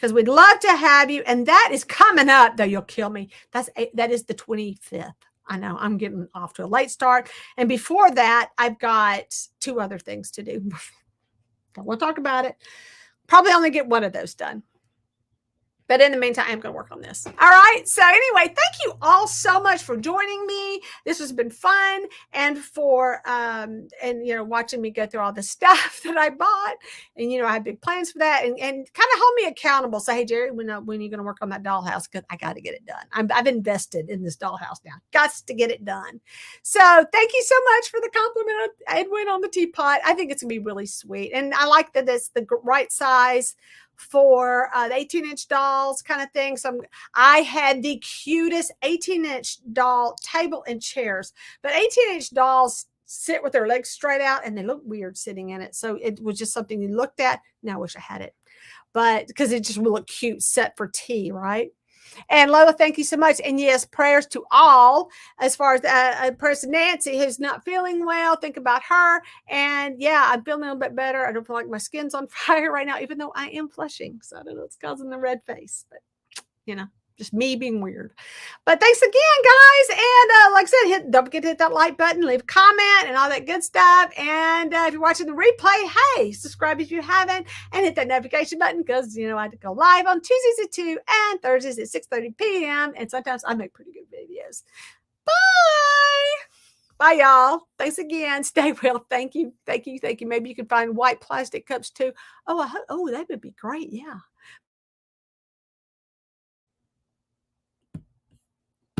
because we'd love to have you. And that is coming up, though. You'll kill me. That is the 25th. I know I'm getting off to a late start. And before that, I've got 2 other things to do. Don't want to talk about it. Probably only get one of those done. But in the meantime, I'm going to work on this. All right. So anyway, thank you all so much for joining me. This has been fun, and for watching me go through all the stuff that I bought. And I have big plans for that, and kind of hold me accountable. Say, hey, Jerry, when are you going to work on that dollhouse? Because I got to get it done. I've invested in this dollhouse now. Got to get it done. So thank you so much for the compliment of Edwin on the teapot. I think it's going to be really sweet, and I like that it's the right size for the 18-inch dolls kind of thing. So I had the cutest 18-inch doll table and chairs, but 18-inch dolls sit with their legs straight out and they look weird sitting in it. So it was just something you looked at. Now I wish I had it, but because it just will look cute set for tea, right? And Lola, thank you so much. And yes, prayers to all, as far as prayers to Nancy, who's not feeling well. Think about her. And yeah, I'm feeling a little bit better. I don't feel like my skin's on fire right now, even though I am flushing. So I don't know what's causing the red face, but just me being weird. But thanks again, guys. And like I said, don't forget to hit that like button, leave a comment and all that good stuff. And if you're watching the replay, hey, subscribe if you haven't, and hit that notification button, because I have to go live on Tuesdays at 2 and Thursdays at 6:30 p.m. And sometimes I make pretty good videos. Bye. Bye, y'all. Thanks again. Stay well. Thank you. Thank you. Thank you. Maybe you can find white plastic cups too. Oh, that would be great. Yeah.